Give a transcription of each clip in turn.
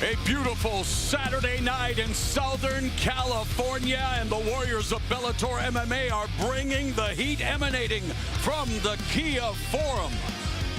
A beautiful Saturday night in Southern California, and the Warriors of Bellator MMA are bringing the heat emanating from the Kia Forum.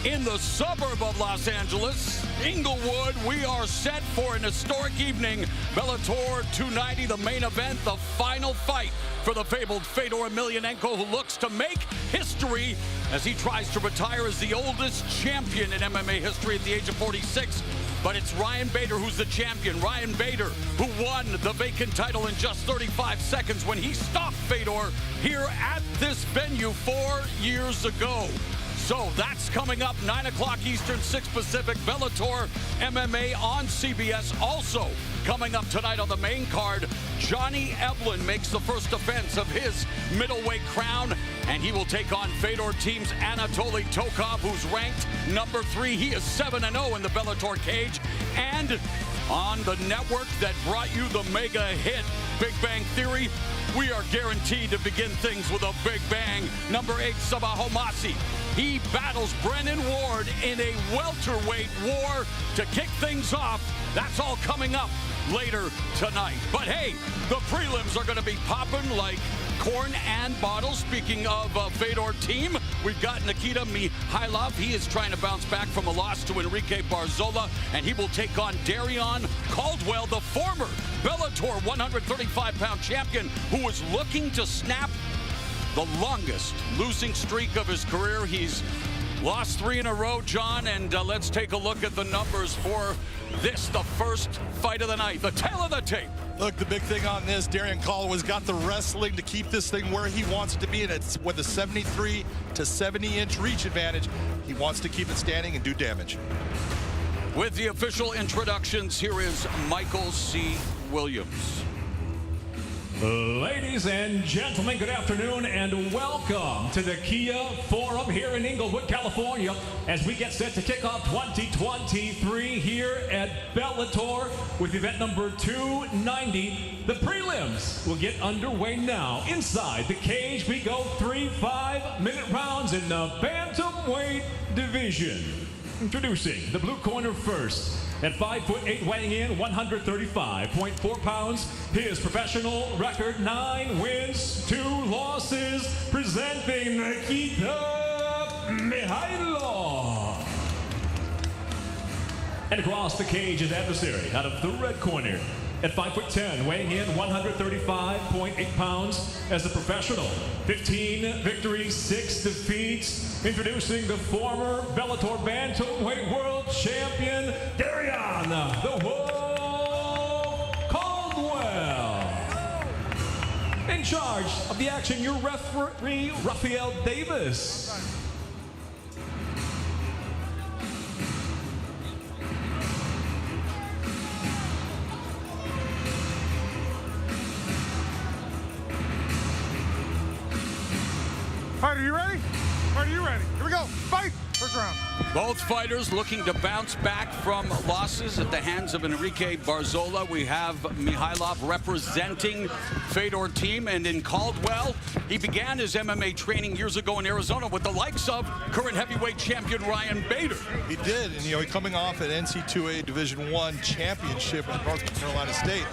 In the suburb of Los Angeles, Inglewood, we are set for an historic evening. Bellator 290, the main event, the final fight for the fabled Fedor Emelianenko, who looks to make history as he tries to retire as the oldest champion in MMA history at the age of 46. But it's Ryan Bader who's the champion. Ryan Bader, who won the vacant title in just 35 seconds when he stopped Fedor here at this venue 4 years ago. So that's coming up 9 o'clock Eastern, 6 Pacific. Bellator MMA on CBS. Also coming up tonight on the main card, Johnny Eblen makes the first defense of his middleweight crown, and he will take on Fedor team's Anatoly Tokov, who's ranked number 3. He is 7-0 in the Bellator cage. And on the network that brought you the mega hit Big Bang Theory, we are guaranteed to begin things with a big bang. Number 8, Sabah Homasi. He battles Brennan Ward in a welterweight war to kick things off. That's all coming up later tonight. But hey, the prelims are going to be popping like corn and bottles. Speaking of Fedor team, we've got Nikita Mikhailov. He is trying to bounce back from a loss to Enrique Barzola, and he will take on Darion Caldwell, the former Bellator 135-pound champion, who is looking to snap the longest losing streak of his career. He's lost 3 in a row, John, and let's take a look at the numbers for this, the first fight of the night, the tail of the tape. Look, the big thing on this, Darion Caldwell's got the wrestling to keep this thing where he wants it to be, and it's with a 73 to 70-inch reach advantage. He wants to keep it standing and do damage. With the official introductions, here is Michael C. Williams. Ladies and gentlemen, good afternoon and welcome to the Kia Forum here in Inglewood, California, as we get set to kick off 2023 here at Bellator with event number 290. The prelims will get underway now. Inside the cage, we go 3 5-minute rounds in the bantamweight division. Introducing the blue corner first. At 5'8", weighing in 135.4 pounds, his professional record 9 wins, 2 losses, presenting Nikita Mikhailov. And across the cage, his adversary out of the red corner. At 5'10", weighing in 135.8 pounds as a professional. 15 victories, 6 defeats. Introducing the former Bellator Bantamweight World Champion, Darion "The Wolf" Caldwell. In charge of the action, your referee, Rafael Davis. All right, are you ready? Are you ready? Here we go. Fight! First round. Both fighters looking to bounce back from losses at the hands of Enrique Barzola. We have Mikhailov representing Fedor team, and in Caldwell, he began his MMA training years ago in Arizona with the likes of current heavyweight champion Ryan Bader. He did, and he's coming off an NC2A Division I championship with North Carolina State.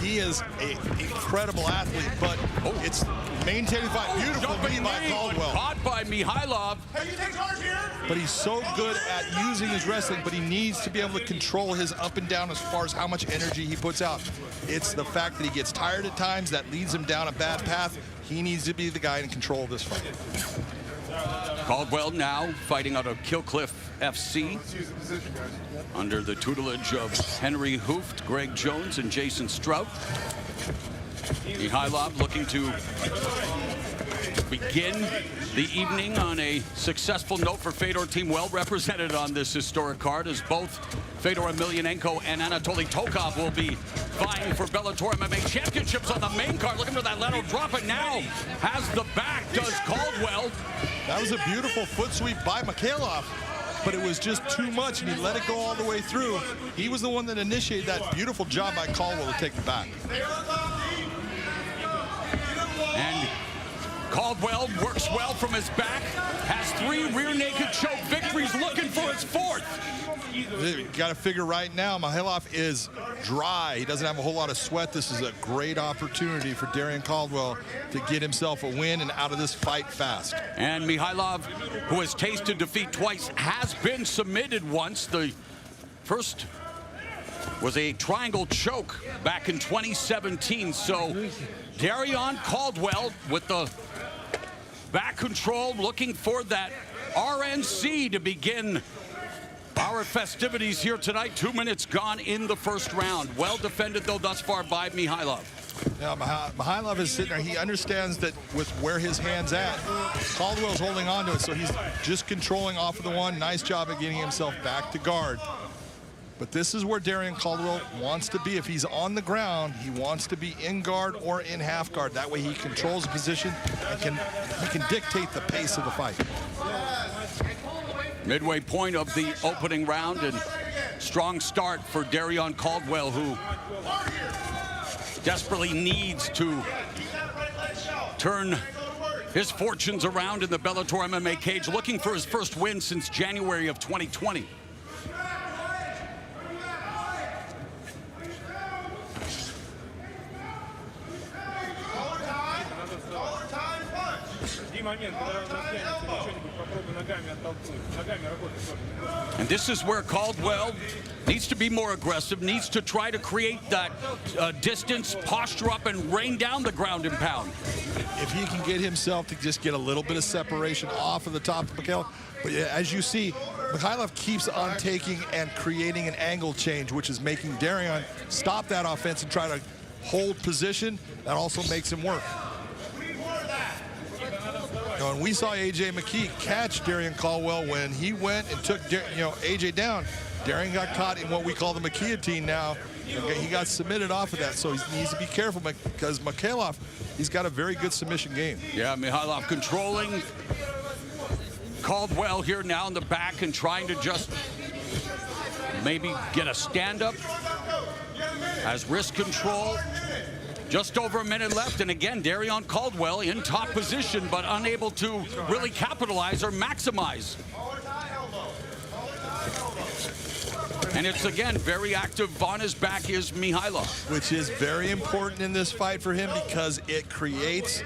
He is an incredible athlete, but it's maintaining fight. Beautiful knee by Caldwell. Caught by Mikhailov. Hey, you take charge here? But he's so good at using his wrestling, but he needs to be able to control his up and down as far as how much energy he puts out. It's the fact that he gets tired at times that leads him down a bad path. He needs to be the guy in control of this fight. Caldwell now fighting out of Killcliff FC under the tutelage of Henry Hooft, Greg Jones, and Jason Strout. Mikhailov looking to begin the evening on a successful note for Fedor team, well represented on this historic card, as both Fedor Emelianenko and Anatoly Tokov will be vying for Bellator MMA championships on the main card. Looking for that lateral drop, and now has the back, does Caldwell. That was a beautiful foot sweep by Mikhailov, but it was just too much, and he let it go all the way through. He was the one that initiated that beautiful job by Caldwell to take the back. And Caldwell works well from his back, has 3 rear naked choke victories, looking for his fourth. You got to figure right now, Mikhailov is dry. He doesn't have a whole lot of sweat. This is a great opportunity for Darrion Caldwell to get himself a win and out of this fight fast. And Mikhailov, who has tasted defeat twice, has been submitted once. The first was a triangle choke back in 2017. So Darrion Caldwell with the back control, looking for that RNC to begin our festivities here tonight. 2 minutes gone in the first round. Well defended, though, thus far by Mikhailov. Now, Mikhailov is sitting there. He understands that with where his hand's at, Caldwell's holding on to it, so he's just controlling off of the one. Nice job of getting himself back to guard. But this is where Darrion Caldwell wants to be. If he's on the ground, he wants to be in guard or in half guard. That way he controls the position and he can dictate the pace of the fight. Midway point of the opening round, and strong start for Darrion Caldwell, who desperately needs to turn his fortunes around in the Bellator MMA cage, looking for his first win since January of 2020. And this is where Caldwell needs to be more aggressive, needs to try to create that distance, posture up, and rain down the ground and pound. If he can get himself to just get a little bit of separation off of the top of Mikhailov. But as you see, Mikhailov keeps on taking and creating an angle change, which is making Darrion stop that offense and try to hold position. That also makes him work. And we saw AJ McKee catch Darrion Caldwell when he went and took AJ down. Darrion got caught in what we call the McKeontine now. He got submitted off of that, so he needs to be careful because Mikhailov, he's got a very good submission game. Yeah, Mikhailov controlling Caldwell here now in the back and trying to just maybe get a stand-up. Has wrist control. Just over a minute left, and again, Darrion Caldwell in top position, but unable to really capitalize or maximize. And it's, again, very active on his back is Mikhailov. Which is very important in this fight for him because it creates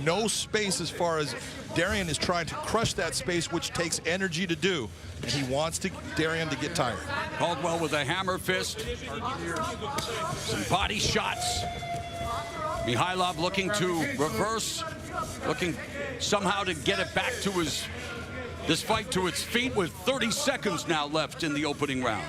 no space as far as Darrion is trying to crush that space, which takes energy to do. And he wants Darrion to get tired. Caldwell with a hammer fist. Some body shots. Mikhailov looking to reverse, looking somehow to get it back to this fight to its feet with 30 seconds now left in the opening round.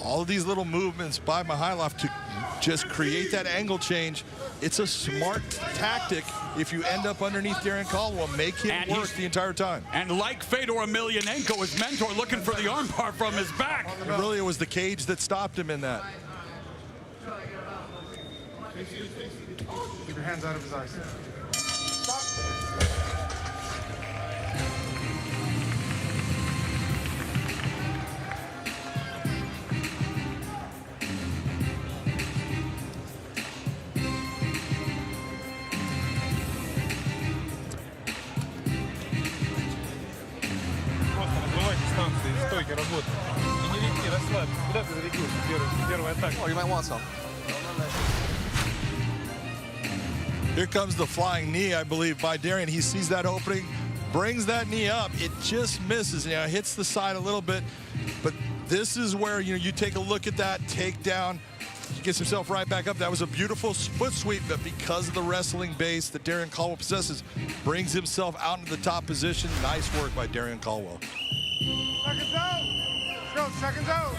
All of these little movements by Mikhailov to just create that angle change. It's a smart tactic if you end up underneath Darrion Caldwell. Make him work the entire time. And like Fedor Emelianenko, his mentor, looking for the armbar from his back. And really, it was the cage that stopped him in that. Keep your hands out of his eyes. Oh, you might want some. Here comes the flying knee, I believe, by Darrion. He sees that opening, brings that knee up. It just misses. Hits the side a little bit. But this is where you take a look at that takedown. He gets himself right back up. That was a beautiful foot sweep, but because of the wrestling base that Darrion Caldwell possesses, brings himself out into the top position. Nice work by Darrion Caldwell. Seconds out. Let's go, seconds out.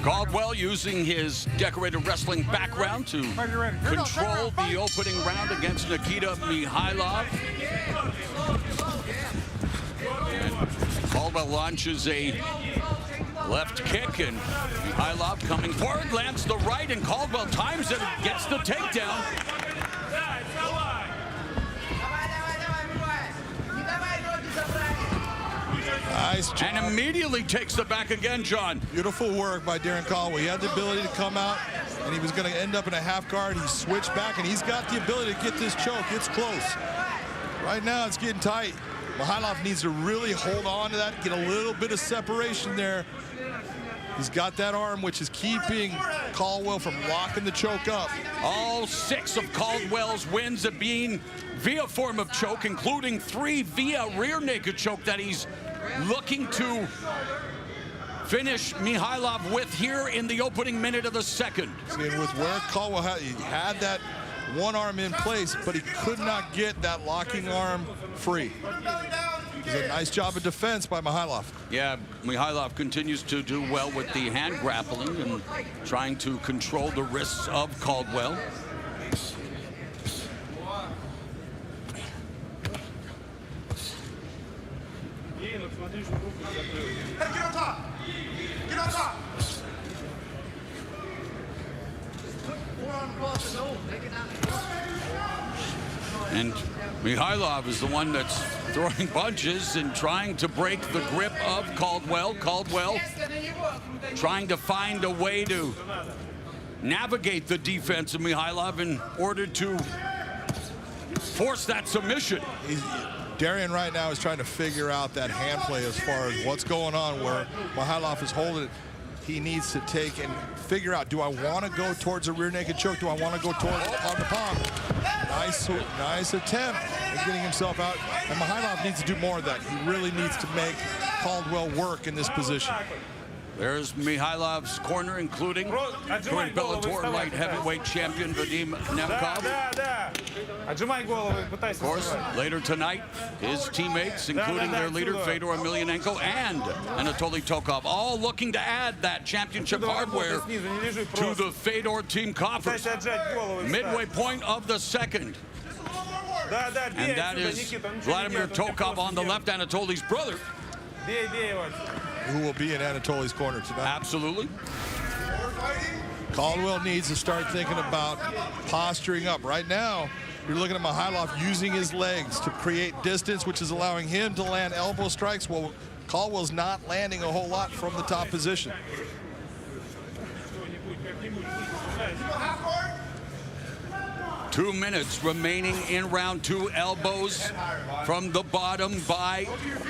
Caldwell using his decorated wrestling background to control the opening round against Nikita Mikhailov. And Caldwell launches a left kick, and Mikhailov coming forward, lands the right, and Caldwell times it, gets the takedown. Nice job. And immediately takes the back again, John. Beautiful work by Darren Caldwell. He had the ability to come out, and he was going to end up in a half guard. He switched back, and he's got the ability to get this choke. It's close. Right now, it's getting tight. Mikhailov needs to really hold on to that, get a little bit of separation there. He's got that arm, which is keeping Caldwell from locking the choke up. All 6 of Caldwell's wins have been via form of choke, including 3 via rear naked choke that he's looking to finish Mikhailov with here in the opening minute of the second. See, and with where Caldwell had that one arm in place, but he could not get that locking arm free. It's a nice job of defense by Mikhailov. Yeah, Mikhailov continues to do well with the hand grappling and trying to control the wrists of Caldwell. Get on top! Get on top! And Mikhailov is the one that's throwing punches and trying to break the grip of Caldwell. Caldwell trying to find a way to navigate the defense of Mikhailov in order to force that submission. Darian right now is trying to figure out that hand play as far as what's going on where Mikhailov is holding it. He needs to take and figure out, do I want to go towards a rear naked choke? Do I want to go towards on the palm? Nice attempt at getting himself out. And Mikhailov needs to do more of that. He really needs to make Caldwell work in this position. There's Mihailov's corner, including current Bellator light heavyweight champion Vadim Nemkov. Of course, later tonight, his teammates, including their leader Fedor Emelianenko and Anatoly Tokov, all looking to add that championship hardware to the Fedor team coffers. Midway point of the second. And that is Vladimir Tokov on the left, Anatoly's brother. Who will be in Anatoly's corner tonight. Absolutely. Caldwell needs to start thinking about posturing up. Right now, you're looking at Mikhailov using his legs to create distance, which is allowing him to land elbow strikes. Well, Caldwell's not landing a whole lot from the top position. 2 minutes remaining in round 2. Elbows from the bottom by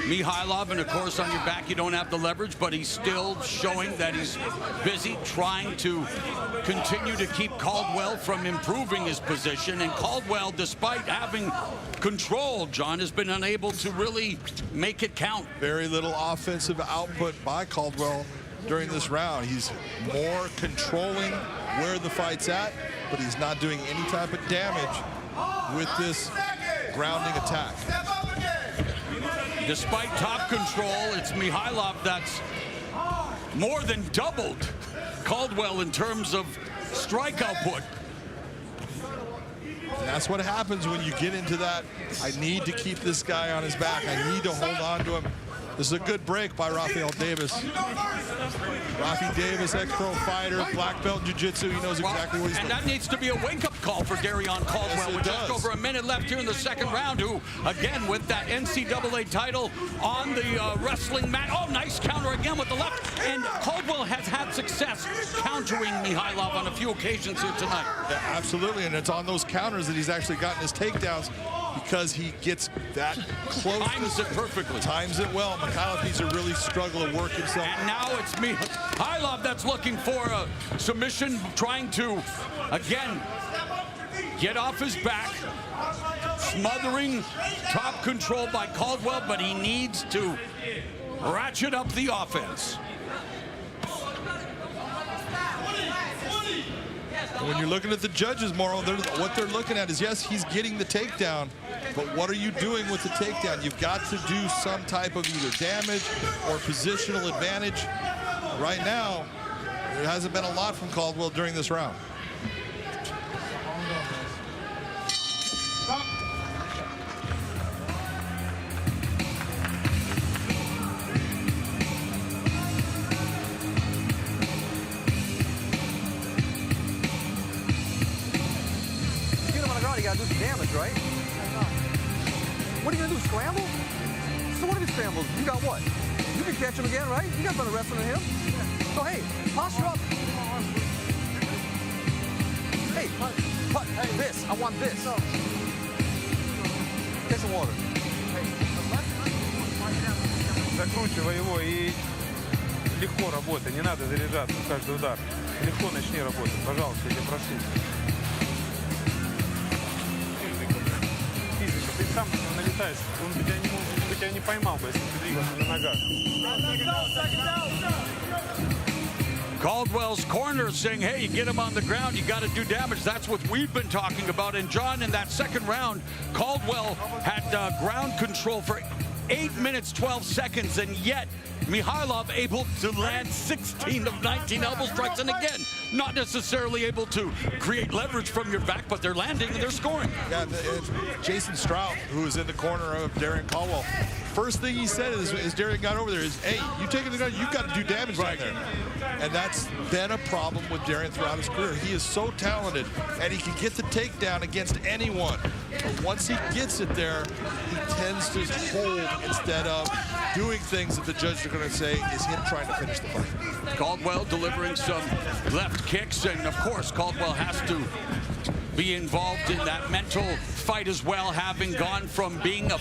Mikhailov. And of course, on your back, you don't have the leverage, but he's still showing that he's busy trying to continue to keep Caldwell from improving his position. And Caldwell, despite having control, John, has been unable to really make it count. Very little offensive output by Caldwell during this round. He's more controlling where the fight's at, but he's not doing any type of damage with this grounding attack. Despite top control, it's Mikhailov that's more than doubled Caldwell in terms of strike output. And that's what happens when you get into that. I need to keep this guy on his back. I need to hold on to him. This is a good break by Rafael Davis. Rafi Davis, ex-pro fighter, black belt in jiu-jitsu. He knows exactly what he's doing. And that needs to be a wake-up call for Darion Caldwell. Yes, with just over a minute left here in the second round, who, again, with that NCAA title on the wrestling mat. Oh, nice counter again with the left. And Caldwell has had success countering Mikhailov on a few occasions here tonight. Yeah, absolutely, and it's on those counters that he's actually gotten his takedowns, because he gets that close. Times it perfectly. Times it well. Mikhailov needs to really struggle to work himself. And now it's Mikhailov that's looking for a submission, trying to, again, get off his back. Smothering top control by Caldwell, but he needs to ratchet up the offense. When you're looking at the judges, Morrow, what they're looking at is, yes, he's getting the takedown, but what are you doing with the takedown? You've got to do some type of either damage or positional advantage. Right now, there hasn't been a lot from Caldwell during this round. You gotta do some damage, right? What are you gonna do, scramble? So what if he scrambles? You got what? can catch him again, right? You got better wrestling than him. So, hey, posture up. Hey, put this. I want this. Get some water. Закручивай его и легко работай. Не надо заряжаться в каждый удар. Легко начни работать. Пожалуйста, я тебя прошу. Физика. Ты сам налетаешь. Он бы тебя не поймал бы, если ты двигался на ногах. Caldwell's corner saying, hey, you get him on the ground, you got to do damage. That's what we've been talking about. And John, in that second round, Caldwell had ground control for 8 minutes, 12 seconds, and yet Mikhailov able to land 16 of 19 elbow strikes, and again, not necessarily able to create leverage from your back, but they're landing and they're scoring. Yeah, Jason Strout, who is in the corner of Darren Caldwell, first thing he said is Darren got over there is, hey, you taking the gun, you've got to do damage right there. And that's been a problem with Darren throughout his career. He is so talented, and he can get the takedown against anyone. But once he gets it there, he tends to hold instead of doing things that the judges are going to say is him trying to finish the fight. Caldwell delivering some left kicks, and of course, Caldwell has to be involved in that mental fight as well, having gone from being a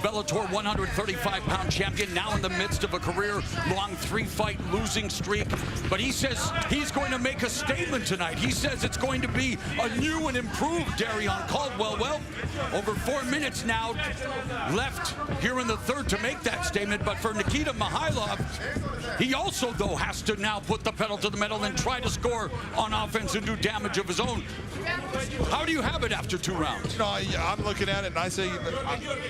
Bellator 135-pound champion, now in the midst of a career-long 3-fight losing streak. But he says he's going to make a statement tonight. He says it's going to be a new and improved Darren Caldwell. Well, over 4 minutes now left here in the third to make that statement. But for Nikita Mikhailov, he also, though, has to now put the pedal to the metal and try to score on offense and do damage of his own. How do you have it after 2 rounds? No, I'm looking at it and I say,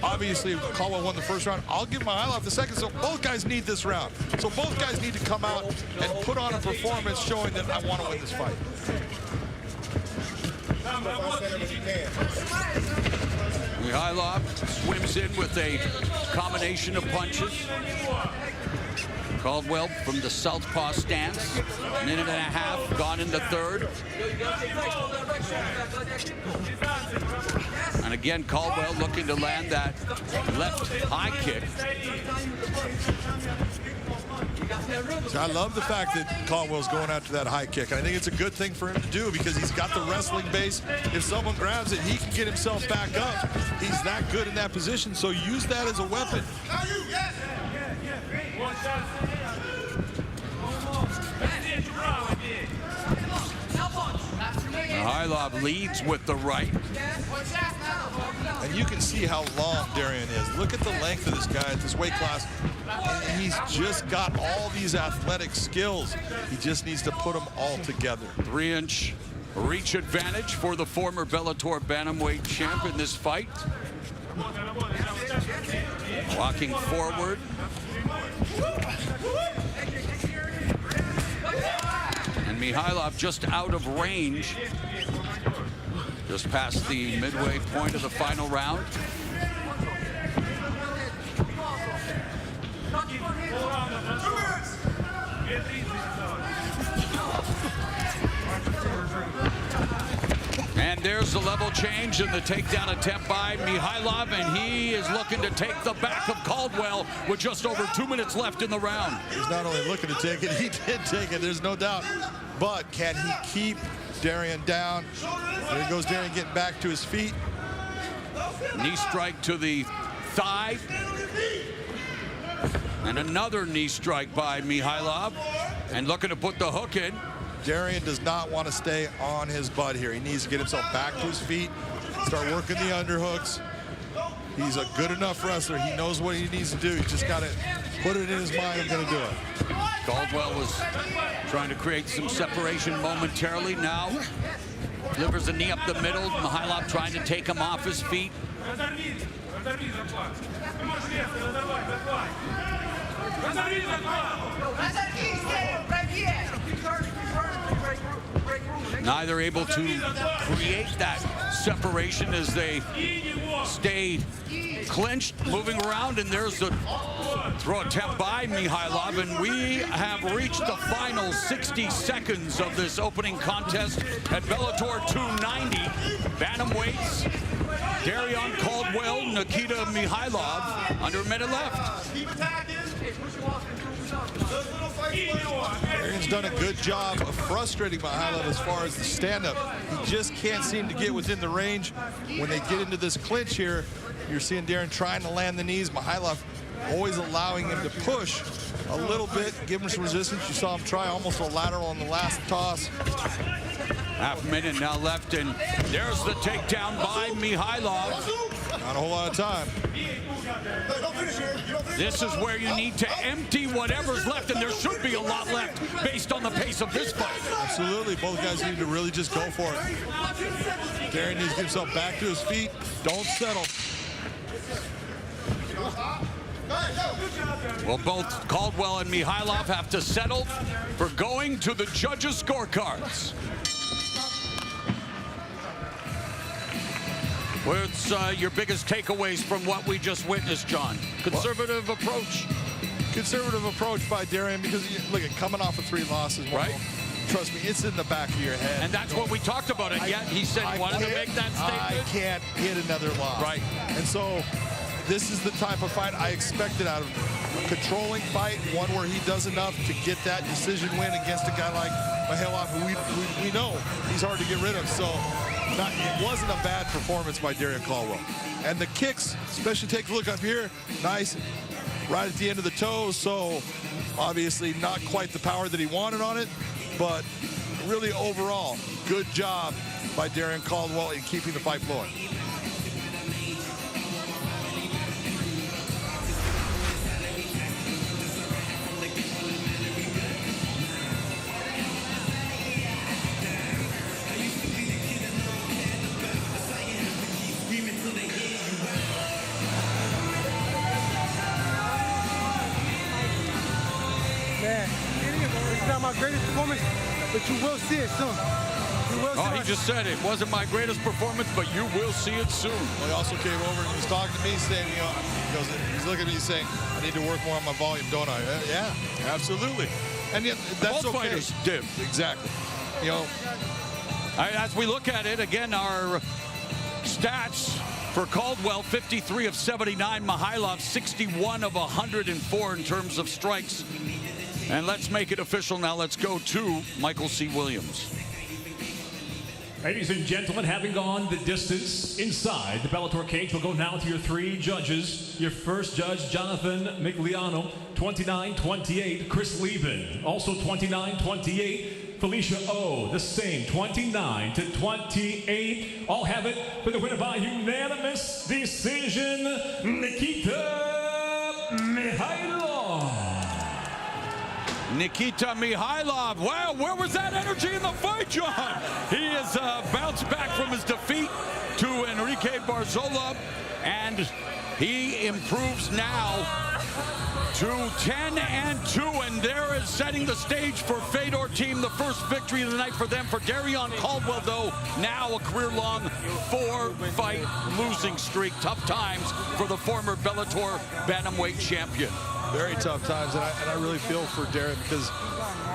obviously, Caldwell won the first round. I'll give Mikhailov the second, so both guys need this round. So both guys need to come out and put on a performance showing that I want to win this fight. Mikhailov swims in with a combination of punches. Caldwell from the southpaw stance. 1.5 minutes gone in the third. And again, Caldwell looking to land that left high kick. So I love the fact that Caldwell's going after that high kick. I think it's a good thing for him to do because he's got the wrestling base. If someone grabs it, he can get himself back up. He's that good in that position, so use that as a weapon. Mikhailov leads with the right. And you can see how long Darren is. Look at the length of this guy at this weight class. And he's just got all these athletic skills. He just needs to put them all together. 3-inch reach advantage for the former Bellator bantamweight champ in this fight. Walking forward. And Mikhailov just out of range. Just past the midway point of the final round. And there's the level change and the takedown attempt by Mikhailov, and he is looking to take the back of Caldwell with just over 2 minutes left in the round. He's not only looking to take it, he did take it, there's no doubt. But can he keep Darren down? There goes Darren getting back to his feet. Knee strike to the thigh. And another knee strike by Mikhailov. And looking to put the hook in. Darren does not want to stay on his butt here. He needs to get himself back to his feet, start working the underhooks. He's a good enough wrestler. He knows what he needs to do. He's just got to put it in his mind, I'm going to do it. Caldwell was trying to create some separation momentarily. Now delivers a knee up the middle. Mikhailov trying to take him off his feet. Neither able to create that separation as they stay clinched, moving around, and there's the throw attempt by Mikhailov, and we have reached the final 60 seconds of this opening contest at Bellator 290. Bantamweights, Darren Caldwell, Nikita Mikhailov, under a minute left. Darian's done a good job of frustrating Mikhailov as far as the stand-up. He just can't seem to get within the range. When they get into this clinch here, you're seeing Darian trying to land the knees. Mikhailov always allowing him to push a little bit, give him some resistance. You saw him try almost a lateral on the last toss. Half minute now left, and there's the takedown by Mikhailov. Not a whole lot of time. This is where you need to empty whatever's left, and there should be a lot left based on the pace of this fight. Absolutely, both guys need to really just go for it. Darian needs to get himself back to his feet. Don't settle. Well, both Caldwell and Mikhailov have to settle for going to the judges' scorecards. What's your biggest takeaways from what we just witnessed, John? Conservative approach. Conservative approach by Darian, because look at coming off of 3 losses. Right. Trust me, it's in the back of your head. And that's what we talked about it. Yet he said he wanted to make that statement. I can't hit another loss. Right. And so this is the type of fight I expected out of him. A controlling fight, one where he does enough to get that decision win against a guy like Mikhailov, who we know he's hard to get rid of. So it wasn't a bad performance by Darian Caldwell. And the kicks, especially take a look up here, nice, right at the end of the toes. So obviously not quite the power that he wanted on it, but really overall, good job by Darian Caldwell in keeping the fight flowing. My greatest performance, but you will see it soon. You will see he just said it wasn't my greatest performance, but you will see it soon. Well, he also came over and he was talking to me, saying, you know, he's looking at me saying, I need to work more on my volume, don't I? Yeah, absolutely. And yet, that's Both okay. fighters did. Exactly. You know, as we look at it again, our stats for Caldwell: 53 of 79. Mikhailov 61 of 104 in terms of strikes. And let's make it official now. Let's go to Michael C. Williams. Ladies and gentlemen, having gone the distance inside the Bellator cage, we'll go now to your 3 judges. Your first judge, Jonathan Migliano, 29-28. Chris Lieben, also 29-28. Felicia O, the same, 29-28. All have it for the winner by unanimous decision, Nikita Mikhailov. Nikita Mikhailov. Wow, where was that energy in the fight, John? He has bounced back from his defeat to Enrique Barzola, and he improves now to 10-2, and there is setting the stage for Fedor team, the first victory of the night for them. For Darian Caldwell, though, now a career-long 4-fight losing streak. Tough times for the former Bellator bantamweight champion. very tough times, and I really feel for Darren, because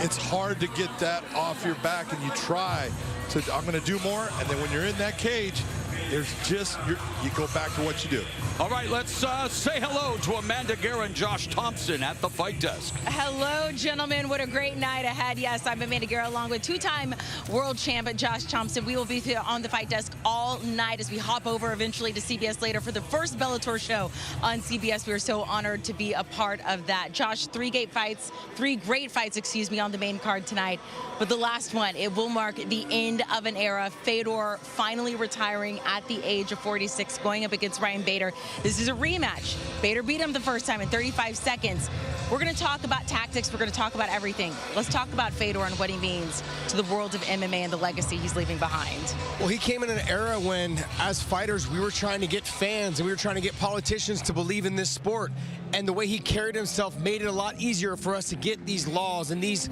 it's hard to get that off your back, and you try to, I'm going to do more, and then when you're in that cage, there's just, you go back to what you do. All right, let's say hello to Amanda Guerra and Josh Thompson at the fight desk. Hello, gentlemen. What a great night ahead. Yes, I'm Amanda Guerra along with two-time world champ Josh Thompson. We will be here on the fight desk all night as we hop over eventually to CBS later for the first Bellator show on CBS. We are so honored to be a part of that. Josh, three great fights, excuse me, on the main card tonight. But the last one, it will mark the end of an era. Fedor finally retiring at the age of 46, going up against Ryan Bader. This is a rematch. Bader beat him the first time in 35 seconds. We're going to talk about tactics. We're going to talk about everything. Let's talk about Fedor and what he means to the world of MMA and the legacy he's leaving behind. Well, he came in an era when, as fighters, we were trying to get fans and we were trying to get politicians to believe in this sport. And the way he carried himself made it a lot easier for us to get these laws and these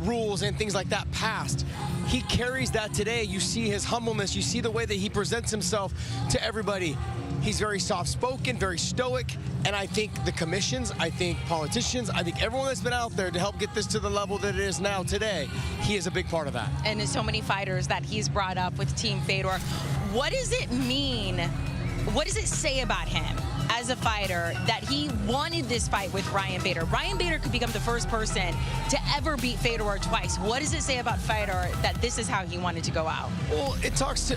rules and things like that passed. He carries that today. You see his humbleness. You see the way that he presents himself to everybody. He's very soft-spoken, very stoic, and I think the commissions, I think politicians, I think everyone that's been out there to help get this to the level that it is now today, he is a big part of that. And there's so many fighters that he's brought up with Team Fedor. What does it mean? What does it say about him as as a fighter that he wanted this fight with Ryan Bader. Ryan Bader could become the first person to ever beat Fedor twice. What does it say about Fedor that this is how he wanted to go out? Well, it talks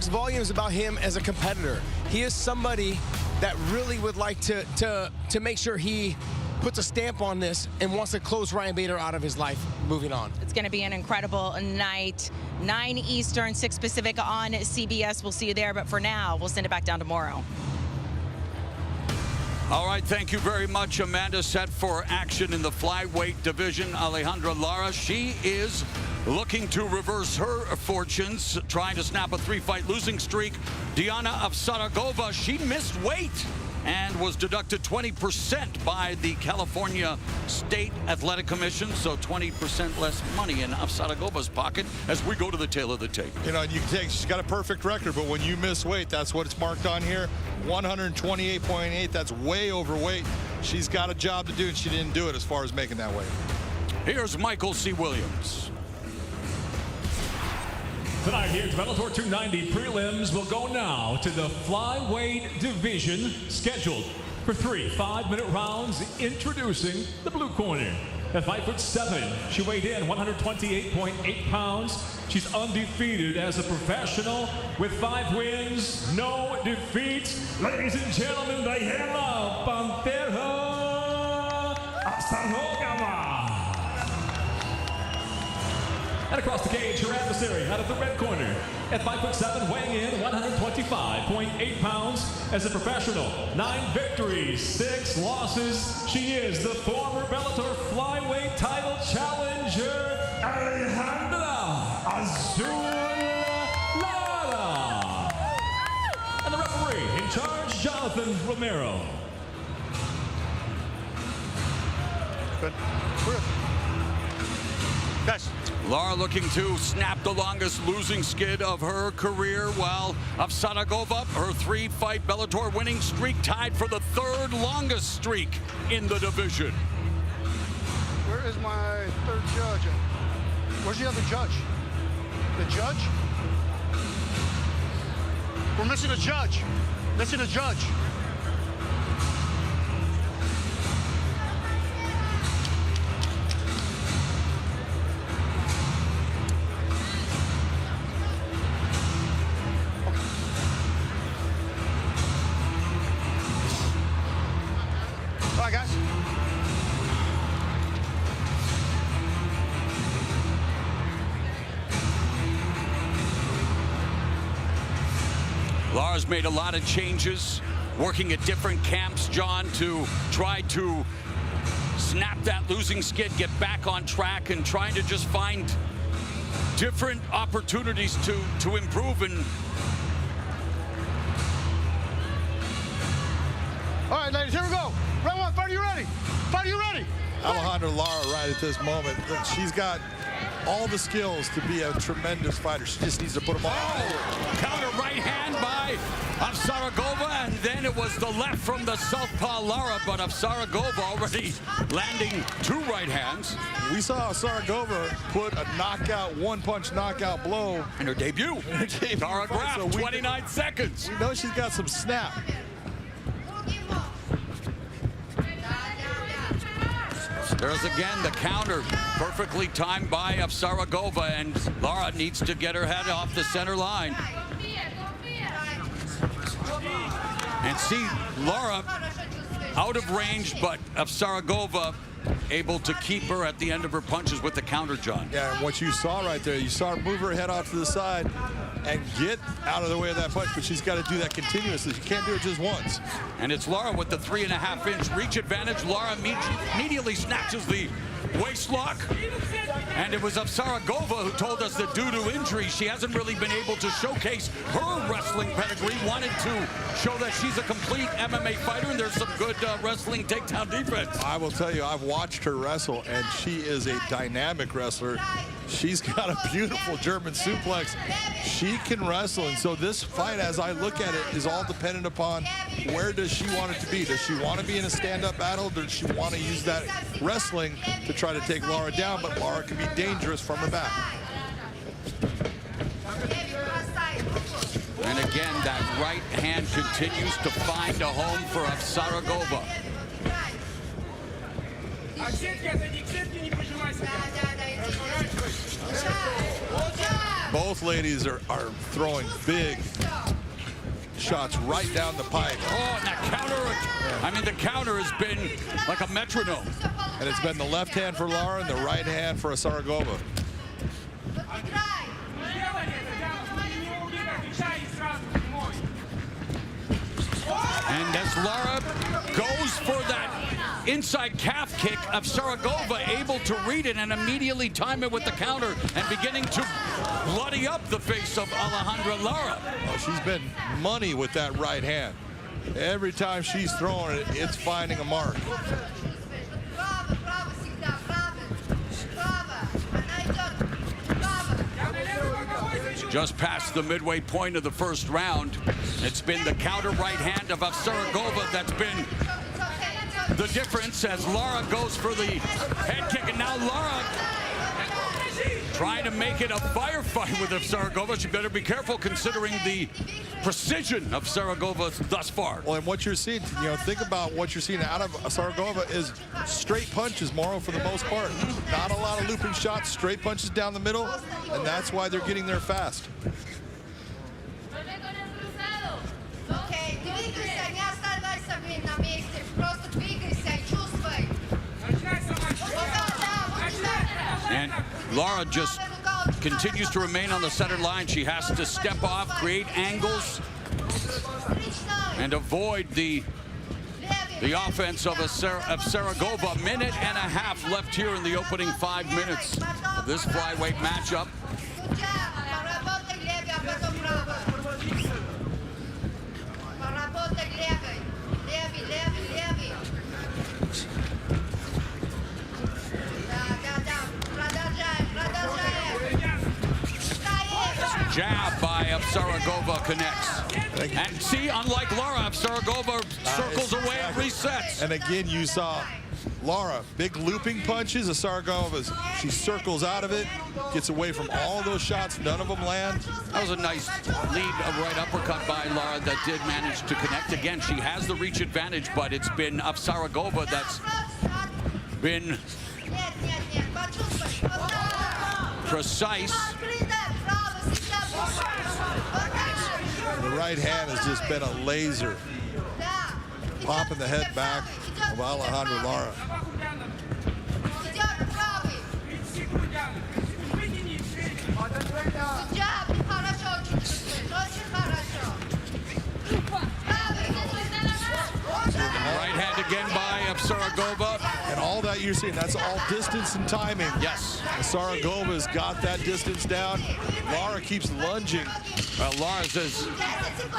volumes about him as a competitor. He is somebody that really would like to make sure he puts a stamp on this and wants to close Ryan Bader out of his life moving on. It's going to be an incredible night. 9 Eastern, 6 Pacific on CBS. We'll see you there, but for now, we'll send it back down to Morrow. All right, thank you very much, Amanda. Set for action in the flyweight division, Alejandra Lara. She is looking to reverse her fortunes, trying to snap a 3-fight losing streak. Diana Avsaragova, she missed weight and was deducted 20% by the California State Athletic Commission, so 20% less money in Avsaragova's pocket as we go to the tail of the tape. You know, you can take, she's got a perfect record, but when you miss weight, that's what it's marked on here. 128.8, that's way overweight. She's got a job to do, and she didn't do it as far as making that weight. Here's Michael C. Williams. Tonight here at Bellator 290 prelims will go now to the flyweight division, scheduled for 3 5-minute rounds. Introducing the blue corner. At 5'7", she weighed in 128.8 pounds. She's undefeated as a professional with 5 wins, no defeats. Ladies and gentlemen, the Yellow Pantera Avsaragova. And across the cage, her adversary out of the red corner. At 5'7", weighing in 125.8 pounds as a professional. 9 victories, 6 losses. She is the former Bellator flyweight title challenger, Alejandra Lara. And the referee in charge, Jonathan Romero. Good. Best. Lara looking to snap the longest losing skid of her career, while Avsaragova, her 3-fight Bellator winning streak, tied for the 3rd longest streak in the division. Where is my 3rd judge? Where's the other judge? The judge? We're missing a judge. Missing a judge. All right, guys. Lara's made a lot of changes, working at different camps, John, to try to snap that losing skid, get back on track, and trying to just find different opportunities to improve. And All right, ladies, here we go. Round 1, fight, are you ready? Fight, are you ready? Alejandra Lara right at this moment. Look, she's got all the skills to be a tremendous fighter. She just needs to put them all. Counter right hand by Avsaragova, and then it was the left from the southpaw Lara, but Avsaragova already landing 2 right hands. We saw Avsaragova put a knockout, 1-punch knockout blow In her debut. Lara Graf, So 29 seconds. we know she's got some snap. There's again the counter, perfectly timed by Avsaragova, and Lara needs to get her head off the center line. And see Lara out of range, but Avsaragova able to keep her at the end of her punches with the counter, John. Yeah, and what you saw right there, you saw her move her head off to the side and get out of the way of that punch, but she's got to do that continuously. She can't do it just once. And it's Lara with the 3.5-inch reach advantage. Lara immediately snatches the waist lock. And it was Avsaragova who told us that due to injury, she hasn't really been able to showcase her wrestling pedigree. Wanted to show that she's a complete MMA fighter, and there's some good wrestling takedown defense. I will tell you, I've watched her wrestle, and she is a dynamic wrestler. She's got a beautiful German suplex. She can wrestle, and so this fight, as I look at it, is all dependent upon where does she want it to be. Does she want to be in a stand-up battle? Does she want to use that wrestling to try to take Lara down? But Lara can be dangerous from her back. And again, that right hand continues to find a home for Avsaragova. Both ladies are throwing big shots right down the pipe. Oh, and that counter, I mean, the counter has been like a metronome. And it's been the left hand for Lara and the right hand for Avsaragova. And as Lara goes for that inside calf kick, Avsaragova able to read it and immediately time it with the counter and beginning to bloody up the face of Alejandra Lara. Well, she's been money with that right hand. Every time she's throwing it, it's finding a mark. Just past the midway point of the first round, it's been the counter right hand of Avsaragova that's been the difference as Lara goes for the head kick, and now Lara trying to make it a firefight with Avsaragova. She better be careful considering the precision of Avsaragova thus far. Well, and what you're seeing, you know, think about what you're seeing out of Avsaragova is straight punches, Mauro, for the most part. Not a lot of looping shots, straight punches down the middle, and that's why they're getting there fast. And Lara just continues to remain on the center line. She has to step off, create angles, and avoid the offense of Avsaragova. A minute and a half left here in the opening 5 minutes of this flyweight matchup. Jab by Avsaragova connects. And see, unlike Lara, Avsaragova circles away and resets. And again, you saw Lara, big looping punches. Avsaragova's, she circles out of it, gets away from all those shots. None of them land. That was a nice lead, a right uppercut by Lara that did manage to connect. Again, she has the reach advantage, but it's been Avsaragova that's been precise. The right hand has just been a laser, popping the head back of Alejandra Lara. Right hand again by Avsaragova. And all that you're seeing, that's all distance and timing. Yes. Avsaragova's got that distance down. Lara keeps lunging. Lara's as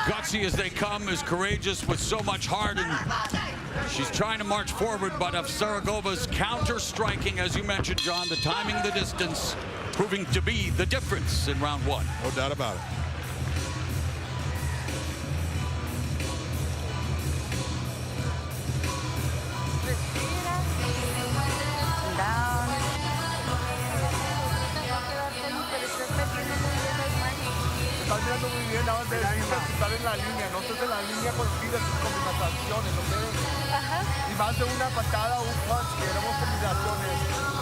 gutsy as they come, as courageous with so much heart, and she's trying to march forward, but Avsaragova's counter-striking, as you mentioned, John, the timing, the distance, proving to be the difference in round one. No doubt about it. Estás mirando muy bien, ahora de estar en la línea, no estés en la línea con sus combinaciones, ¿no ves? Y más de una patada o un punch, queremos combinaciones.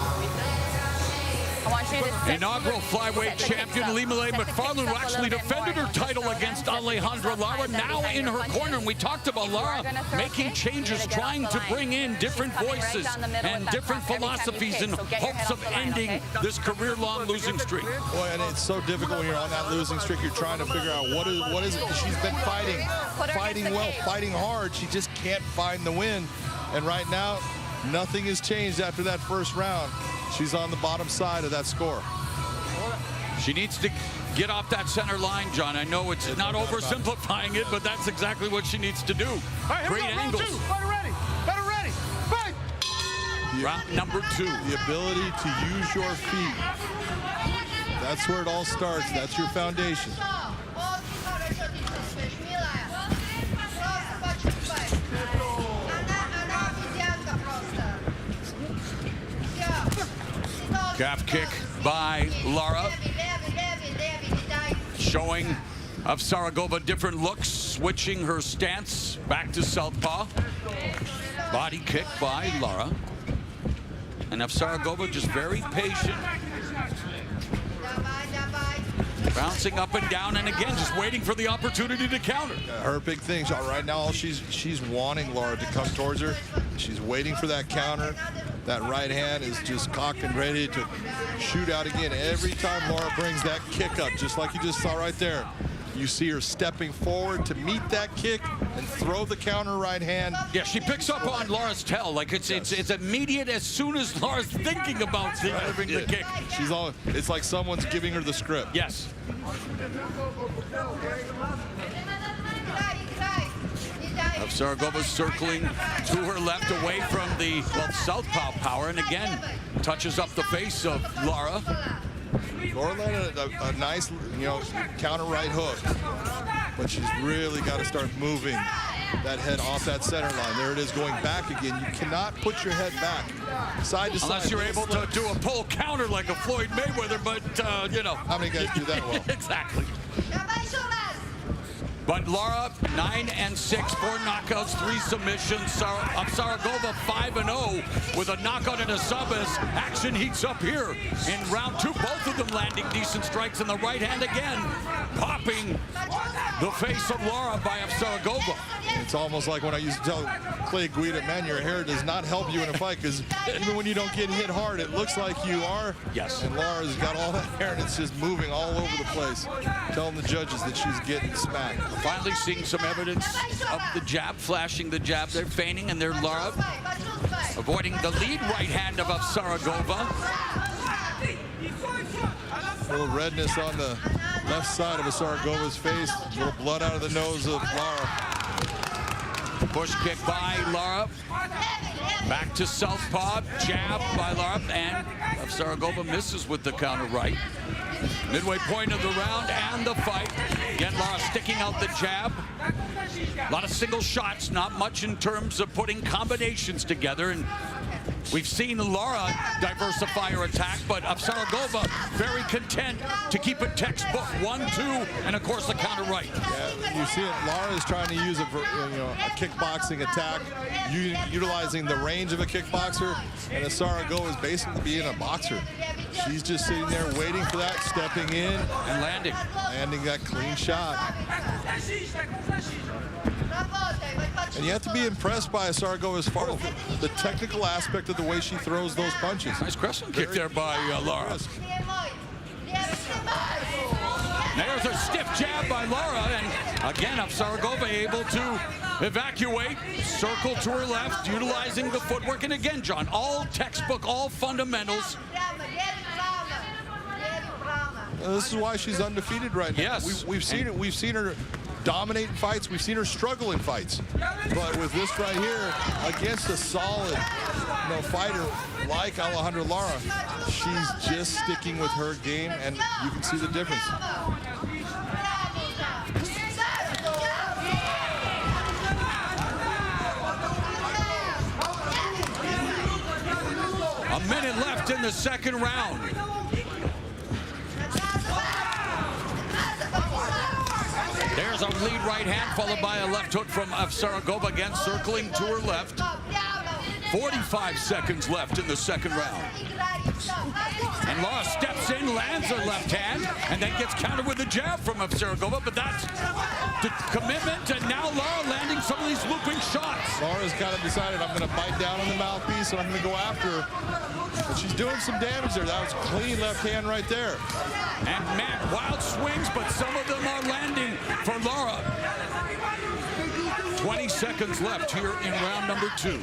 Inaugural flyweight champion Limele McFarland, who actually defended her title against Alejandra Lara, now in her corner. And we talked about Lara making changes, trying to bring in different voices and different philosophies in hopes of ending this career-long losing streak. Boy, and it's so difficult when you're on that losing streak. You're trying to figure out what is it. She's been fighting well, fighting hard. She just can't find the win. And right now, nothing has changed after that first round. She's on the bottom side of that score. She needs to get off that center line, John. I know it's not oversimplifying it, but that's exactly what she needs to do. Right, great angles. Better ready, fight! Round number 2. The ability to use your feet. That's where it all starts. That's your foundation. Calf kick by Lara, showing Avsaragova, different looks, switching her stance back to southpaw. Body kick by Lara. And Avsaragova just very patient. Bouncing up and down, and again, just waiting for the opportunity to counter. Her big thing right now, she's wanting Lara to come towards her. She's waiting for that counter. That right hand is just cocked and ready to shoot out again. Every time Lara brings that kick up, just like you just saw right there, you see her stepping forward to meet that kick and throw the counter right hand. Yeah, she picks up on Lara's tell. Like it's immediate as soon as Lara's thinking about delivering the kick. It's like someone's giving her the script. Yes. Avsaragova circling to her left away from the southpaw power, and again touches up the face of Lara. Lara landed a nice, counter right hook, but she's really got to start moving that head off that center line. There it is, going back again. You cannot put your head back side to side. Unless you're able to do a pull counter like a Floyd Mayweather, but, How many guys do that well? Exactly. But Lara, 9-6, 4 knockouts, 3 submissions. Avsaragova 5-0 with a knockout and a sub as action heats up here in round 2. Both of them landing decent strikes, and the right hand again popping the face of Lara by Avsaragova. It's almost like when I used to tell Clay Guida, man, your hair does not help you in a fight, because even when you don't get hit hard, it looks like you are. Yes. And Lara's got all that hair, and it's just moving all over the place, telling the judges that she's getting smacked. Finally seeing some evidence of the jab, flashing the jab. They're feigning, and they're Lara avoiding the lead right hand of Avsaragova. A little redness on the left side of Avsaragova's face. A little blood out of the nose of Lara. Push kick by Lara. Back to southpaw, jab by Lara, and Avsaragova misses with the counter right. Midway point of the round and the fight. Again, Lara sticking out the jab. A lot of single shots, not much in terms of putting combinations together. And we've seen Lara diversify her attack, but Avsaragova very content to keep it textbook 1-2, and of course the counter right. Yeah, you see it. Lara is trying to use a kickboxing attack, utilizing the range of a kickboxer, and Avsaragova is basically being a boxer. She's just sitting there waiting for that, stepping in and landing that clean shot. And you have to be impressed by Avsaragova as far as the technical aspect of the way she throws those punches. Nice crescent kick there by Lara. There's a stiff jab by Lara, and again, Avsaragova able to evacuate, circle to her left, utilizing the footwork. And again, John, all textbook, all fundamentals. This is why she's undefeated right now. Yes. We've seen it. We've seen her dominate in fights. We've seen her struggle in fights. But with this right here, against a solid fighter like Alejandra Lara, she's just sticking with her game, and you can see the difference. A minute left in the second round. There's a lead right hand followed by a left hook from Avsaragova, again circling to her left. 45 seconds left in the second round. And Lara steps in, lands her left hand, and then gets countered with a jab from Avsaragova, but that's the commitment, and now Lara landing some of these looping shots. Lara's kind of decided, I'm going to bite down on the mouthpiece, and I'm going to go after her. But she's doing some damage there. That was clean left hand right there. And man, wild swings, but some of them are landing for Lara. 20 seconds left here in round number 2.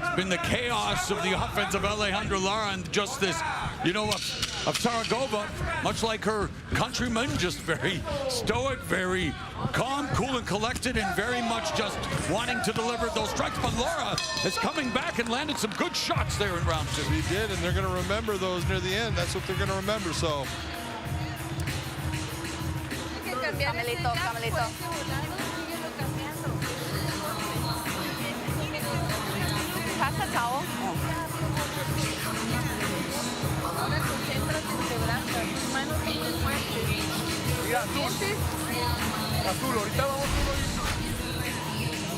It's been the chaos of the offense of Alejandra Lara, and just this, Avsaragova, much like her countrymen, just very stoic, very calm, cool, and collected, and very much just wanting to deliver those strikes. But Lara is coming back and landed some good shots there in round 2. He did, and they're going to remember those near the end. That's what they're going to remember, so. Pasa, chavo. Ahora concéntrate en tus brazos, tus manos son muy fuertes.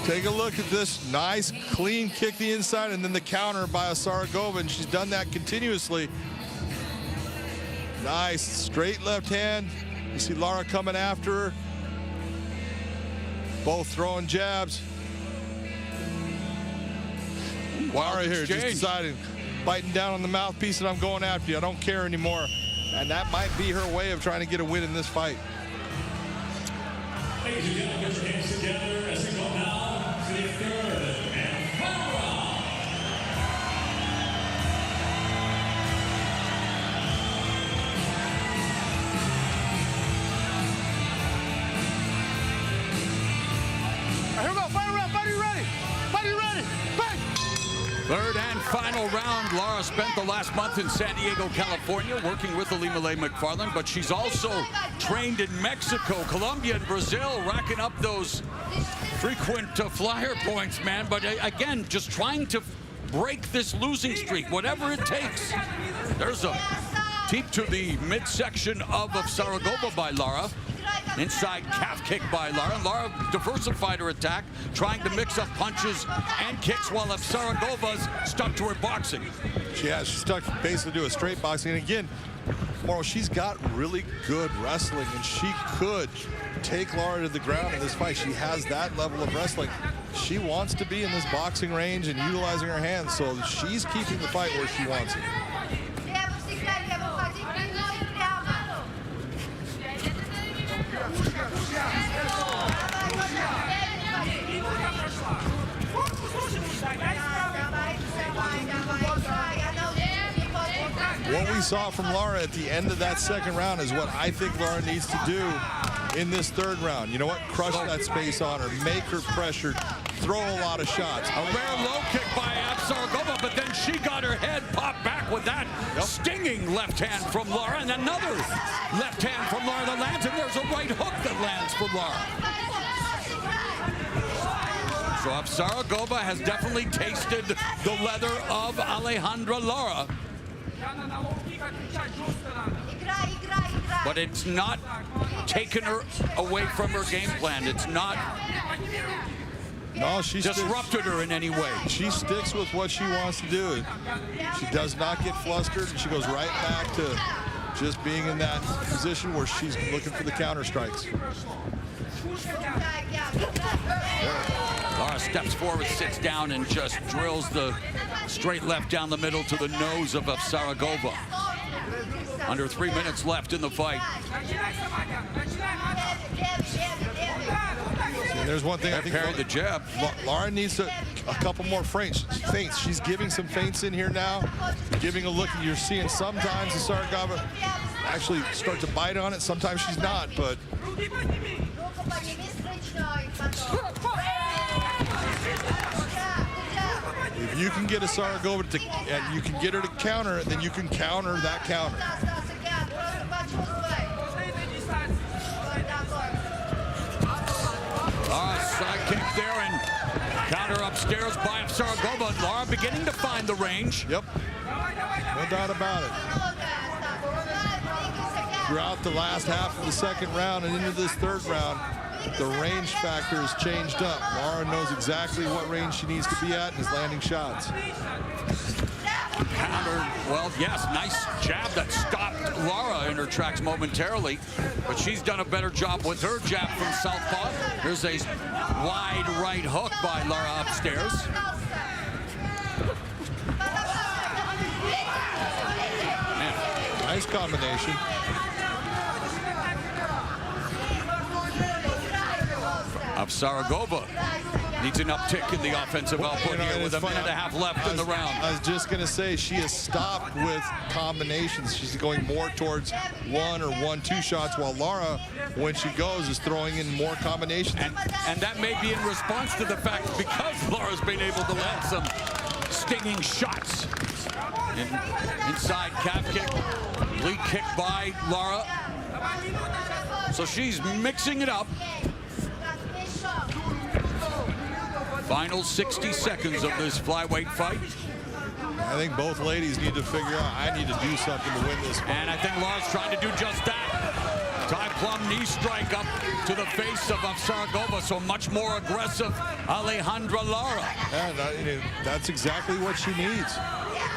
Take a look at this nice, clean kick the inside, and then the counter by Avsaragova, and she's done that continuously. Nice, straight left hand. You see Lara coming after her. Both throwing jabs. Lara here just deciding, biting down on the mouthpiece, and I'm going after you. I don't care anymore. And that might be her way of trying to get a win in this fight. Ladies and gentlemen, get your hands together as we go now to the third and final round. Here we go, final round, fight, you ready? Fight, you ready? Fight! Third and final round. Lara spent the last month in San Diego, California, working with Ilima-Lei McFarland, but she's also trained in Mexico, Colombia, and Brazil, racking up those frequent flyer points, man. But again, just trying to break this losing streak, whatever it takes. There's a deep to the midsection of Avsaragova by Lara. Inside calf kick by Lara. Lara diversified her attack, trying to mix up punches and kicks while Avsaragova's stuck to her boxing. She's stuck basically to a straight boxing. And again, Mauro, she's got really good wrestling, and she could take Lara to the ground in this fight. She has that level of wrestling. She wants to be in this boxing range and utilizing her hands, so she's keeping the fight where she wants it. What we saw from Lara at the end of that second round is what I think Lara needs to do in this third round. You know what? Crush that space on her, make her pressured, throw a lot of shots. A rare low kick by Avsaragova, but then she got her head popped back with that stinging left hand from Lara, and another left hand from Lara that lands, and there's a right hook that lands for Lara. So Avsaragova has definitely tasted the leather of Alejandra Lara. But it's not taken her away from her game plan. It's not disrupted her in any way. She sticks with what she wants to do. She does not get flustered, and she goes right back to just being in that position where she's looking for the counter strikes. Lara steps forward, sits down, and just drills the straight left down the middle to the nose of Avsaragova. Under 3 minutes left in the fight. And there's one thing I think parried the jab. Lara needs a couple more feints. She's giving some feints in here now, giving a look. You're seeing sometimes Avsaragova actually start to bite on it. Sometimes she's not, but if you can get Avsaragova to, and you can get her to counter it, then you can counter that counter. Side kick there and counter upstairs by Avsaragova. Lara beginning to find the range. Yep, no doubt about it. Throughout the last half of the second round and into this third round, the range factor has changed up. Lara knows exactly what range she needs to be at and is landing shots. Counter, well, yes, nice jab that stopped Lara in her tracks momentarily, but she's done a better job with her jab from southpaw. Here's a wide right hook by Lara upstairs. Man. Nice combination. Avsaragova needs an uptick in the offensive output here with a minute and a half left in the round. I was just going to say, she has stopped with combinations. She's going more towards 1 or 1-2 shots, while Lara, when she goes, is throwing in more combinations. And that may be in response to the fact because Lara's been able to land some stinging shots. Inside calf kick, lead kick by Lara. So she's mixing it up. Final 60 seconds of this flyweight fight. I think both ladies need to figure out, I need to do something to win this fight. And I think Lara's trying to do just that. Tie plum knee strike up to the face of Avsaragova, so much more aggressive Alejandra Lara. And that's exactly what she needs.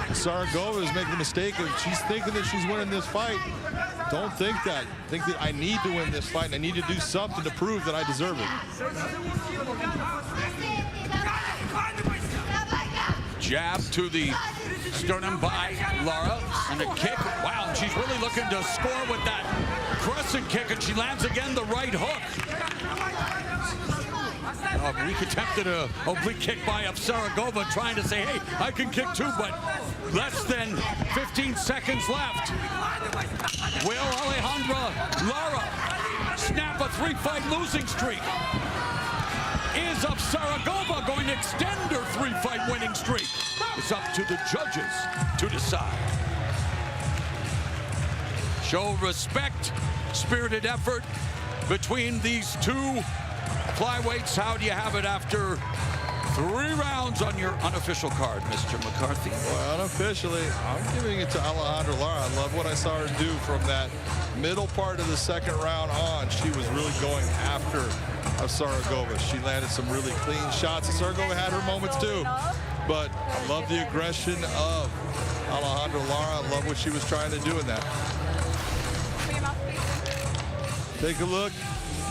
Avsaragova is making the mistake of she's thinking that she's winning this fight. Don't think that. Think that I need to win this fight and I need to do something to prove that I deserve it. Jab to the sternum by Lara and a kick. Wow, she's really looking to score with that crescent kick, and she lands again the right hook. Weak attempted a oblique kick by Avsaragova, trying to say, hey, I can kick too, but less than 15 seconds left. Will Alejandra Lara snap a 3-fight losing streak? Is Avsaragova going to extend her 3-fight winning streak? It's up to the judges to decide. Show respect, spirited effort between these two flyweights. How do you have it after 3 rounds on your unofficial card, Mr. McCarthy? Well, unofficially, I'm giving it to Alejandra Lara. I love what I saw her do from that middle part of the second round on. She was really going after Avsaragova. She landed some really clean shots. Avsaragova had her moments too, but I love the aggression of Alejandra Lara. I love what she was trying to do in that. Take a look.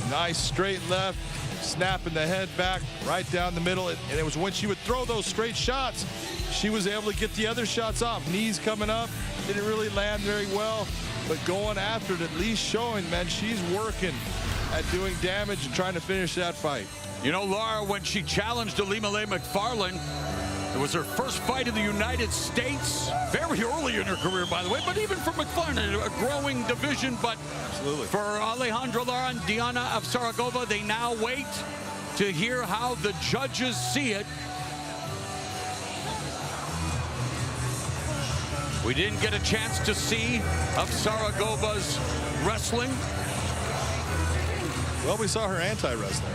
Nice straight left, snapping the head back right down the middle. And it was when she would throw those straight shots, she was able to get the other shots off. Knees coming up, didn't really land very well, but going after it, at least showing, man, she's working at doing damage and trying to finish that fight. You know, Lara, when she challenged Ilima-Lei Macfarlane, it was her first fight in the United States, very early in her career, by the way, but even for McFarlane, a growing division. But absolutely, for Alejandra Lara and Diana Avsaragova, they now wait to hear how the judges see it. We didn't get a chance to see Avsaragova's wrestling. Well, we saw her anti-wrestling.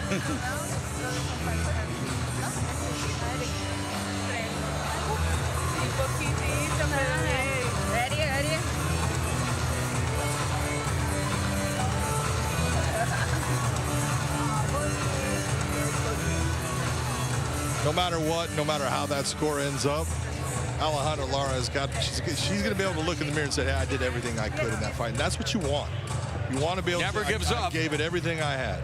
No matter what, no matter how that score ends up, Alejandra Lara has got, she's going to be able to look in the mirror and say, hey, I did everything I could in that fight. And that's what you want. You want to be able Never to gives up. I gave it everything I had.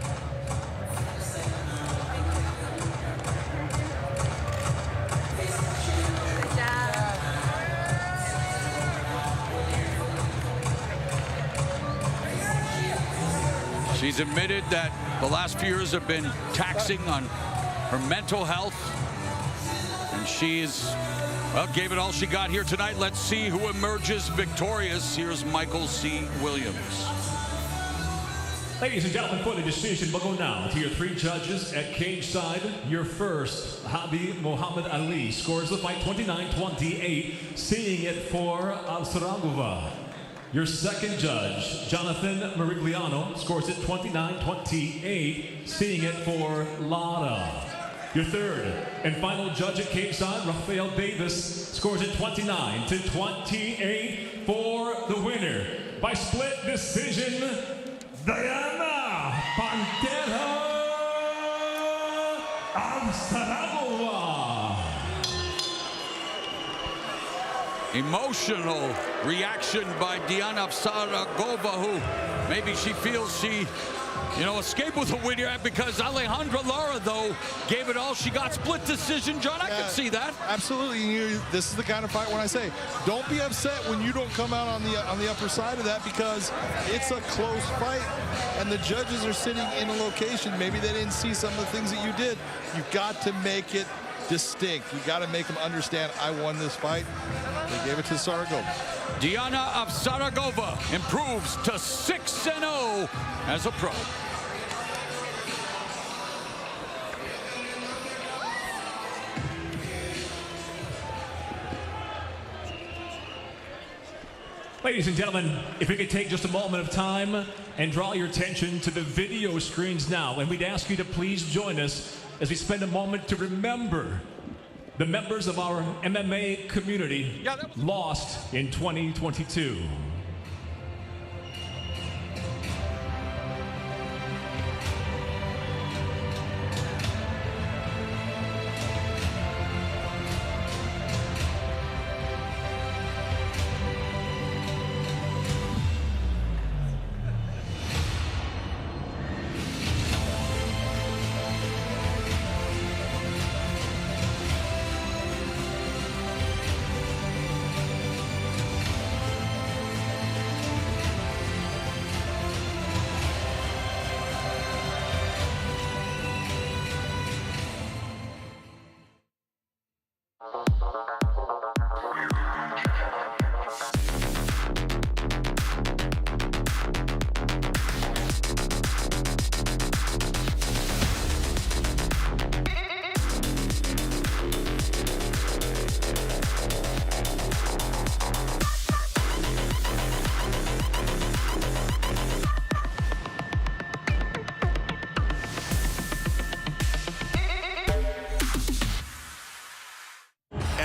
She's admitted that the last few years have been taxing on her mental health, and she's, well, gave it all she got here tonight. Let's see who emerges victorious. Here's Michael C. Williams. Ladies and gentlemen, for the decision, we'll go now to your 3 judges at cage side. Your first, Habib Muhammad Ali, scores the fight 29-28, seeing it for Avsaragova. Your second judge, Jonathan Marigliano, scores it 29-28, seeing it for Lara. Your third and final judge at cage side, Rafael Davis, scores it 29-28 for the winner. By split decision, Diana Pantera Avsaragova. Emotional reaction by Diana Avsaragova, who maybe she feels she, escaped with a win here, because Alejandra Lara, though, gave it all she got. Split decision, John, I can see that. Absolutely. This is the kind of fight when I say, don't be upset when you don't come out on the upper side of that, because it's a close fight, and the judges are sitting in a location. Maybe they didn't see some of the things that you did. You've got to make it distinct. You got to make them understand, I won this fight. They gave it to Avsaragova. Diana Avsaragova improves to 6-0 as a pro. Ladies and gentlemen, if we could take just a moment of time and draw your attention to the video screens now, and we'd ask you to please join us as we spend a moment to remember the members of our MMA community lost in 2022.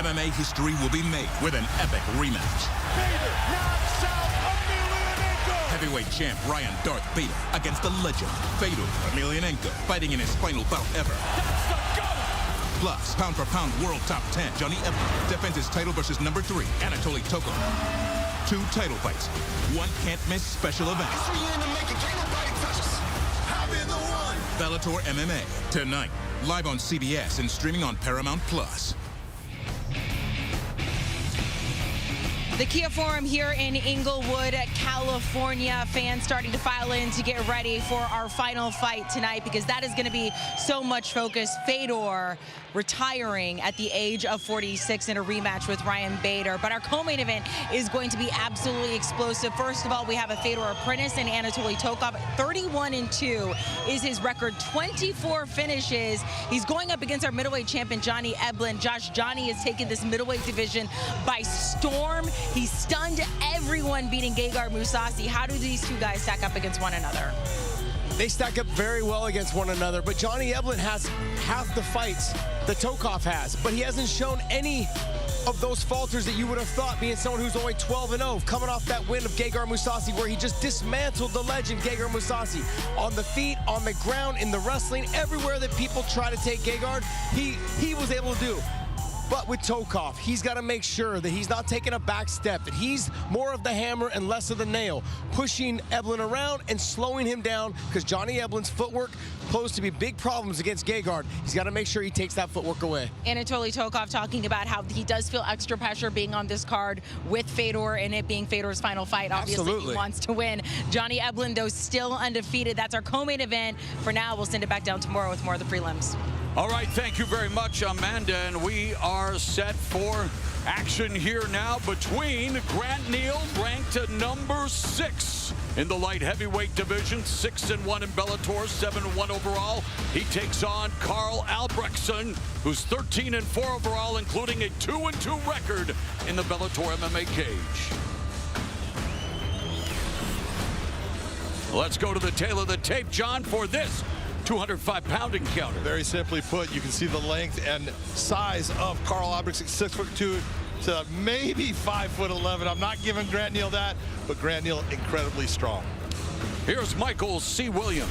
MMA history will be made with an epic rematch. Fedor knocks out Emelianenko. Heavyweight champ Ryan Darth Bader against the legend Fedor Emelianenko, fighting in his final bout ever. That's the gunner. Plus, pound-for-pound world top 10 Johnny Eblen defends his title versus number 3 Anatoly Tokov. 2 title fights, 1 can't-miss special event. Bellator MMA, tonight, live on CBS and streaming on Paramount+. The Kia Forum here in Inglewood, California. Fans starting to file in to get ready for our final fight tonight, because that is going to be so much focus. Fedor retiring at the age of 46 in a rematch with Ryan Bader. But our co-main event is going to be absolutely explosive. First of all, we have a Fedor apprentice in Anatoly Tokov. 31-2 is his record, 24 finishes. He's going up against our middleweight champion, Johnny Eblen. Josh, Johnny has taken this middleweight division by storm. He stunned everyone, beating Gegard Mousasi. How do these two guys stack up against one another? They stack up very well against one another, but Johnny Eblen has half the fights that Tokov has, but he hasn't shown any of those falters that you would have thought, being someone who's only 12-0, coming off that win of Gegard Mousasi, where he just dismantled the legend Gegard Mousasi. On the feet, on the ground, in the wrestling, everywhere that people try to take Gegard, he was able to do. But with Tokov, he's got to make sure that he's not taking a back step, that he's more of the hammer and less of the nail, pushing Eblen around and slowing him down, because Johnny Eblen's footwork posed to be big problems against Gegard. He's got to make sure he takes that footwork away. Anatoly Tokov talking about how he does feel extra pressure being on this card with Fedor, and it being Fedor's final fight. Obviously, Absolutely. He wants to win. Johnny Eblen, though, still undefeated. That's our co-main event. For now, we'll send it back down tomorrow with more of the prelims. All right, thank you very much, Amanda, and we are set for action here now between Grant Neal, ranked at number 6 in the light heavyweight division, 6-1 in Bellator, 7-1 overall. He takes on Carl Albrektsson, who's 13-4 overall, including a 2-2 record in the Bellator MMA cage. Let's go to the tail of the tape, John, for this 205-pound encounter. Very simply put, you can see the length and size of Carl Albrektsson, 6'2" to maybe 5'11". I'm not giving Grant Neal that, but Grant Neal incredibly strong. Here's Michael C. Williams.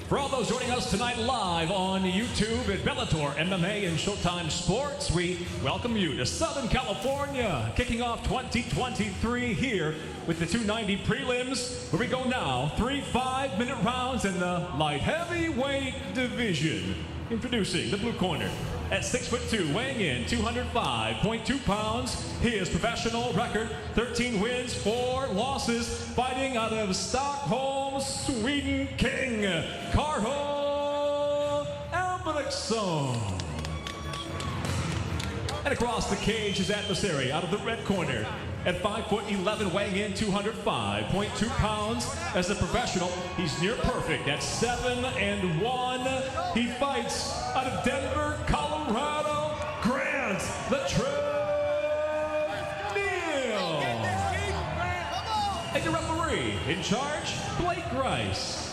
For all those joining us tonight live on YouTube at Bellator MMA and Showtime Sports, we welcome you to Southern California, kicking off 2023 here with the 290 prelims, where we go now 3 5-minute rounds in the light heavyweight division. Introducing the blue corner, at 6'2", weighing in 205.2 pounds, his professional record, 13 wins, 4 losses, fighting out of Stockholm, Sweden, King Carl Albrektsson. And across the cage, his adversary out of the red corner, at 5'11", weighing in 205.2 pounds. As a professional, he's near perfect at 7-1. He fights out of Denver, Colorado, Grant the Truck Neal. And your referee in charge, Blake Rice.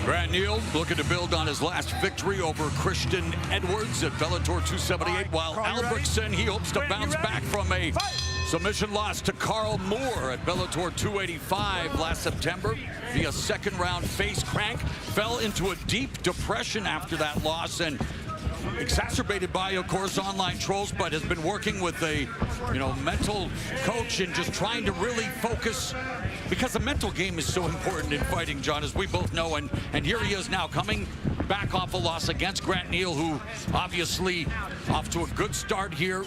Grant Neal looking to build on his last victory over Christian Edwards at Bellator 278, while Albrektsson, he hopes to bounce back from a submission loss to Carl Moore at Bellator 285 last September via second-round face crank. Fell into a deep depression after that loss, and exacerbated by, of course, online trolls, but has been working with a, mental coach and just trying to really focus, because the mental game is so important in fighting, John, as we both know. And here he is now coming back off a loss against Grant Neal, who obviously off to a good start here.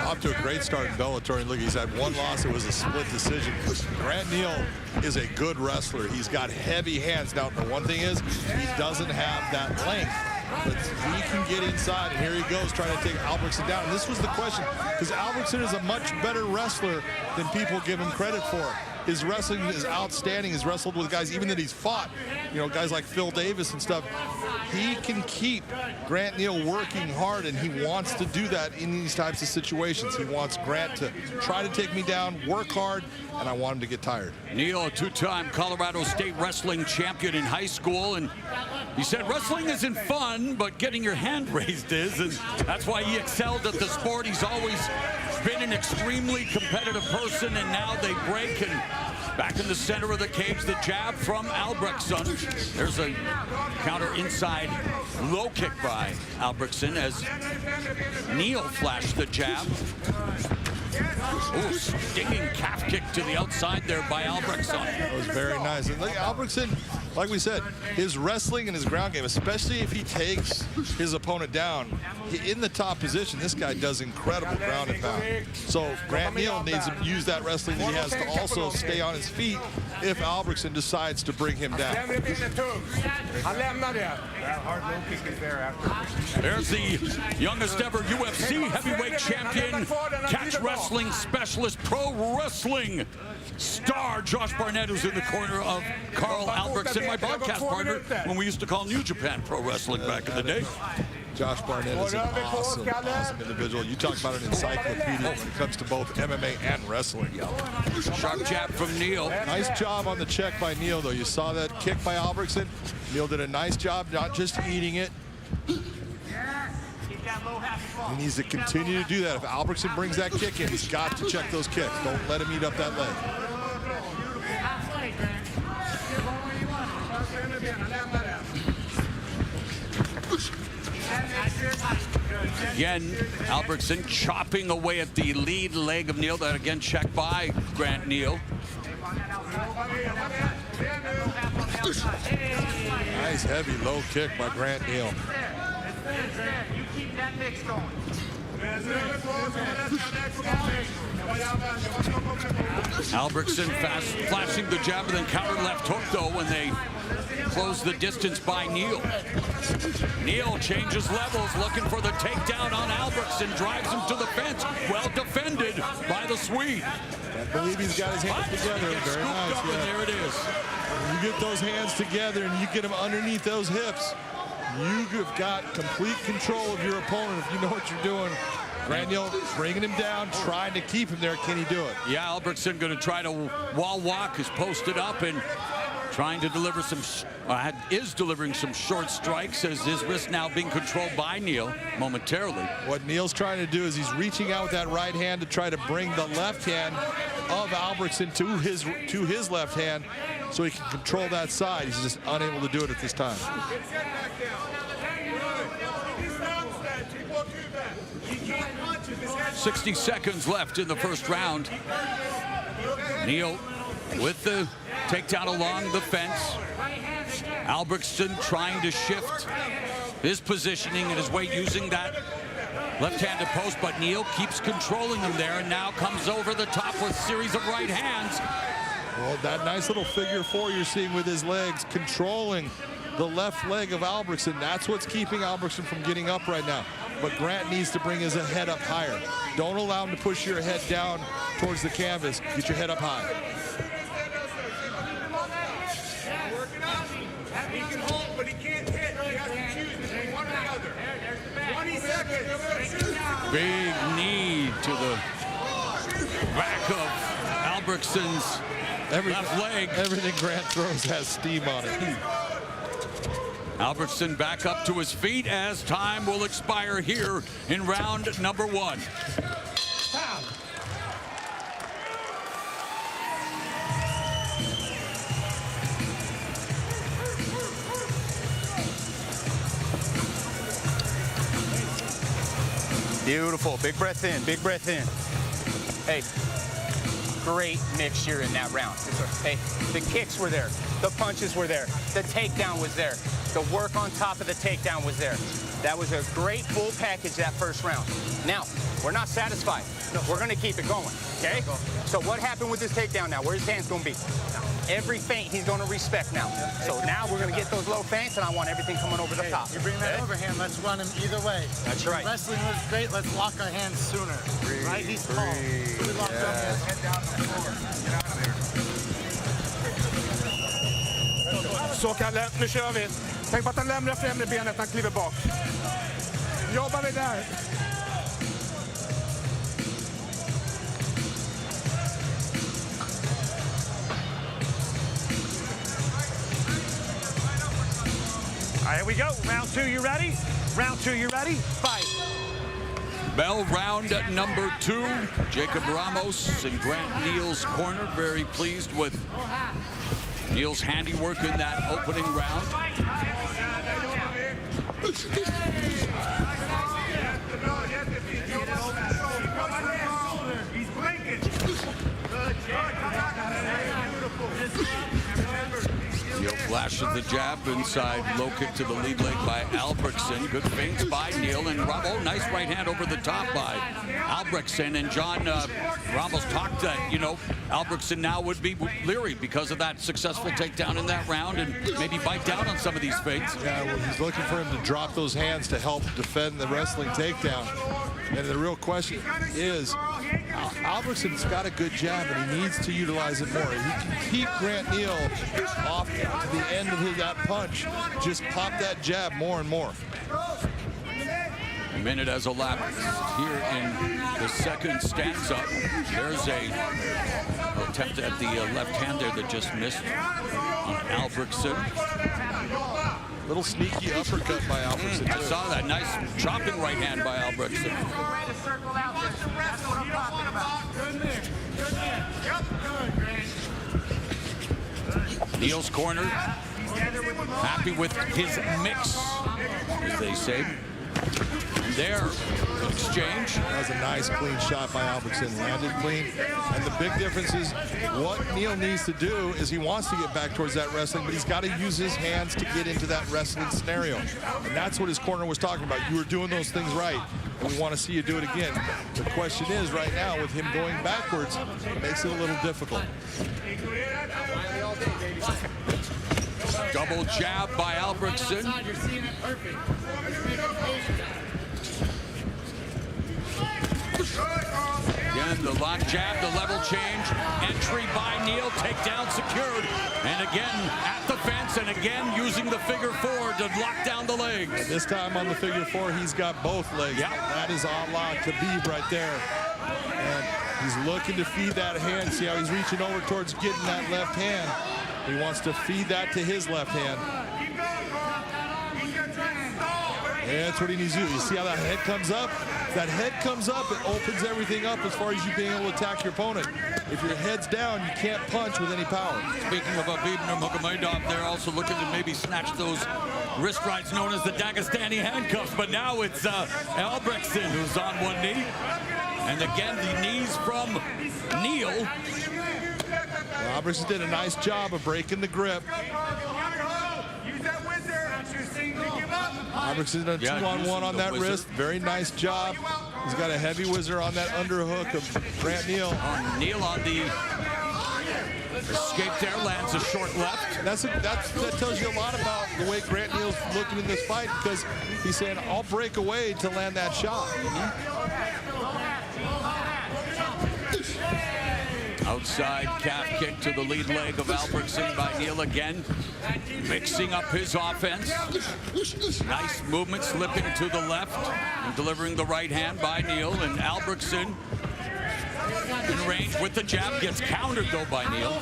Off to a great start in Bellator, and look, he's had one loss. It was a split decision. Grant Neal is a good wrestler. He's got heavy hands. Now, the one thing is, he doesn't have that length, but he can get inside, and here he goes trying to take Albrektsson down. And this was the question, because Albrektsson is a much better wrestler than people give him credit for. His wrestling is outstanding. He's wrestled with guys, even that he's fought, guys like Phil Davis and stuff. He can keep Grant Neal working hard, and he wants to do that in these types of situations. He wants Grant to try to take me down, work hard, and I want him to get tired. Neal, a two-time Colorado State wrestling champion in high school, and he said wrestling isn't fun, but getting your hand raised is, and that's why he excelled at the sport. He's always been an extremely competitive person, and now they break, and back in the center of the cage, the jab from Albrektsson. There's a counter inside low kick by Albrektsson as Neal flashed the jab. Ooh, stinging calf kick to the outside there by Albrektsson. That was very nice. And look, Albrektsson, like we said, his wrestling and his ground game, especially if he takes his opponent down in the top position, this guy does incredible ground and pound. So Grant Neal needs to use that wrestling that he has to also stay on his feet if Albrektsson decides to bring him down. There's the youngest ever UFC heavyweight champion, catch wrestling specialist, pro wrestling star Josh Barnett, who's in the corner of Carl Albrektsson, my broadcast partner when we used to call New Japan Pro Wrestling back in the day. Josh Barnett is an awesome individual. You talk about an encyclopedia when it comes to both MMA and wrestling. Sharp jab from Neal. Nice job on the check by Neal, though. You saw that kick by Albrektsson. Neal did a nice job, not just eating it. He needs to continue to do that. If Albrektsson brings that kick in, he's got to check those kicks. Don't let him eat up that leg. Again, Albrektsson chopping away at the lead leg of Neal. That again checked by Grant Neal. Nice heavy low kick by Grant Neal. You keep that mix going. Albrektsson flashing the jab and then counter left hook, though, when they close the distance by Neal. Neal changes levels, looking for the takedown on Albrektsson, drives him to the fence. Well defended by the Swede. I believe he's got his hands together. Very nice. Up, and there it is. When you get those hands together and you get them underneath those hips, you've got complete control of your opponent if you know what you're doing. Grant Neal bringing him down, trying to keep him there. Can he do it? Yeah, Albrektsson going to try to wall walk, is posted up and trying to deliver some, is delivering some short strikes as his wrist now being controlled by Neal momentarily. What Neal's trying to do is he's reaching out with that right hand to try to bring the left hand of Albrektsson to his left hand so he can control that side. He's just unable to do it at this time. 60 seconds left in the first round. Neal with the takedown along the fence. Albrektsson trying to shift his positioning and his weight using that left-handed post, but Neal keeps controlling him there and now comes over the top with a series of right hands. Well, that nice little figure four you're seeing with his legs, controlling the left leg of Albrektsson. That's what's keeping Albrektsson from getting up right now. But Grant needs to bring his head up higher. Don't allow him to push your head down towards the canvas. Get your head up high. He can hold, but he can't hit. He has to choose between one or the other. 20 seconds. Big knee to the back of Albertsson's left leg. Everything Grant throws has steam on it. Albrektsson back up to his feet as time will expire here in round number 1. Beautiful. Big breath in. Big breath in. Hey, great mixture in that round. Hey, the kicks were there. The punches were there. The takedown was there. The work on top of the takedown was there. That was a great full package that first round. Now, we're not satisfied. We're going to keep it going, okay? So what happened with this takedown now? Where's his hands going to be? Every feint he's going to respect now. So now we're going to get those low feints, and I want everything coming over the top. You bring that overhand, let's run him either way. That's right. Wrestling was great, let's lock our hands sooner. Right? He's tall. So we locked our hands. Head down the floor. Get out of there. Så Kalle, nu kör vi. Tänk på att han lämnar främre benet när han kliver bak. Jobbar vi där. All right, here we go. Round 2, you ready? Round 2, you ready? Fight. Bell round number 2. Jacob Ramos in Grant Neal's corner. Very pleased with Neal's handiwork in that opening round. He's blinking. Neal flashes the jab inside, low kick to the lead leg by Albrektsson. Good feints by Neal, and Ramos, nice right hand over the top by Albrektsson. And John, Ramos talked that, you know, Albrektsson now would be leery because of that successful takedown in that round and maybe bite down on some of these feints. Yeah, well, he's looking for him to drop those hands to help defend the wrestling takedown. And the real question is, Albertsson's got a good jab, and he needs to utilize it more. He can keep Grant Neal off to the end of that punch. Just pop that jab more and more. A minute has elapsed here in the second stanza. There's a attempt at the left hand there that just missed on Albrektsson. Little sneaky uppercut by Albrektsson. I saw that. Nice chopping right hand by Albrektsson. Neal's corner, happy with his mix, as they say. And there, exchange. That was a nice clean shot by Albrektsson, landed clean. And the big difference is what Neal needs to do is he wants to get back towards that wrestling, but he's got to use his hands to get into that wrestling scenario. And that's what his corner was talking about. You were doing those things right. We want to see you do it again. The question is right now, with him going backwards, it makes it a little difficult. Double jab by Albrektsson. Again, the lock jab, the level change, entry by Neal, takedown secured. And again, at the fence, and again, using the figure 4 to lock down the legs. And this time on the figure 4, he's got both legs. Yep. That is a la Khabib right there. And he's looking to feed that hand. See how he's reaching over towards getting that left hand. He wants to feed that to his left hand. And that's what he needs to do. You see how that head comes up? If that head comes up, it opens everything up as far as you being able to attack your opponent. If your head's down, you can't punch with any power. Speaking of Eblen, Magomedov, they're also looking to maybe snatch those wrist rights known as the Dagestani handcuffs. But now it's Albrektsson who's on one knee. And again, the knees from Neal. Albrektsson did a nice job of breaking the grip. Albrektsson did a 2-on-1 on that wrist. Very nice job. He's got a heavy whizzer on that underhook of Grant Neal. Neal on the escape there, lands a short left. That tells you a lot about the way Grant Neal's looking in this fight, because he's saying, I'll break away to land that shot. Outside calf kick to the lead leg of Albrektsson by Neal again, mixing up his offense. Nice movement, slipping to the left and delivering the right hand by Neal. And Albrektsson in range with the jab, gets countered though by Neal.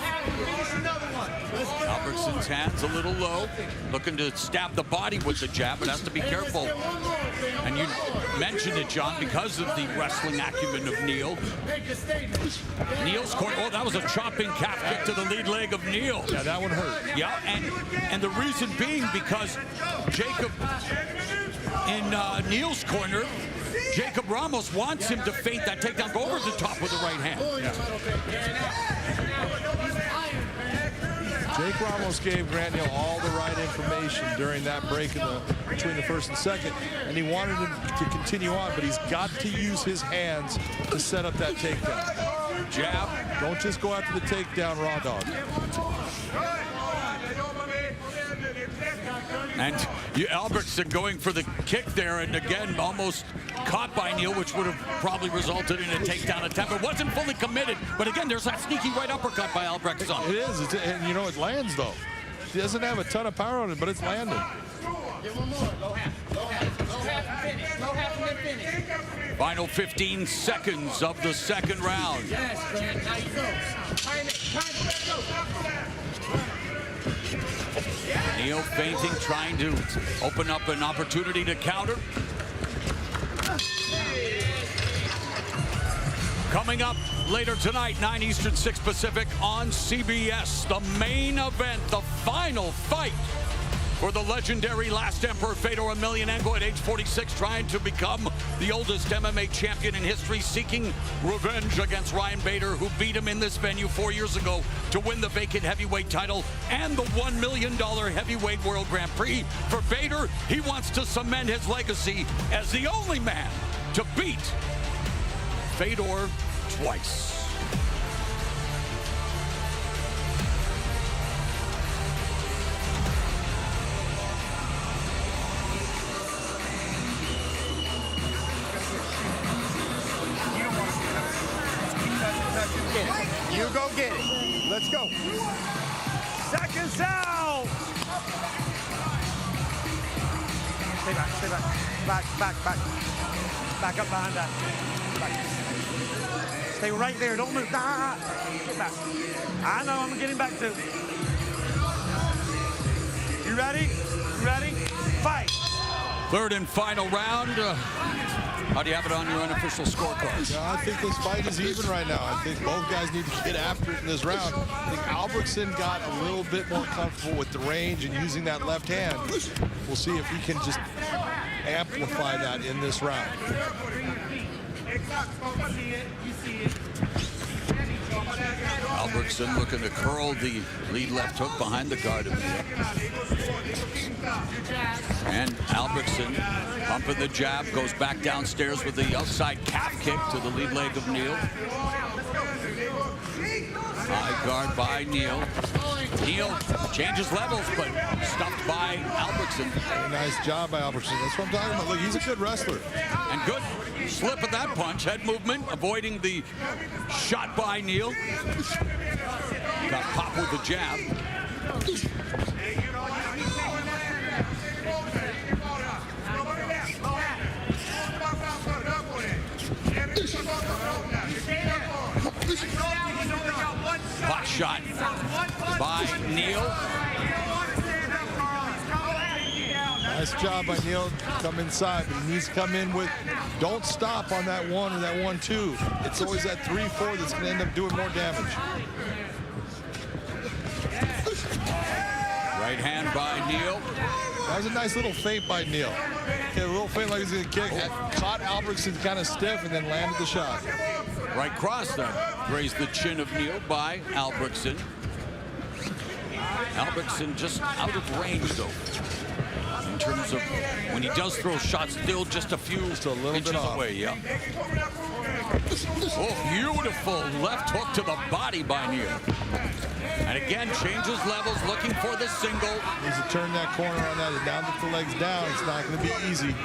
Albertsson's hands a little low, looking to stab the body with the jab, but has to be careful. And you mentioned it, John, because of the wrestling acumen of Neal. Neal's corner, oh, that was a chopping calf kick to the lead leg of Neal. Yeah, that one hurt. Yeah, and the reason being because Jacob, in Neal's corner, Jacob Ramos wants him to feint that takedown, go over the top with the right hand. Jake Ramos gave Grant Neal all the right information during that break between the first and second, and he wanted him to continue on, but he's got to use his hands to set up that takedown. Jab. Don't just go after the takedown, raw dog. And Albrektsson going for the kick there, and again, almost caught by Neal, which would have probably resulted in a takedown attempt. It wasn't fully committed, but again, there's that sneaky right uppercut by Albrektsson. It is, and you know, it lands though. He doesn't have a ton of power on it, but it's landing. Final 15 seconds of the second round. Neal feinting, trying to open up an opportunity to counter. Coming up later tonight, 9 Eastern, 6 Pacific on CBS, the main event, the final fight for the legendary last emperor Fedor Emelianenko at age 46, trying to become the oldest MMA champion in history, seeking revenge against Ryan Bader, who beat him in this venue 4 years ago to win the vacant heavyweight title and the $1 million heavyweight world Grand Prix. For Bader, he wants to cement his legacy as the only man to beat Fedor twice. You go get it. Let's go. Seconds out. Stay back, stay back. Back. Back up behind that. Back. Stay right there. Don't move. Get back. I know. I'm getting back too. You ready? You ready? Fight. Third and final round. How do you have it on your unofficial scorecard? Yeah, I think this fight is even right now. I think both guys need to get after it in this round. I think Albrektsson got a little bit more comfortable with the range and using that left hand. We'll see if he can just amplify that in this round. Albrektsson looking to curl the lead left hook behind the guard of Neal. And Albrektsson pumping the jab, goes back downstairs with the outside calf kick to the lead leg of Neal. High guard by Neal. Neal changes levels, but stuffed by Albrektsson. Very nice job by Albrektsson. That's what I'm talking about. Look, he's a good wrestler. And good slip of that punch, head movement, avoiding the shot by Neal. Got popped with the jab. Hot shot by Neal. Nice job by Neal. Come inside, but he needs to come in with, don't stop on that 1 or that 1-2. It's always that 3-4 that's going to end up doing more damage. Right hand by Neal. That was a nice little feint by Neal. Okay, a little feint like he's going to kick. Caught Albrektsson kind of stiff and then landed the shot. Right cross then. Grazed the chin of Neal by Albrektsson. Albrektsson just out of range though. In terms of when he does throw shots, still just a few inches away, yeah. Oh, beautiful left hook to the body by Neal. And again, changes levels, looking for the single. Needs to turn that corner on that, and now that the leg's down, it's not going to be easy.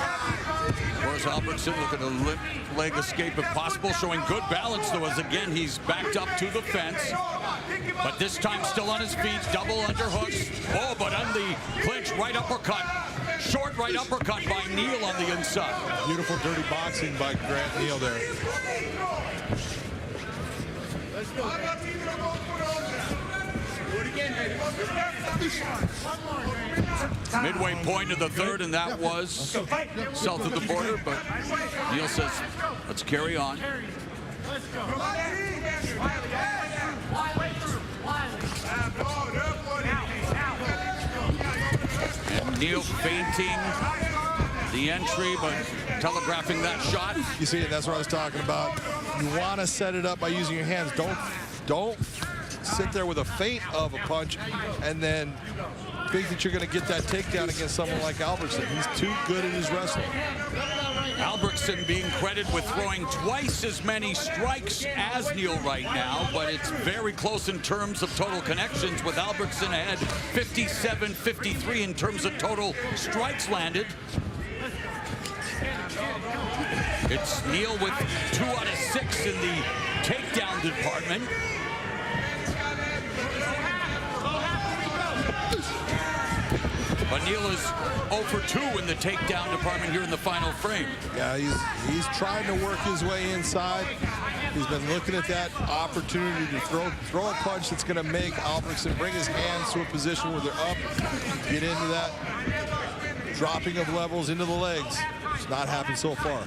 Of course, Albrektsson looking to limp leg escape if possible, showing good balance though, as again he's backed up to the fence. But this time still on his feet, double underhooks. Oh, but on the clinch, right uppercut. Short right uppercut by Neal on the inside. Beautiful dirty boxing by Grant Neal there. Let's go. Midway point of the third, and that was south of the border, but Neal says, let's carry on. And Neal feinting the entry, but telegraphing that shot. You see it, that's what I was talking about. You want to set it up by using your hands. Don't sit there with a feint of a punch and then think that you're going to get that takedown against someone like Albrektsson. He's too good at his wrestling. Albrektsson being credited with throwing twice as many strikes as Neal right now, but it's very close in terms of total connections, with Albrektsson ahead 57-53 in terms of total strikes landed. It's Neal with 2 out of 6 in the takedown department. But Neal is 0 for 2 in the takedown department here in the final frame. Yeah, he's trying to work his way inside. He's been looking at that opportunity to throw a punch that's going to make Albrektsson bring his hands to a position where they're up, get into that dropping of levels into the legs. It's not happened so far.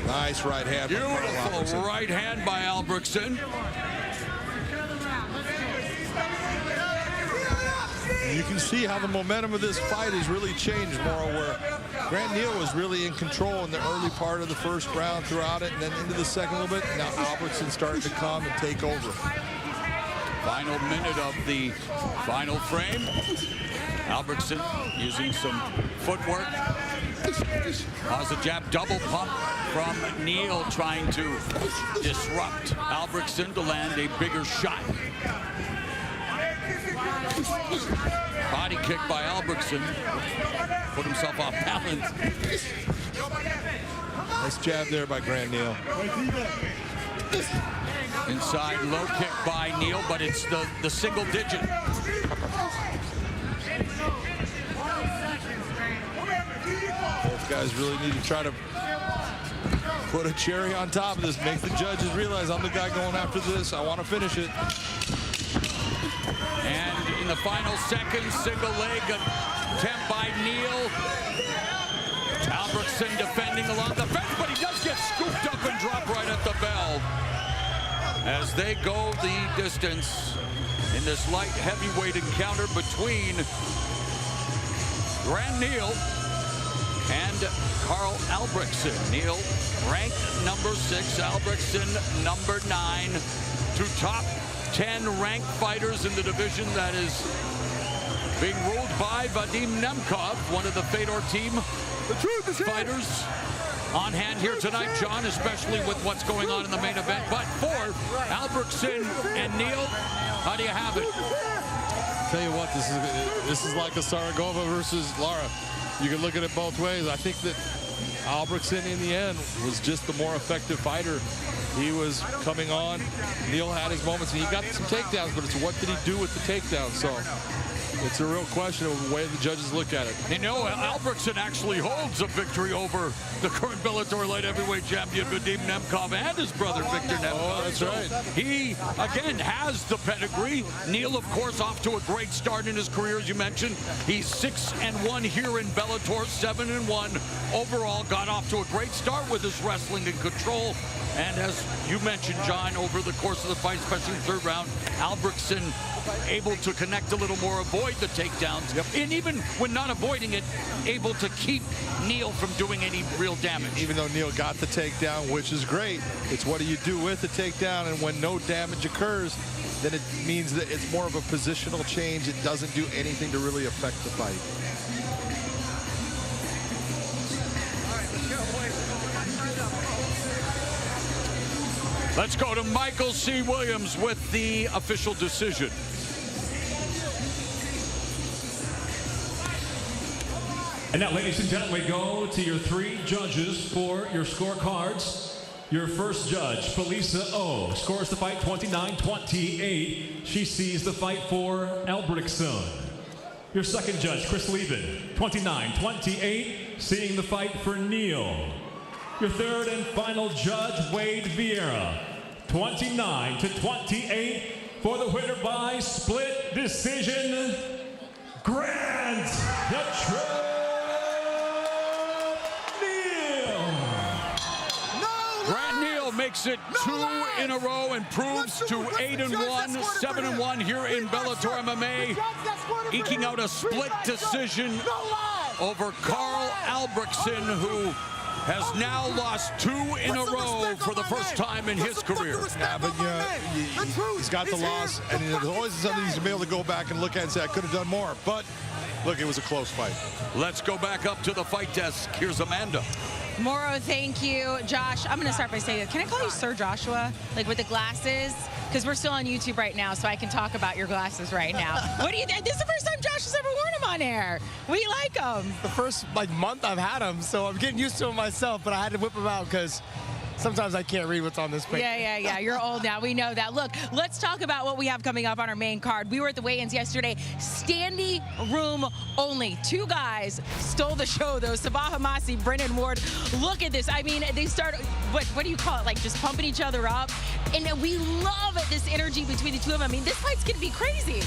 Nice right hand. Beautiful right hand by Albrektsson. You can see how the momentum of this fight has really changed more, where Grant Neal was really in control in the early part of the first round throughout it, and then into the second a little bit. Now Albrektsson starting to come and take over. Final minute of the final frame. Albrektsson using some footwork. Positive jab, double pump from Neal, trying to disrupt Albrektsson to land a bigger shot. Body kick by Albrektsson. Put himself off balance. Nice jab there by Grant Neal. Inside low kick by Neal, but it's the single digit. Both guys really need to try to put a cherry on top of this, make the judges realize I'm the guy going after this. I want to finish it. And in the final seconds, single leg attempt by Neal. Albrektsson defending along the fence, but he does get scooped up and dropped right at the bell. As they go the distance in this light heavyweight encounter between Grant Neal and Carl Albrektsson. Neal ranked number 6, Albrektsson number 9. 2 top 10 ranked fighters in the division that is being ruled by Vadim Nemkov, one of the Fedor team fighters on hand here tonight, John, especially with what's going on in the main event. But for Albrektsson and Neal, how do you have it? Tell you what, this is like Avsaragova versus Lara. You can look at it both ways. I think that Albrektsson in the end was just the more effective fighter. He was coming on. Neal had his moments, and he got some takedowns, but it's what did he do with the takedown? So it's a real question of the way the judges look at it. You know, Albrektsson actually holds a victory over the current Bellator light heavyweight champion Vadim Nemkov and his brother Victor Nemkov. Oh, that's right. He, again, has the pedigree. Neal, of course, off to a great start in his career, as you mentioned. He's 6-1 here in Bellator, 7-1 overall. Got off to a great start with his wrestling and control. And as you mentioned, John, over the course of the fight, especially in the third round, Albrektsson able to connect a little more, avoid the takedowns, and even when not avoiding it, able to keep Neal from doing any real damage. Even though Neal got the takedown, which is great, it's what do you do with the takedown, and when no damage occurs, then it means that it's more of a positional change. It doesn't do anything to really affect the fight. Let's go to Michael C. Williams with the official decision. And now, ladies and gentlemen, we go to your 3 judges for your scorecards. Your first judge, Felisa O, scores the fight 29-28. She sees the fight for Albrektsson. Your second judge, Chris Lieben, 29-28, seeing the fight for Neal. Your third and final judge, Wade Vieira, 29-28, for the winner by split decision, Grant Neal makes it 2 in a row and proves to 8-1, 7-1 here in Bellator MMA, eking out a split decision over Carl Albrektsson, who has now lost 2 in a row for the first time in his career. Yeah, but he's got the loss, and there's always something he's able to go back and look at and say, I could have done more. But look, it was a close fight. Let's go back up to the fight desk. Here's Amanda. Moro, thank you. Josh, I'm going to start by saying, can I call you Sir Joshua? Like with the glasses? Because we're still on YouTube right now, so I can talk about your glasses right now. What do you think? This is the first time Josh has ever worn them on air. We like them. The first month I've had them, so I'm getting used to them myself, but I had to whip them out because sometimes I can't read what's on this paper. Yeah. You're old now. We know that. Look, let's talk about what we have coming up on our main card. We were at the weigh-ins yesterday. Standing room only. 2 guys stole the show, though. Sabah Hamasi, Brennan Ward. Look at this. I mean, they start, what do you call it? Like just pumping each other up. And we love this energy between the two of them. I mean, this fight's going to be crazy.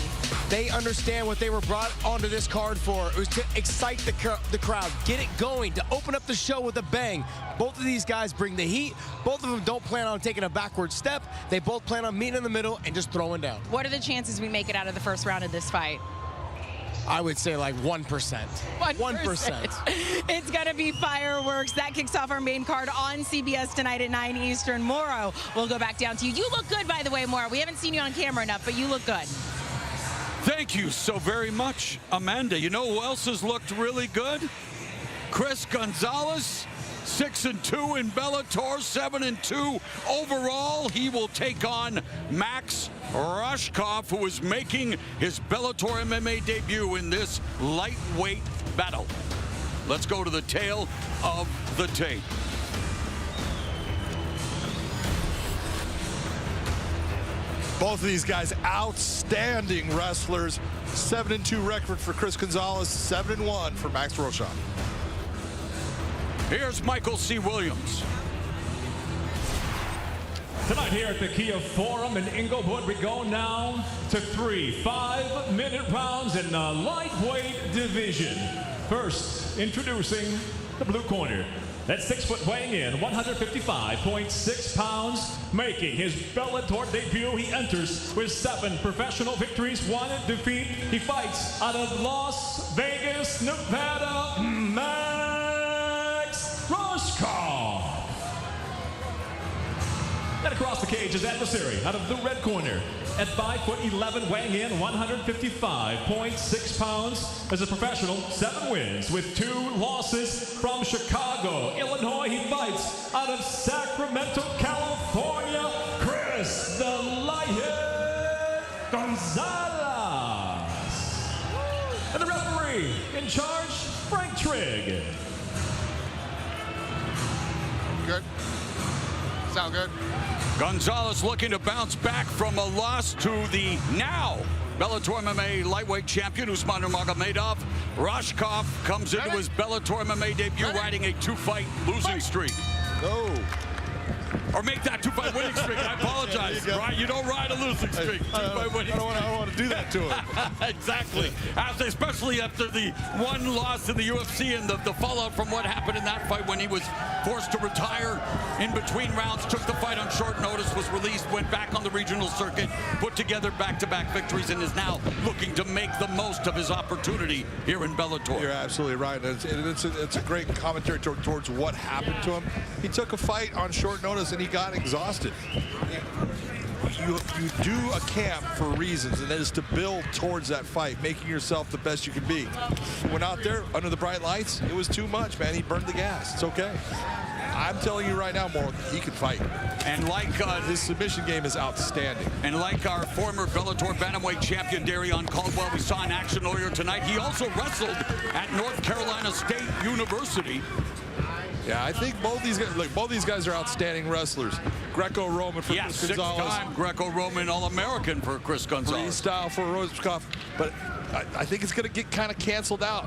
They understand what they were brought onto this card for. It was to excite the crowd, get it going, to open up the show with a bang. Both of these guys bring the heat. Both of them don't plan on taking a backward step. They both plan on meeting in the middle and just throwing down. What are the chances we make it out of the first round of this fight? I would say like 1%. 1%. It's going to be fireworks. That kicks off our main card on CBS tonight at 9 Eastern. Moro, we'll go back down to you. You look good, by the way, Moro. We haven't seen you on camera enough, but you look good. Thank you so very much, Amanda. You know who else has looked really good? Chris Gonzalez. 6-2 in Bellator, 7-2 overall. He will take on Max Roshkoff, who is making his Bellator MMA debut in this lightweight battle. Let's go to the tail of the tape. Both of these guys, outstanding wrestlers. 7-2 record for Chris Gonzalez, 7-1 for Max Roshkoff. Here's Michael C. Williams. Tonight here at the Kia Forum in Inglewood, we go now to 3 5-minute rounds in the lightweight division. First, introducing the blue corner. That 6-foot weighing in, 155.6 pounds, making his Bellator debut. He enters with 7 professional victories, 1 defeat. He fights out of Las Vegas, Nevada, Roshkoff. And across the cage, his adversary out of the red corner at 5'11", weighing in 155.6 pounds. As a professional, 7 wins with 2 losses. From Chicago, Illinois, he fights out of Sacramento, California, Chris the Lion Gonzalez. And the referee in charge, Frank Trigg. Good. Sound good. Gonzalez looking to bounce back from a loss to the now Bellator MMA lightweight champion Usman Magomedov. Roshkoff comes into his Bellator MMA debut riding a 2-fight losing streak. Oh. Or make that 2-fight winning streak. I apologize. Right? You don't ride a losing streak. I don't want to do that to him. Exactly. Especially after the 1 loss in the UFC and the fallout from what happened in that fight when he was forced to retire in between rounds, took the fight on short notice, was released, went back on the regional circuit, put together back-to-back victories, and is now looking to make the most of his opportunity here in Bellator. You're absolutely right. It's a great commentary towards what happened to him. He took a fight on short notice and he got exhausted. You do a camp for reasons, and that is to build towards that fight, making yourself the best you can be. Went out there under the bright lights. It was too much, man. He burned the gas. It's okay. I'm telling you right now, Moro, he can fight. And like his submission game is outstanding. And like our former Bellator bantamweight champion Darion Caldwell, we saw in action earlier tonight. He also wrestled at North Carolina State University. Yeah, I think both these guys, look, both these guys are outstanding wrestlers. Greco-Roman for Chris Gonzalez. 6-time Greco-Roman All-American for Chris Gonzalez. Freestyle for Roshkoff. But I think it's going to get kind of canceled out.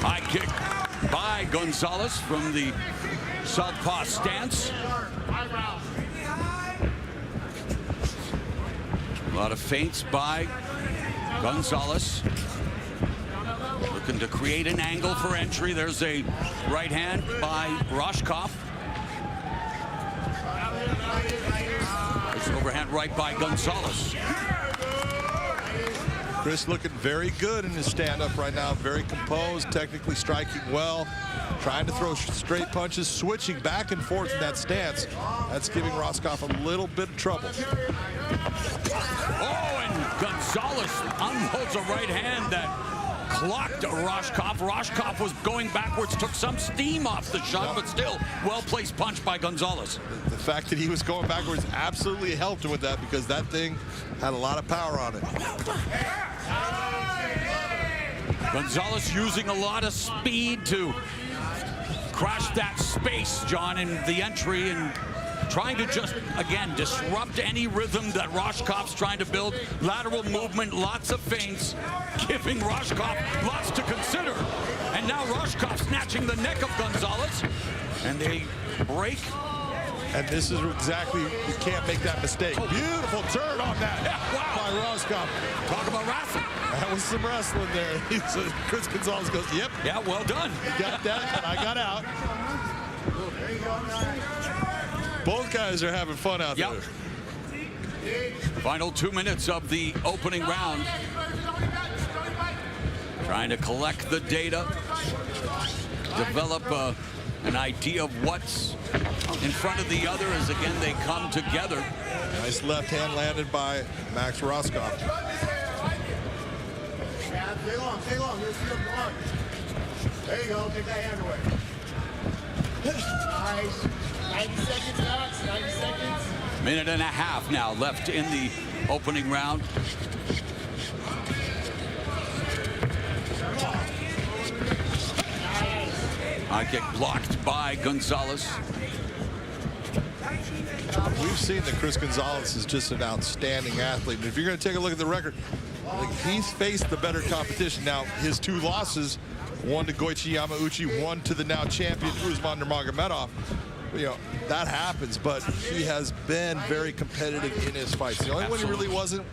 High kick by Gonzalez from the southpaw stance. A lot of feints by Gonzalez. Looking to create an angle for entry. There's a right hand by Roshkoff. It's overhand right by Gonzalez. Chris looking very good in his stand-up right now. Very composed, technically striking well. Trying to throw straight punches, switching back and forth in that stance. That's giving Roshkoff a little bit of trouble. Oh, and Gonzalez unholds a right hand that clocked Roshkoff. Roshkoff was going backwards, took some steam off the shot, but still well-placed punch by Gonzalez. The fact that he was going backwards absolutely helped him with that, because that thing had a lot of power on it. Gonzalez using a lot of speed to crash that space, John, in the entry, and trying to just, again, disrupt any rhythm that Roshkoff's trying to build. Lateral movement, lots of feints, giving Roshkoff lots to consider. And now Roshkoff snatching the neck of Gonzalez, and they break. And this is exactly, you can't make that mistake. Beautiful turn on that by Roshkoff. Talk about wrestling. That was some wrestling there. Chris Gonzalez goes, yep. Yeah, well done. You got that, and I got out. Both guys are having fun out there. Final 2 minutes of the opening round. Trying to collect the data, develop an idea of what's in front of the other as, again, they come together. Nice left hand landed by Max Roshkoff. Stay long, stay long. There you go, take that hand away. Nice. 90 seconds, Max, 90 seconds. Minute and a half now left in the opening round. High kick blocked by Gonzalez. We've seen that Chris Gonzalez is just an outstanding athlete. And if you're going to take a look at the record, he's faced the better competition. Now, his 2 losses, one to Goichi Yamauchi, one to the now champion Usman Nurmagomedov. You know, that happens, but he has been very competitive in his fights. The only one he really wasn't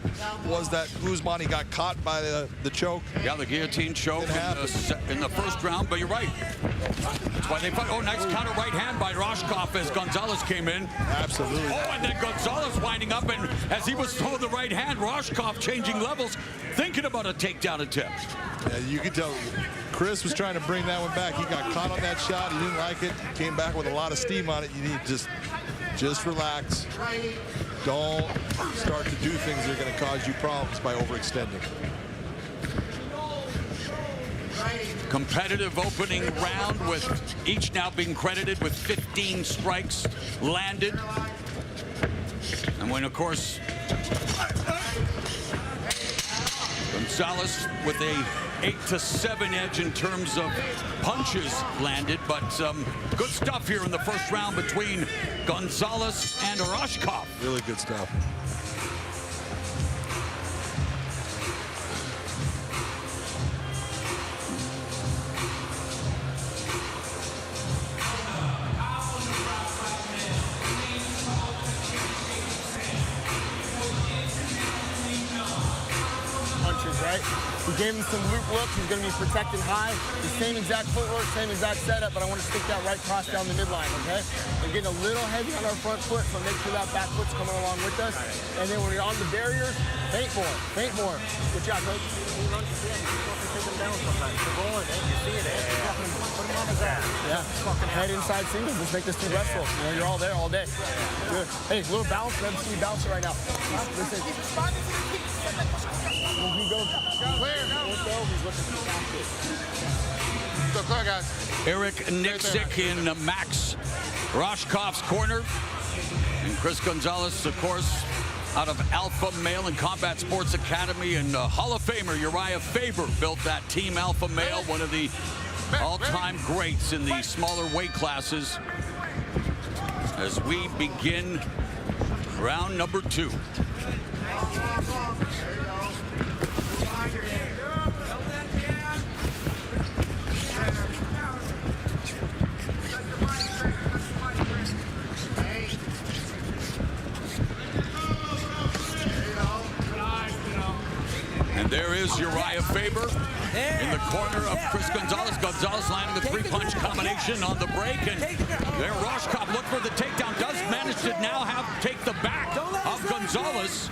was that Usman. He got caught by the choke. Yeah, the guillotine choke in the first round, but you're right. That's why they fight. Oh, nice counter right hand by Roshkoff as Gonzalez came in. Absolutely. Oh, and then Gonzalez winding up, and as he was throwing the right hand, Roshkoff changing levels, thinking about a takedown attempt. Yeah, you could tell Chris was trying to bring that one back. He got caught on that shot. He didn't like it. Came back with a lot of steam on it. You need to just relax. Don't start to do things that are going to cause you problems by overextending. Competitive opening round, with each now being credited with 15 strikes landed. And when, of course, Gonzalez with a 8-7 edge in terms of punches landed, but good stuff here in the first round between Gonzalez and Roshkoff. Really good stuff. Right? We gave him some loop looks. He's going to be protected high. The same exact footwork, same exact setup, but I want to stick that right cross down the midline, okay? We're getting a little heavy on our front foot, so make sure that back foot's coming along with us. And then when you're on the barriers, feint more, feint more. Good job, coach. He runs his hand, he's take him down sometimes. They're rolling, you see it, put him on his ass. Yeah, head inside single, just make this thing wrestle. You know, you're all there all day. Good. Hey, a little bounce, let him see you bounce it right now. Listen. He goes clear. So clear, guys. Eric Nixick in Max Roshkoff's corner. And Chris Gonzalez, of course, out of Alpha Male and Combat Sports Academy, and Hall of Famer Uriah Faber built that Team Alpha Male, one of the all-time greats in the smaller weight classes, as we begin round number 2. And there is Uriah Faber in the corner of Chris Gonzalez. Gonzalez landing the 3-punch combination on the break. And there Roshkoff looked for the takedown. Does manage to now take the back of Gonzalez.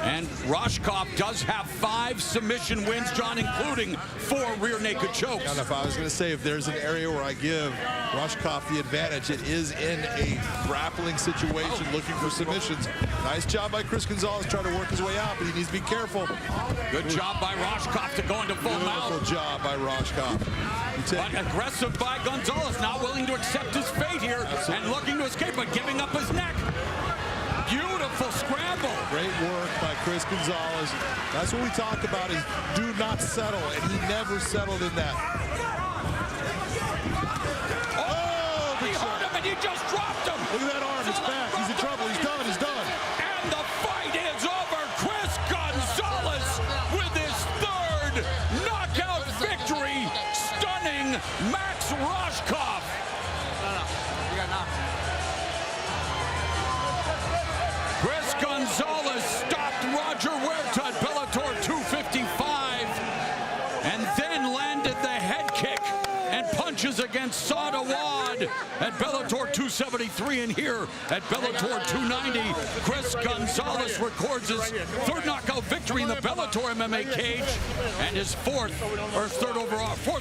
And Roshkoff does have 5 submission wins, John, including 4 rear naked chokes. And if I was going to say, if there's an area where I give Roshkoff the advantage, it is in a grappling situation, looking for submissions. Nice job by Chris Gonzalez trying to work his way out, but he needs to be careful. Good job by Roshkoff to go into full mount. Beautiful job by Roshkoff. But aggressive by Gonzalez, not willing to accept his fate here. Absolutely. And looking to escape, but giving up his neck. Beautiful scramble. Great work by Chris Gonzalez. That's what we talk about, is do not settle, and he never settled in that. Oh, he hurt him and he just dropped him. Look at that arm, it's back. He's in trouble, he's done, he's done. And the fight is over. Chris Gonzalez with his 3rd knockout victory, stunning Max Roshkoff. You got knocked. Chris Gonzalez stopped Roger Huerta at Bellator 255 and then landed the head kick and punches against Sadawad at Bellator 273, and here at Bellator 290, Chris Gonzalez records his 3rd knockout victory in the Bellator MMA cage and his 4th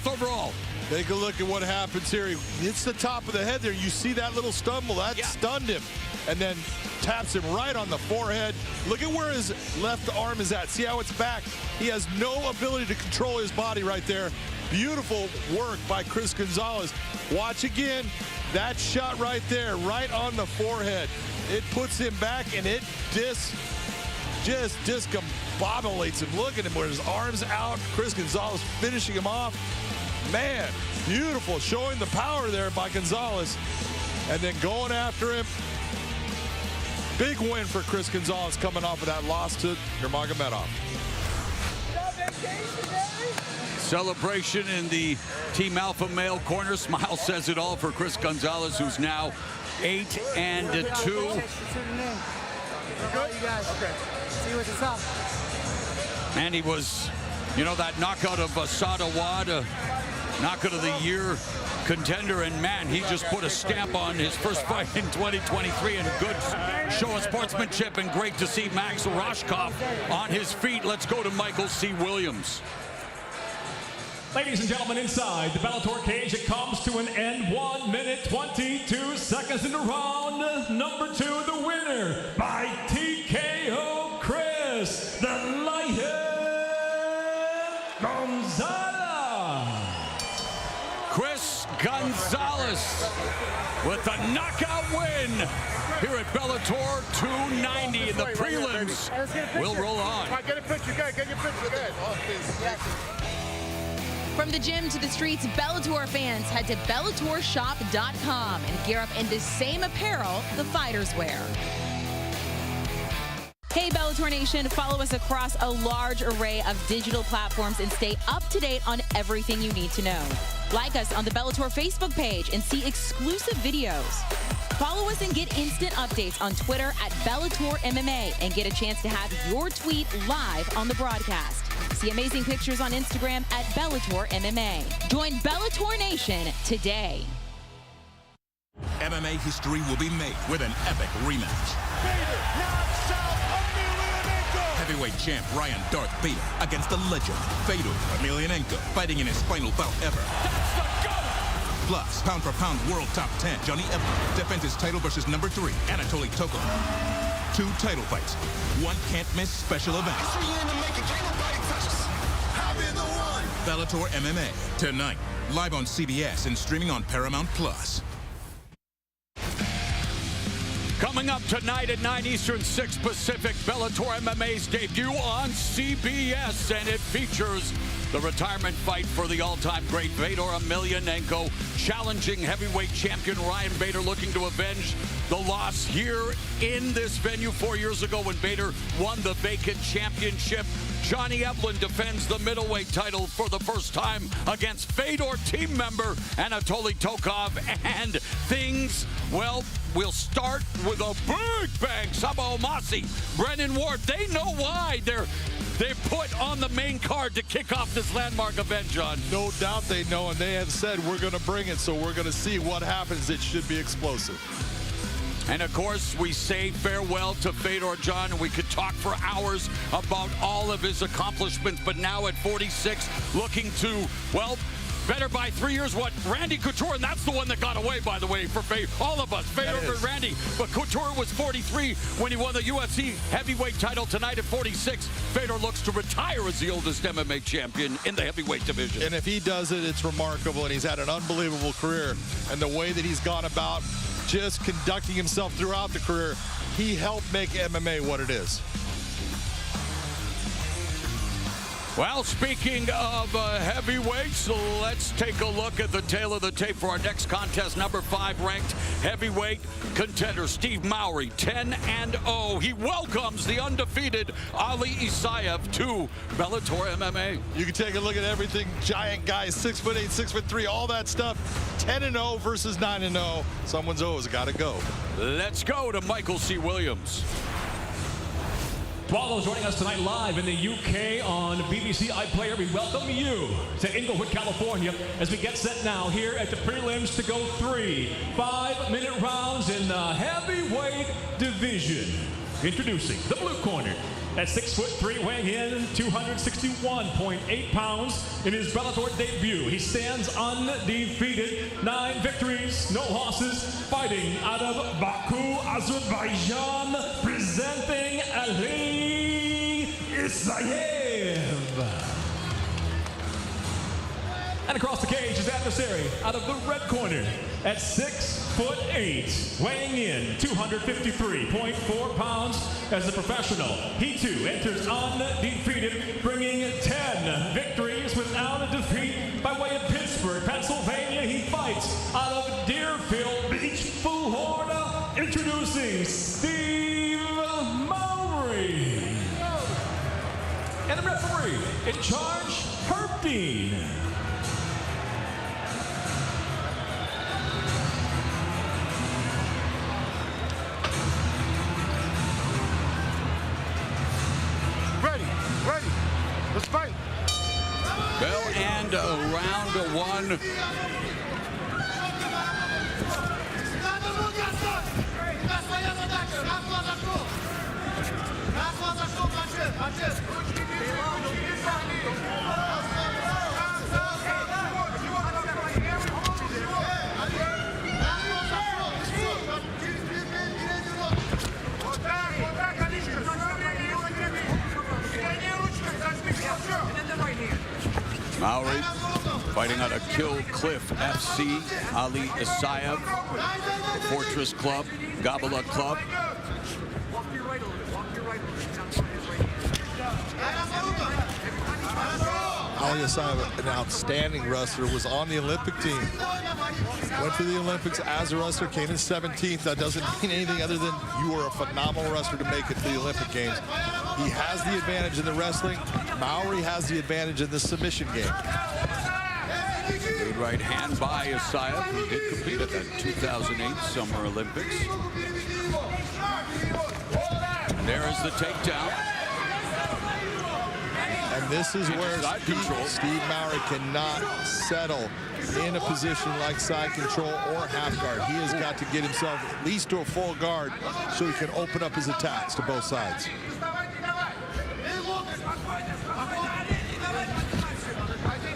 overall. Take a look at what happens here. He hits the top of the head there. You see that little stumble, that stunned him, and then taps him right on the forehead. Look at where his left arm is at. See how it's back? He has no ability to control his body right there. Beautiful work by Chris Gonzalez. Watch again. That shot right there, right on the forehead. It puts him back, and it just discombobulates him. Look at him with his arms out. Chris Gonzalez finishing him off. Man, beautiful, showing the power there by Gonzalez, and then going after him. Big win for Chris Gonzalez coming off of that loss to Magomedov. Celebration in the Team Alpha Male corner. Smile says it all for Chris Gonzalez, who's now 8-2. And he was, you know, that knockout of Sadawad, knockout of the year contender, and man, he just put a stamp on his first fight in 2023, and a good show of sportsmanship, and great to see Max Roshkoff on his feet. Let's go to Michael C. Williams. Ladies and gentlemen, inside the Bellator cage, it comes to an end. 1 minute, 22 seconds into round number 2. The winner by TKO, Chris the Lighthead Gonzalez. Chris Gonzalez with a knockout win here at Bellator 290 in the prelims. We'll roll on. Get a picture, good. Get your picture, good. From the gym to the streets, Bellator fans head to BellatorShop.com and gear up in the same apparel the fighters wear. Hey Bellator Nation, follow us across a large array of digital platforms and stay up to date on everything you need to know. Like us on the Bellator Facebook page and see exclusive videos. Follow us and get instant updates on Twitter at Bellator MMA and get a chance to have your tweet live on the broadcast. See amazing pictures on Instagram at Bellator MMA. Join Bellator Nation today. MMA history will be made with an epic rematch. Heavyweight champ Ryan Darth Bader against the legend Fedor Emelianenko, fighting in his final bout ever. That's the GOAT! Plus, pound-for-pound world top 10 Johnny Eblen defends his title versus number 3 Anatoly Tokov. 2 title fights, 1 can't-miss special event. Bellator MMA, tonight, live on CBS and streaming on Paramount+. Coming up tonight at 9 Eastern, 6 Pacific, Bellator MMA's debut on CBS, and it features the retirement fight for the all-time great Fedor Emelianenko, challenging heavyweight champion Ryan Bader, looking to avenge the loss here in this venue 4 years ago when Bader won the vacant championship. Johnny Eblen defends the middleweight title for the first time against Fedor team member Anatoly Tokov, and things, well, we'll start with a big bang. Saba Omasi, Brennan Ward, they know why they're put on the main card to kick off this landmark event, John. No doubt they know, and they have said we're going to bring it, so we're going to see what happens. It should be explosive. And of course, we say farewell to Fedor, John, and we could talk for hours about all of his accomplishments, but now at 46, looking to, well, better by 3 years what Randy Couture, and that's the one that got away, by the way, for all of us, Fedor and Randy. But Couture was 43 when he won the UFC heavyweight title. Tonight at 46, Fedor looks to retire as the oldest MMA champion in the heavyweight division. And if he does it, it's remarkable, and he's had an unbelievable career. And the way that he's gone about just conducting himself throughout the career, he helped make MMA what it is. Well, speaking of heavyweights, let's take a look at the tail of the tape for our next contest. Number 5 ranked heavyweight contender Steve Mowry, 10-0. He welcomes the undefeated Ali Isaev to Bellator MMA. You can take a look at everything. Giant guys, 6'8", 6'3", all that stuff. 10-0 versus 9-0. Someone's always got to go. Let's go to Michael C. Williams. Swallows joining us tonight live in the UK on BBC iPlayer. We welcome you to Inglewood, California, as we get set now here at the prelims to go 3 5-minute rounds in the heavyweight division. Introducing the blue corner at 6'3", weighing in 261.8 pounds in his Bellator debut. He stands undefeated, 9 victories, no losses, fighting out of Baku, Azerbaijan, presenting Ali Isaev. And across the cage, his adversary out of the red corner at 6'8", weighing in 253.4 pounds as a professional. He too enters undefeated, bringing 10 victories without a defeat by way of Pittsburgh, Pennsylvania. He fights out of Deerfield Beach, Florida. Introducing Steve Mowry. And the referee in charge, Herb Dean. Ready. Let's fight. Bell and round 1. Mowry fighting out of Kill Cliff FC, Ali Isaev, Fortress Club, Gabala Club. Ali Isaev, an outstanding wrestler, was on the Olympic team. Went to the Olympics as a wrestler, came in 17th. That doesn't mean anything other than you were a phenomenal wrestler to make it to the Olympic Games. He has the advantage in the wrestling. Mowry has the advantage in the submission game. Good right hand by Isaev, who did compete at that 2008 Summer Olympics. And there is the takedown. And this is where Steve Mowry cannot settle in a position like side control or half guard. He has got to get himself at least to a full guard so he can open up his attacks to both sides.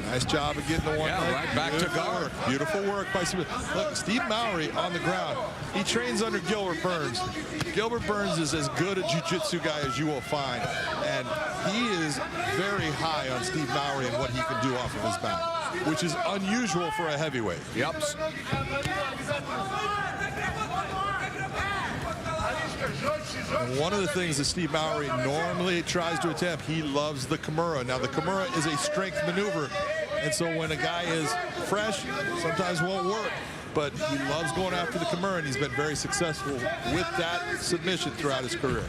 Nice job of getting the one leg. Right back to guard. Beautiful work by Steve. Look, Steve Mowry on the ground. He trains under Gilbert Burns. Gilbert Burns is as good a jiu-jitsu guy as you will find. And he is very high on Steve Mowry and what he can do off of his back, which is unusual for a heavyweight. Yep. And one of the things that Steve Mowry normally tries to attempt, he loves the Kimura. Now, the Kimura is a strength maneuver, and so when a guy is fresh, sometimes won't work. But he loves going after the Kimura, and he's been very successful with that submission throughout his career.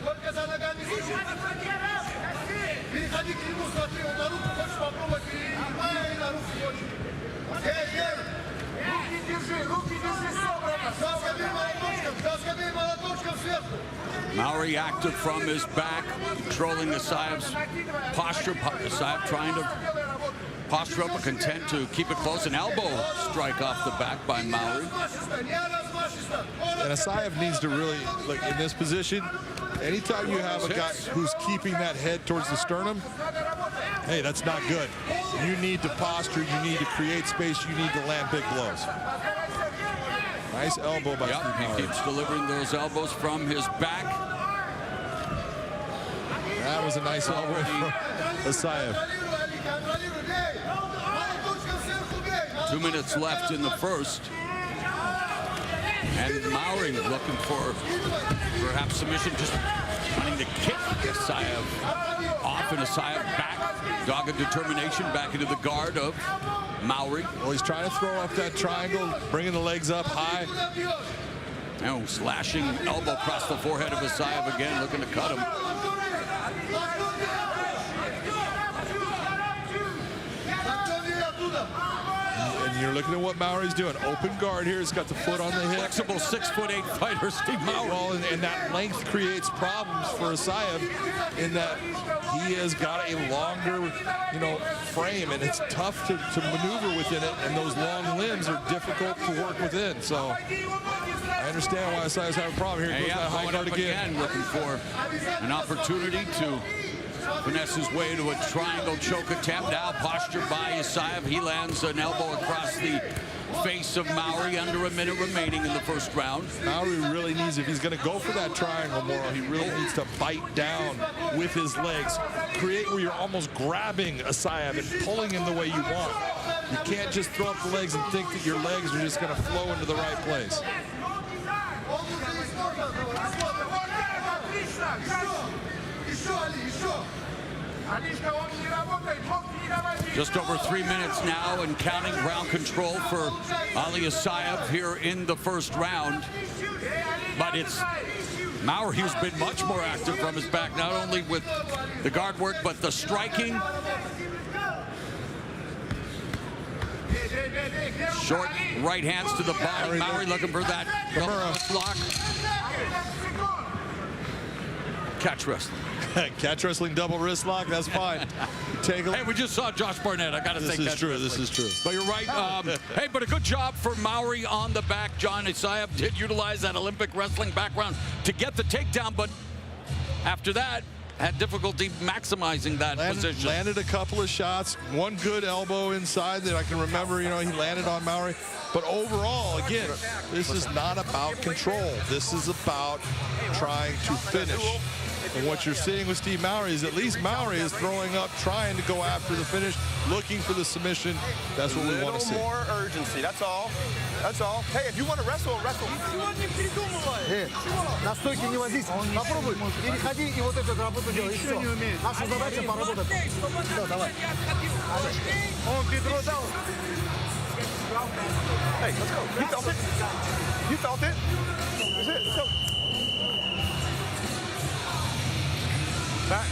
Mowry active from his back, controlling Isaev's posture. Isaev trying to posture up, but content to keep it close. An elbow strike off the back by Mowry. And Isaev needs to really, like in this position, anytime you have a guy who's keeping that head towards the sternum, hey, that's not good. You need to posture, you need to create space, you need to land big blows. Nice elbow by Steve Mowry. He keeps delivering those elbows from his back. That was a nice elbow from Isaev. 2 minutes left in the first. And Mowry looking for perhaps submission, just trying to kick Isaev off, and Isaev back. Dogged determination back into the guard of Mowry. Well, he's trying to throw up that triangle, bringing the legs up high. Now slashing elbow across the forehead of Isaev again, looking to cut him. And you're looking at what Mowry's doing. Open guard here. He's got the foot on the hip. Flexible 6'8" fighter, Steve Mowry. Well, and that length creates problems for Isaev in that he has got a longer, frame, and it's tough to maneuver within it, and those long limbs are difficult to work within. So I understand why Isaev's having a problem here. He goes that high guard again. Looking for an opportunity to finesse his way to a triangle choke attempt. Now posture by Isaev. He lands an elbow across the face of Mowry. Under a minute remaining in the first round. Mowry really needs, if he's going to go for that triangle more, he really needs to bite down with his legs. Create where you're almost grabbing Isaev and pulling him the way you want. You can't just throw up the legs and think that your legs are just going to flow into the right place. Just over 3 minutes now and counting. Ground control for Ali Isaev here in the first round. But it's Mowry who's been much more active from his back, not only with the guard work, but the striking. Short right hands to the body. Mowry looking for that block. Catch wrestling. Catch wrestling double wrist lock, that's fine. Hey, we just saw Josh Barnett. I got to say this is true. This is true. But you're right. Hey, but a good job for Mowry on the back. John Isaev did utilize that Olympic wrestling background to get the takedown, but after that, had difficulty maximizing that position. Landed a couple of shots. One good elbow inside that I can remember, he landed on Mowry. But overall, again, this is not about control. This is about trying to finish. And what you're seeing with Steve Mowry is at least Mowry is throwing up, trying to go after the finish, looking for the submission. That's what we want to see. A little more urgency, that's all. That's all. Hey, if you want to wrestle, wrestle. На стойке не возись. Попробуй. Переходи и вот это работу делай. Наша задача поработать. Все, давай. Он бедро дал. Hey, let's go. You felt it. You felt it. That's it. Let's go. Back.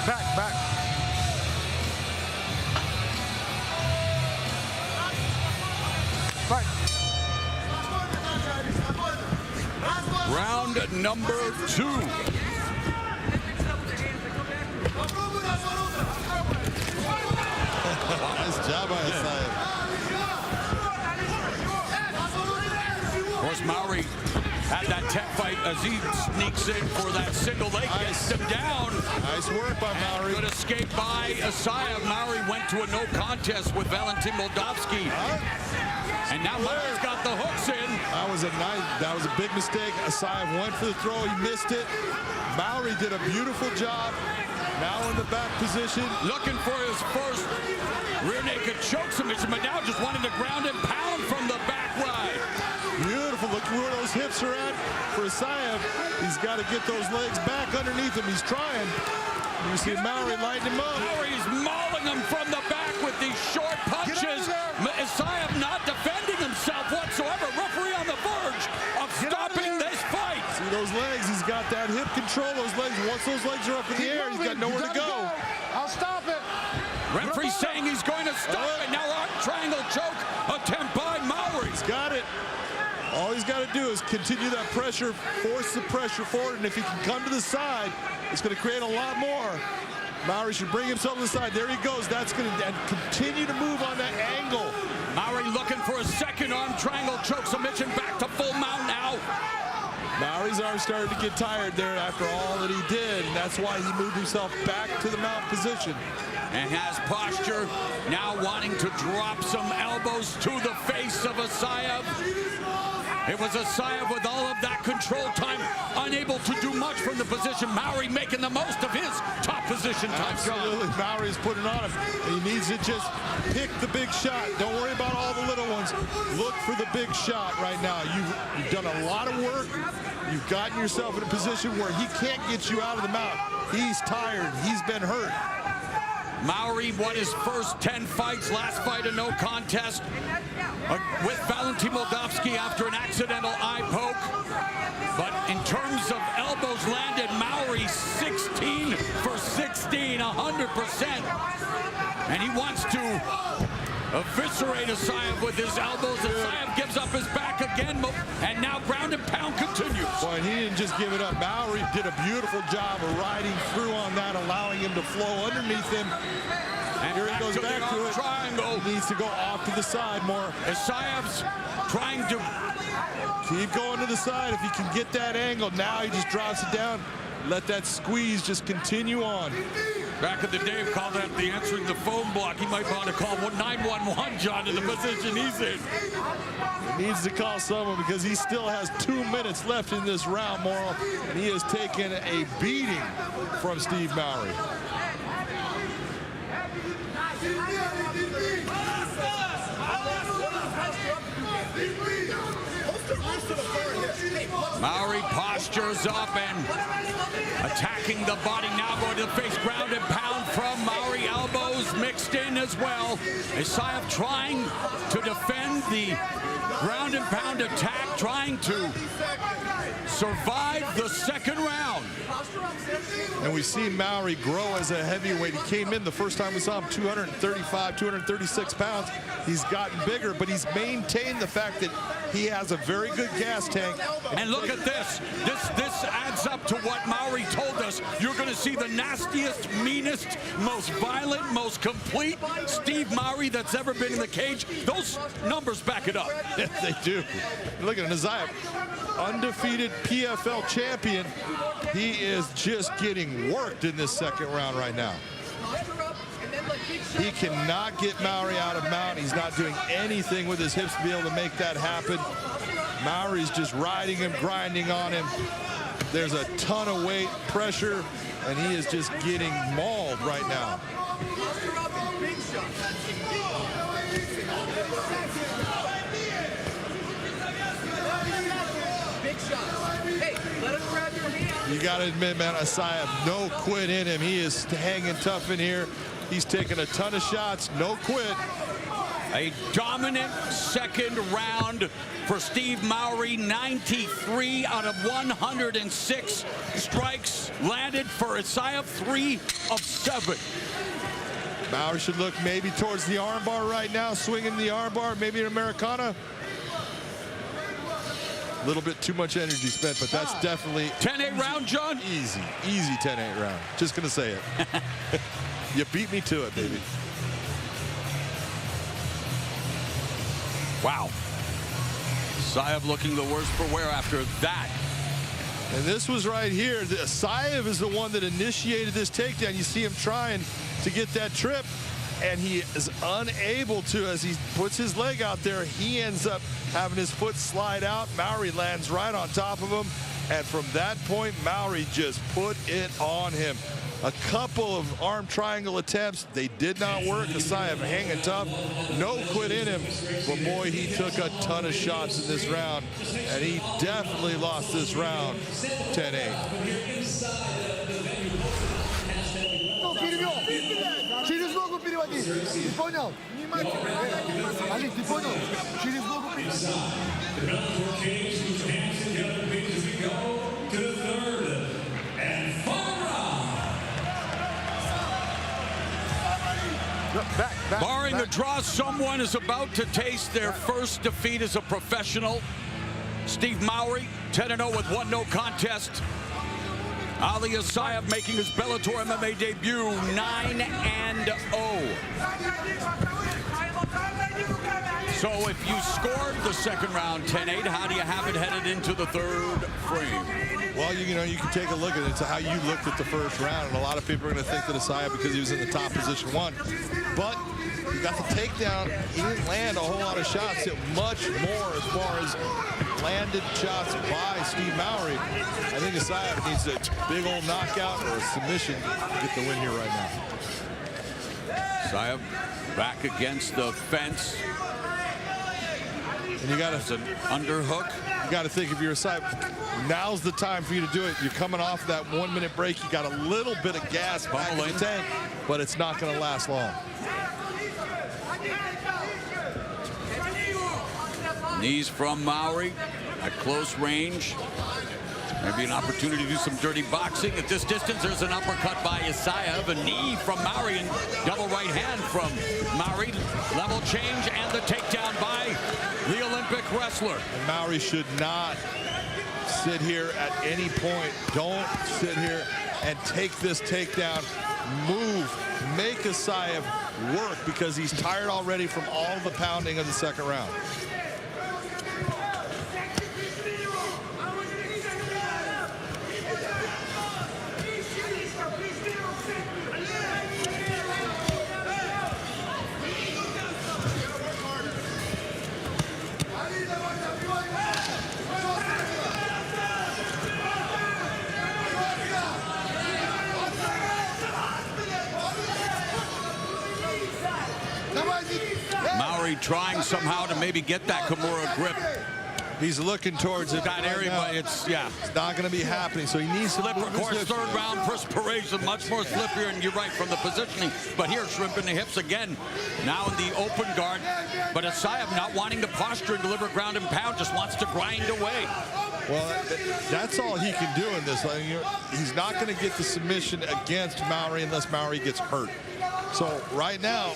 Back, back. Right. Round number 2. Nice job by Isaev. Of course, Mowry had that tech fight as he sneaks in for that single leg, gets him down. Nice work by Mowry. Good escape by Isaev. Mowry went to a no contest with Valentin Moldavsky. And now Mowry's got the hooks in. That was a big mistake. Isaev went for the throw, he missed it. Mowry did a beautiful job Now in the back position. Looking for his first rear naked choke submission, but now just wanting to ground and pound from the back ride. Beautiful. Look where those hips are at for Isaev. He's got to get those legs back underneath him. He's trying. You see Mowry lighting him up. Mowry's mauling him from the back with these short punches. Isaev not defending himself whatsoever. Referee on the verge of stopping this fight. See those legs? He's got that hip control. Those legs. Once those legs are up in the air, he's got nowhere to go. I'll stop it. Referee saying he's going to stop it. Now a triangle choke attempt by Mowry. He's got it. All he's got to do is continue that pressure, force the pressure forward, and if he can come to the side, it's going to create a lot more. Mowry should bring himself to the side. There he goes. That's going to continue to move on that angle. Mowry looking for a second arm triangle choke submission, back to full mount now. Mowry's arm started to get tired there after all that he did, and that's why he moved himself back to the mount position. And has posture, now wanting to drop some elbows to the face of Isaev. It was Isaev with all of that control time, unable to do much from the position. Mowry making the most of his top position time. Absolutely, Mowry's putting on him. He needs to just pick the big shot. Don't worry about all the little ones. Look for the big shot right now. You've done a lot of work. You've gotten yourself in a position where he can't get you out of the mount. He's tired. He's been hurt. Mowry won his first 10 fights, last fight a no contest with Valentin Moldavsky after an accidental eye poke. But in terms of elbows landed, Mowry 16 for 16, 100%. And he wants to eviscerate Isaev with his elbows. Isaev gives up his back again, and now ground and pound continues. Boy, and he didn't just give it up. Mowry did a beautiful job of riding through on that, allowing him to flow underneath him. And here he goes back to it. Triangle. He needs to go off to the side more. Isaev's trying to keep going to the side. If he can get that angle, now he just drops it down. Let that squeeze just continue on. Back in the day, we called that the answering the phone block. He might want to call 911, John, in the position he's in. He needs to call someone because he still has 2 minutes left in this round, Morrow. And he has taken a beating from Steve Mowry. Mowry postures up and attacking the body, now going to the face, ground and pound from Mowry, elbows mixed in as well. Isaev trying to defend the ground and pound attack, trying to survive the second round. And we see Mowry grow as a heavyweight. He came in the first time we saw him 235, 236 pounds. He's gotten bigger, but he's maintained the fact that he has a very good gas tank. And look at this. This adds up to what Mowry told us. You're going to see the nastiest, meanest, most violent, most complete Steve Mowry that's ever been in the cage. Those numbers back it up. Yes, they do. Look at Isaev, undefeated PFL champion. He is just getting worked in this second round right now. He cannot get Mowry out of mount. He's not doing anything with his hips to be able to make that happen. Mowry's just riding him, grinding on him. There's a ton of weight, pressure, and he is just getting mauled right now. You got to admit, man, Isaev, no quit in him. He is hanging tough in here. He's taking a ton of shots, no quit. A dominant second round for Steve Mowry. 93 out of 106 strikes landed for Isaev, 3 of 7. Mowry should look maybe towards the armbar right now, swinging the armbar, maybe an Americana. A little bit too much energy spent, but that's definitely 10-8 round, John. Easy 10-8 round. Just gonna say it. You beat me to it, baby. Wow. Isaev looking the worse for wear after that. And this was right here. Isaev is the one that initiated this takedown. You see him trying to get that trip, and he is unable to. As he puts his leg out there, he ends up having his foot slide out. Mowry lands right on top of him, and from that point, Mowry just put it on him. A couple of arm triangle attempts. They did not work. Isaev hanging tough. No quit in him. But boy, he took a ton of shots in this round. And he definitely lost this round 10-8. Через ногу переводи. Ты понял? Олег, ты понял? Через ногу переводи. Barring the draw, someone is about to taste their first defeat as a professional. Steve Mowry, 10-0 with 1 no contest. Ali Isaev making his Bellator MMA debut, 9-0. So if you scored the second round 10-8, how do you have it headed into the third frame? Well, you know, you can take a look at it. It's how you looked at the first round, and a lot of people are going to think that Isaev, because he was in the top position, won. But he got the takedown. He didn't land a whole lot of shots. It much more as far as landed shots by Steve Mowry. I think Isaev needs a big old knockout or a submission to get the win here right now. Isaev back against the fence. And you got to an underhook. You got to think, if you're Isaev, now's the time for you to do it. You're coming off that 1 minute break. You got a little bit of gas back in the tank, but it's not going to last long. Knees from Mowry at close range. Maybe an opportunity to do some dirty boxing. At this distance, there's an uppercut by Isaev, a knee from Mowry, and double right hand from Mowry. Level change and the takedown by the Olympic wrestler. And Mowry should not sit here at any point. Don't sit here and take this takedown. Move, make Isaev work, because he's tired already from all the pounding of the second round. Mowry trying somehow to maybe get that Kimura grip. He's looking towards it. That area, but it's not going to be happening. So he needs to slip. Of course, third round perspiration, much more slippier, and you're right from the positioning. But here, shrimping the hips again. Now in the open guard, but Isaev not wanting to posture and deliver ground and pound, just wants to grind away. Well, that's all he can do in this. He's not going to get the submission against Mowry unless Mowry gets hurt. So right now,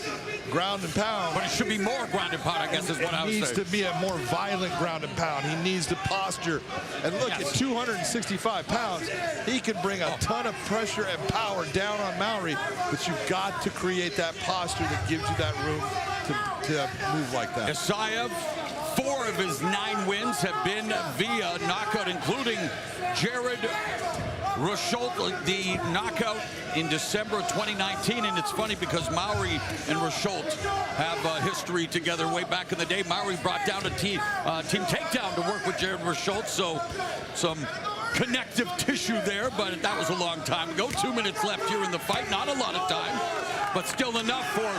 ground and pound. But it should be more ground and pound, I guess, is what I was saying. It needs to be a more violent ground and pound. He needs to posture. And look, at 265 pounds, he can bring a ton of pressure and power down on Mowry, but you've got to create that posture that gives you that room to move like that. Isaev, 4 of his 9 wins have been via knockout, including Jared Roshkoff, the knockout in December 2019. And it's funny because Mowry and Roshkoff have a history together way back in the day. Mowry brought down a team takedown to work with Jared Roshkoff, so some connective tissue there, but that was a long time ago. 2 minutes left here in the fight, not a lot of time, but still enough for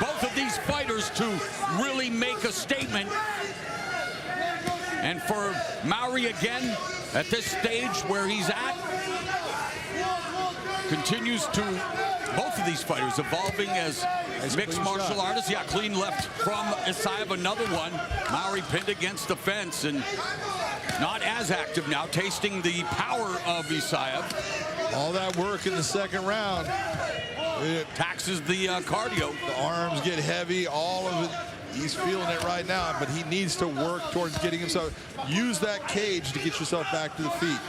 both of these fighters to really make a statement. And for Mowry again, at this stage where he's at, continues to, both of these fighters evolving as mixed martial artists. Yeah, clean left from Isaev, another one. Mowry pinned against the fence and not as active now, tasting the power of Isaev. All that work in the second round. It taxes the cardio. The arms get heavy, all of it. He's feeling it right now, but he needs to work towards getting himself. Use that cage to get yourself back to the feet.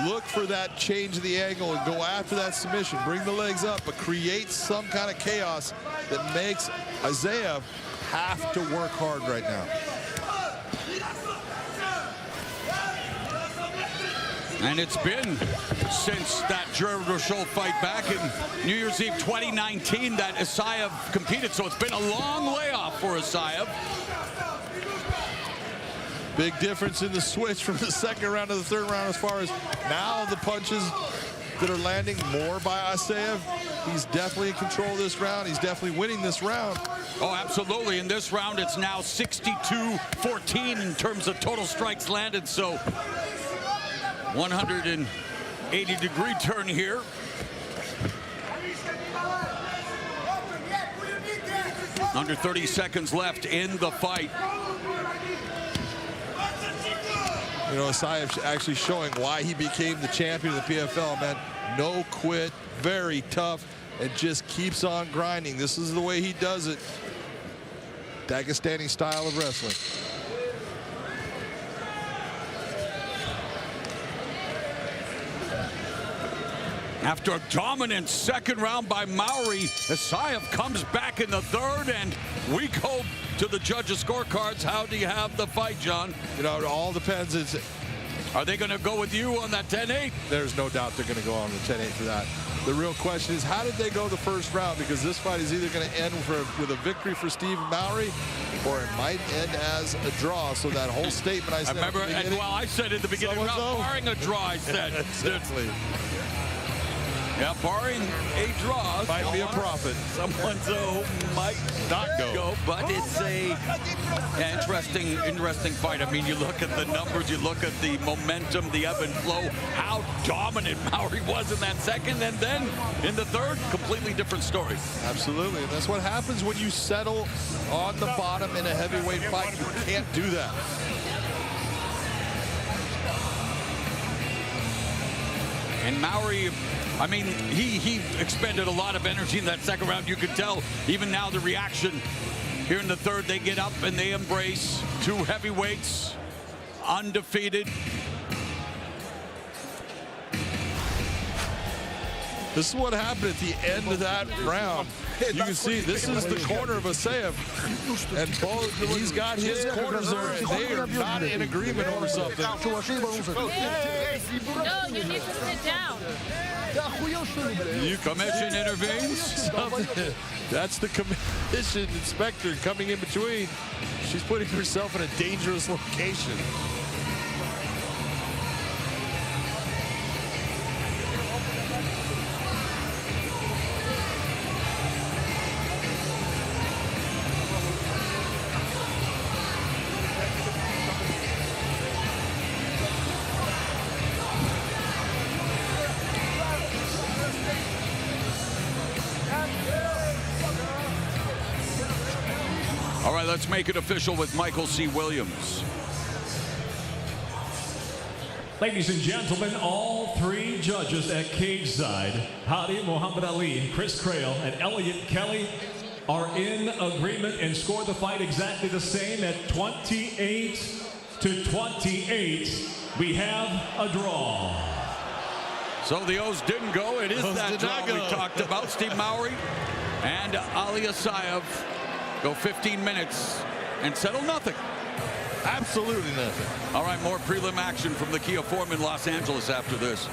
Look for that change of the angle and go after that submission. Bring the legs up, but create some kind of chaos that makes Isaev have to work hard right now. And it's been since that Jared Roshkoff fight back in New Year's Eve 2019 that Isaev competed. So it's been a long layoff for Isaev. Big difference in the switch from the second round to the third round as far as now the punches that are landing more by Isaev. He's definitely in control of this round. He's definitely winning this round. Oh, absolutely. In this round, it's now 62-14 in terms of total strikes landed. So 180-degree turn here. Under 30 seconds left in the fight. You know, Isaev actually showing why he became the champion of the PFL, man. No quit, very tough, and just keeps on grinding. This is the way he does it. Dagestani style of wrestling. After a dominant second round by Mowry, Isaev comes back in the third, and we go to the judges' scorecards. How do you have the fight, John? You know, it all depends. Are they going to go with you on that 10-8? There's no doubt they're going to go on the 10-8 for that. The real question is, how did they go the first round? Because this fight is either going to end with a victory for Steve Mowry, or it might end as a draw. So that whole statement I said. I remember, and well, I said at the beginning, barring a draw, I said. Exactly. Yeah, barring a draw, might be a profit. Someone's might not go, but it's a interesting fight. I mean, you look at the numbers, you look at the momentum, the ebb and flow, how dominant Mowry was in that second, and then in the third, completely different story. Absolutely, and that's what happens when you settle on the bottom in a heavyweight fight. You can't do that. And Mowry, I mean, he expended a lot of energy in that second round. You could tell even now the reaction here in the third. They get up and they embrace two heavyweights, undefeated. This is what happened at the end of that round. You can see this is the corner of Isaev, and both he's got his corners there. They are not in agreement over something. No, you need to sit down. You commission intervenes. That's the commission inspector coming in between. She's putting herself in a dangerous location. All right, let's make it official with Michael C. Williams. Ladies and gentlemen, all three judges at cageside, Hadi Muhammad Ali, and Chris Crail, and Elliot Kelly, are in agreement and scored the fight exactly the same at 28-28. We have a draw. So the O's didn't go. It is that draw we talked about. Steve Mowry and Ali Isaev go 15 minutes and settle nothing. Absolutely nothing. All right, more prelim action from the Kia Forum in Los Angeles after this.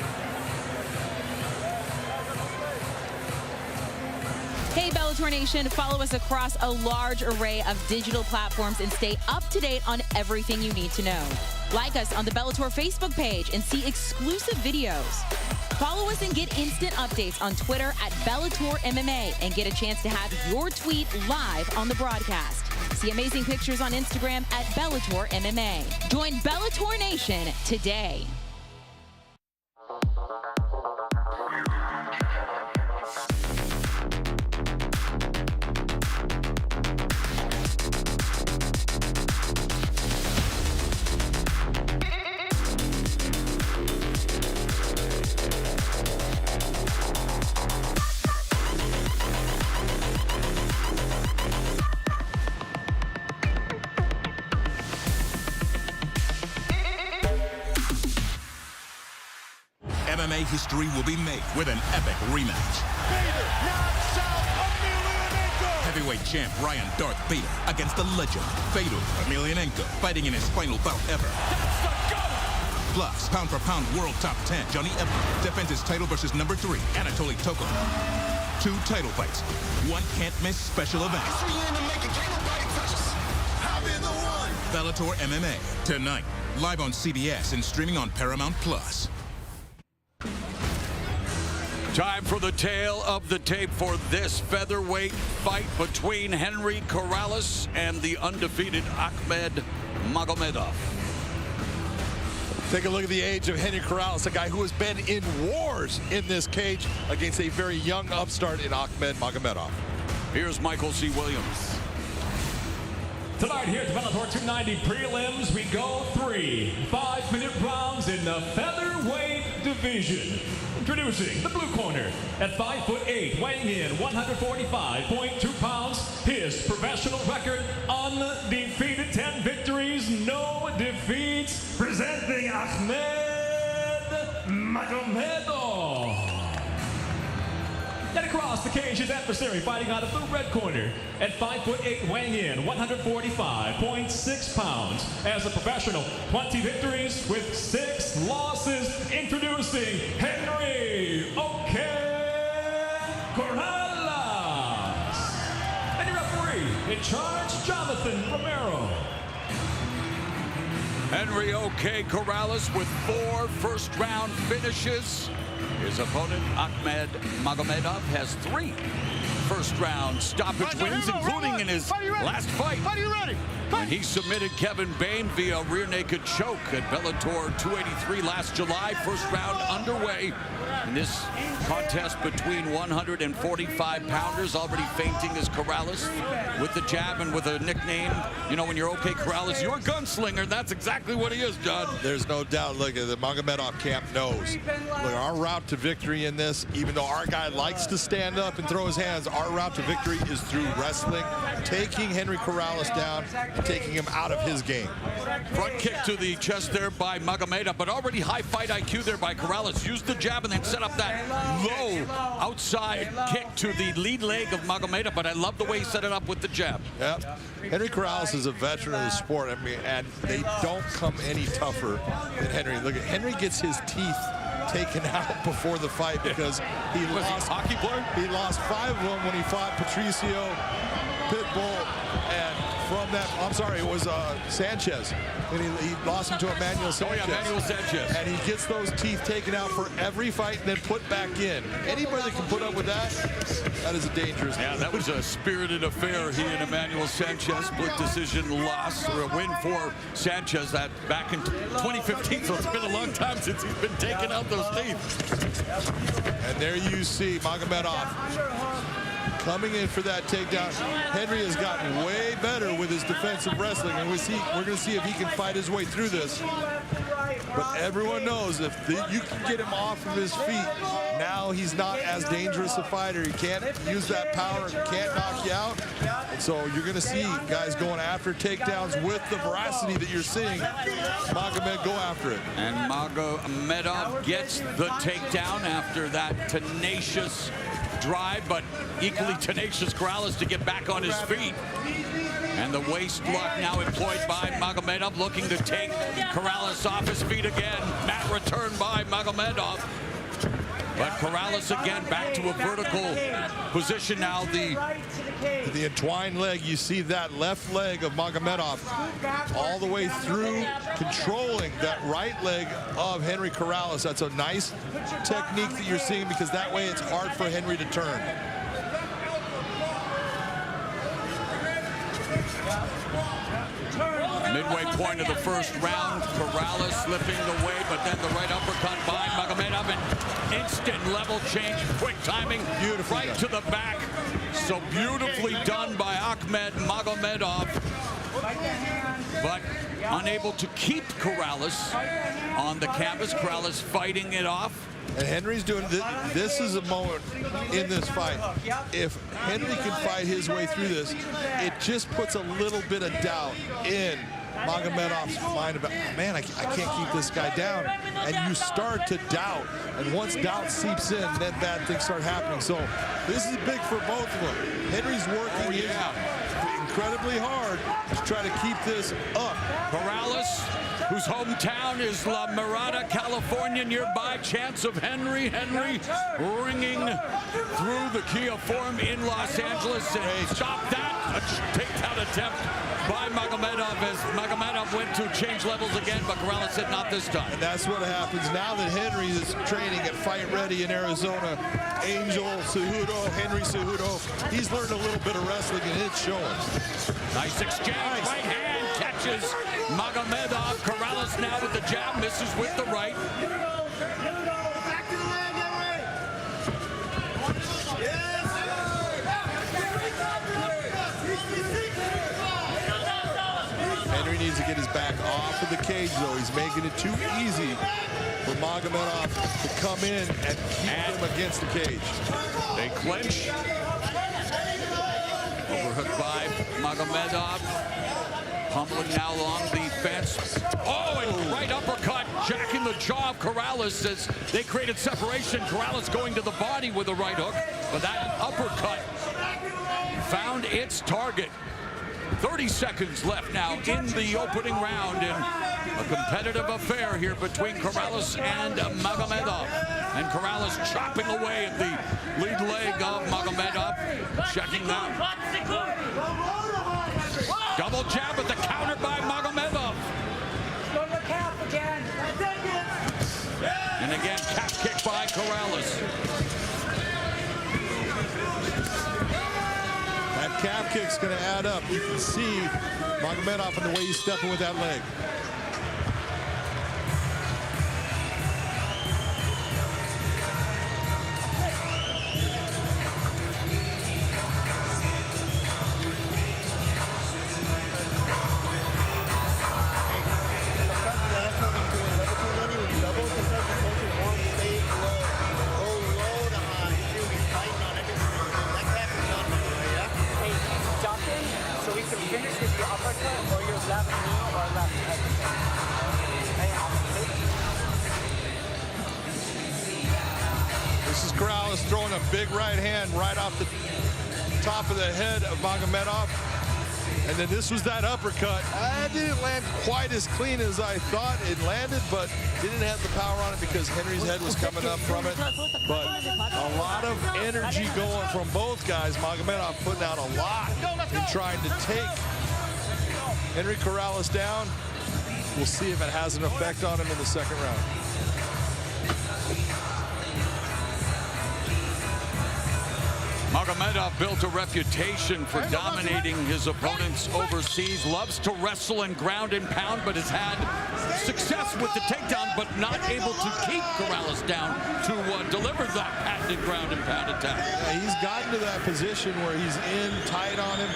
Hey, Bellator Nation, follow us across a large array of digital platforms and stay up to date on everything you need to know. Like us on the Bellator Facebook page and see exclusive videos. Follow us and get instant updates on Twitter at Bellator MMA and get a chance to have your tweet live on the broadcast. See amazing pictures on Instagram at Bellator MMA. Join Bellator Nation today. MMA history will be made with an epic rematch. Fedor knocks out Emelianenko. Heavyweight champ Ryan Darth Bader against the legend Fedor Emelianenko, fighting in his final bout ever. That's the GOAT! Plus, pound-for-pound world top 10 Johnny Eblen defends his title versus number 3 Anatoly Tokov. 2 title fights, 1 can't-miss special event. Bellator MMA tonight, live on CBS and streaming on Paramount Plus. Time for the tail of the tape for this featherweight fight between Henry Corrales and the undefeated Ahmed Magomedov. Take a look at the age of Henry Corrales, a guy who has been in wars in this cage against a very young upstart in Ahmed Magomedov. Here's Michael C. Williams. Tonight here at the Bellator 290 prelims, we go 3 5-minute rounds in the featherweight division. Introducing the blue corner at 5'8", weighing in 145.2 pounds. His professional record, undefeated, 10 victories, no defeats. Presenting Ahmed Magomedov. And across the cage, his adversary fighting out of the red corner at 5'8", weighing in 145.6 pounds. As a professional, 20 victories with 6 losses. Introducing Henry Corrales. And your referee in charge, Jonathan Romero. Henry Corrales with 4 first-round finishes. His opponent, Ahmed Magomedov, has 3 first-round stoppage wins, including in his last fight when he submitted Kevin Bain via rear naked choke at Bellator 283 last July. First round underway in this contest between 145-pounders. Already fainting is Corrales with the jab and with a nickname. You know, when you're okay, Corrales, you're a gunslinger. That's exactly what he is, John. There's no doubt. Look, the Magomedov camp knows. Look, our route to victory in this, even though our guy likes to stand up and throw his hands, our route to victory is through wrestling, taking Henry Corrales down and taking him out of his game. Front kick to the chest there by Magomedov, but already high fight IQ there by Corrales. Used the jab and then set up that low outside kick to the lead leg of Magomedov, but I love the way he set it up with the jab. Yep. Henry Corrales is a veteran of the sport, I mean, and they don't come any tougher than Henry. Look, Henry gets his teeth taken out before the fight because he lost hockey player. He lost 5 of them when he fought Patricio Pitbull, and from that, I'm sorry, it was Sanchez, and he lost him to Emmanuel Sanchez. Oh yeah, Emmanuel Sanchez. And he gets those teeth taken out for every fight and then put back in. Anybody that can put up with that, that is a dangerous. Yeah, that was a spirited affair. He and Emmanuel Sanchez split decision loss, or a win for Sanchez that back in 2015. So it's been a long time since he's been taking out those teeth. And there you see Magomedov coming in for that takedown. Henry has gotten way better with his defensive wrestling, and we're going to see if he can fight his way through this. But everyone knows if you can get him off of his feet, now he's not as dangerous a fighter. He can't use that power, can't knock you out. And so you're going to see guys going after takedowns with the veracity that you're seeing Magomed go after it. And Magomedov gets the takedown after that tenacious drive, but equally tenacious Corrales to get back on his feet. And the waist lock now employed by Magomedov, looking to take Corrales off his feet again. Mat return by Magomedov. But Corrales again back to a vertical position now. The entwined leg, you see that left leg of Magomedov all the way through, controlling that right leg of Henry Corrales. That's a nice technique that you're seeing, because that way it's hard for Henry to turn. Midway point of the first round, Corrales slipping the way, but then the right uppercut by Magomedov, and instant level change, quick timing, right to the back. So beautifully done by Ahmed Magomedov, but unable to keep Corrales on the canvas. Corrales fighting it off. And Henry's doing this is a moment in this fight. If Henry can fight his way through this, it just puts a little bit of doubt in Magomedov's mind about, man, I can't keep this guy down. And you start to doubt. And once doubt seeps in, then bad things start happening. So this is big for both of them. Henry's working incredibly hard to try to keep this up. Corrales, whose hometown is La Mirada, California, nearby. Chance of Henry ringing through the Kia Forum in Los Angeles. And stop that. takedown attempt by Magomedov as Magomedov went to change levels again, but Corrales said not this time. And that's what happens now that Henry is training at Fight Ready in Arizona. Angel Cejudo, Henry Cejudo, he's learned a little bit of wrestling and it's showing. Nice exchange, right hand catches Magomedov. Corrales now with the jab, misses with the right. Henry needs to get his back off of the cage, though. He's making it too easy for Magomedov to come in and keep him against the cage. They clinch. Overhook by Magomedov. Humbling now along the fence. Oh, and right uppercut, jacking the jaw of Corrales as they created separation. Corrales going to the body with a right hook, but that uppercut found its target. 30 seconds left now in the opening round, and a competitive affair here between Corrales and Magomedov. And Corrales chopping away at the lead leg of Magomedov, checking down. Double jab at the counter by Magomedov. And again, calf kick by Corrales. That calf kick's going to add up. You can see Magomedov in the way he's stepping with that leg. This is Corrales throwing a big right hand right off the top of the head of Magomedov. And then this was that uppercut. It didn't land quite as clean as I thought it landed, but didn't have the power on it because Henry's head was coming up from it. But a lot of energy going from both guys. Magomedov putting out a lot in trying to take Henry Corrales down. We'll see if it has an effect on him in the second round. Magomedov built a reputation for dominating his opponents overseas, loves to wrestle and ground and pound, but has had success with the takedown, but not able to keep Corrales down to deliver that patented ground and pound attack. Yeah, he's gotten to that position where he's in tight on him,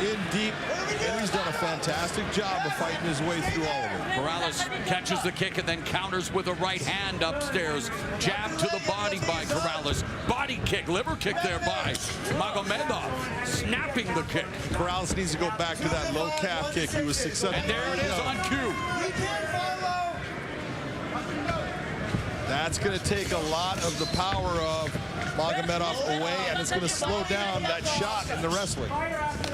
in deep, and he's done a fantastic job of fighting his way through all of it. Corrales catches the kick and then counters with a right hand upstairs. Jab to the body by Corrales. Body kick, liver kick there by Magomedov, snapping the kick. Corrales needs to go back to that low calf kick. He was successful. And there it is on cue. That's going to take a lot of the power of Magomedov away, and it's going to slow down that shot in the wrestling.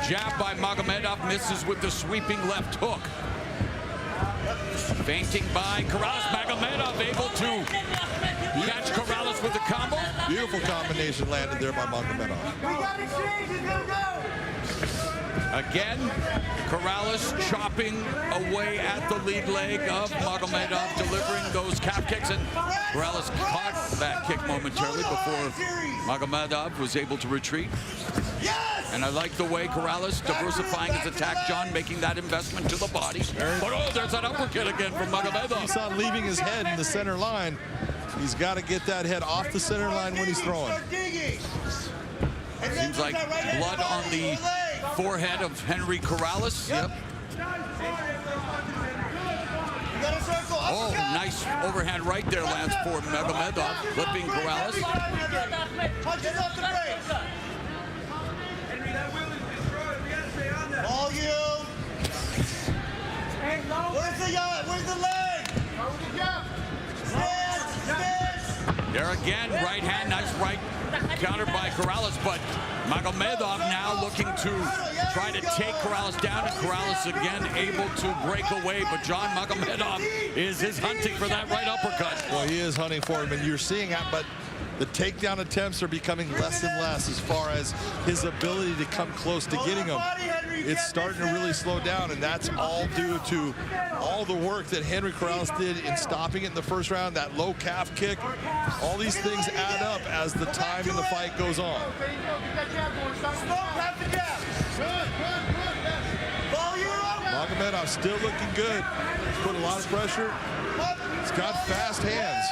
Jab by Magomedov, misses with the sweeping left hook. Feinting by Corrales. Magomedov able to catch Corrales with the combo. Beautiful combination landed there by Magomedov. Again, Corrales chopping away at the lead leg of Magomedov, delivering those calf kicks, and Corrales caught that kick momentarily before Magomedov was able to retreat. And I like the way Corrales diversifying his attack, John, making that investment to the body. But oh, there's that uppercut again from Magomedov. He's not leaving his head in the center line. He's got to get that head off the center line when he's throwing. Seems like blood on the forehead of Henry Corrales. Yep. Oh, nice overhand right there lands for Magomedov, flipping Corrales. Volume. Where's the leg? There again, right hand, nice right counter by Corrales, but Magomedov now looking to try to take Corrales down, and Corrales again able to break away, but John Magomedov is hunting for that right uppercut. Well, he is hunting for him, and you're seeing that, but The takedown attempts are becoming less and less as far as his ability to come close to getting them. It's starting to really slow down, and that's all due to all the work that Henry Corrales did in stopping it in the first round, that low calf kick. All these things add up as the time in the fight goes on. Magomedov still looking good. He's put a lot of pressure. He's got fast hands.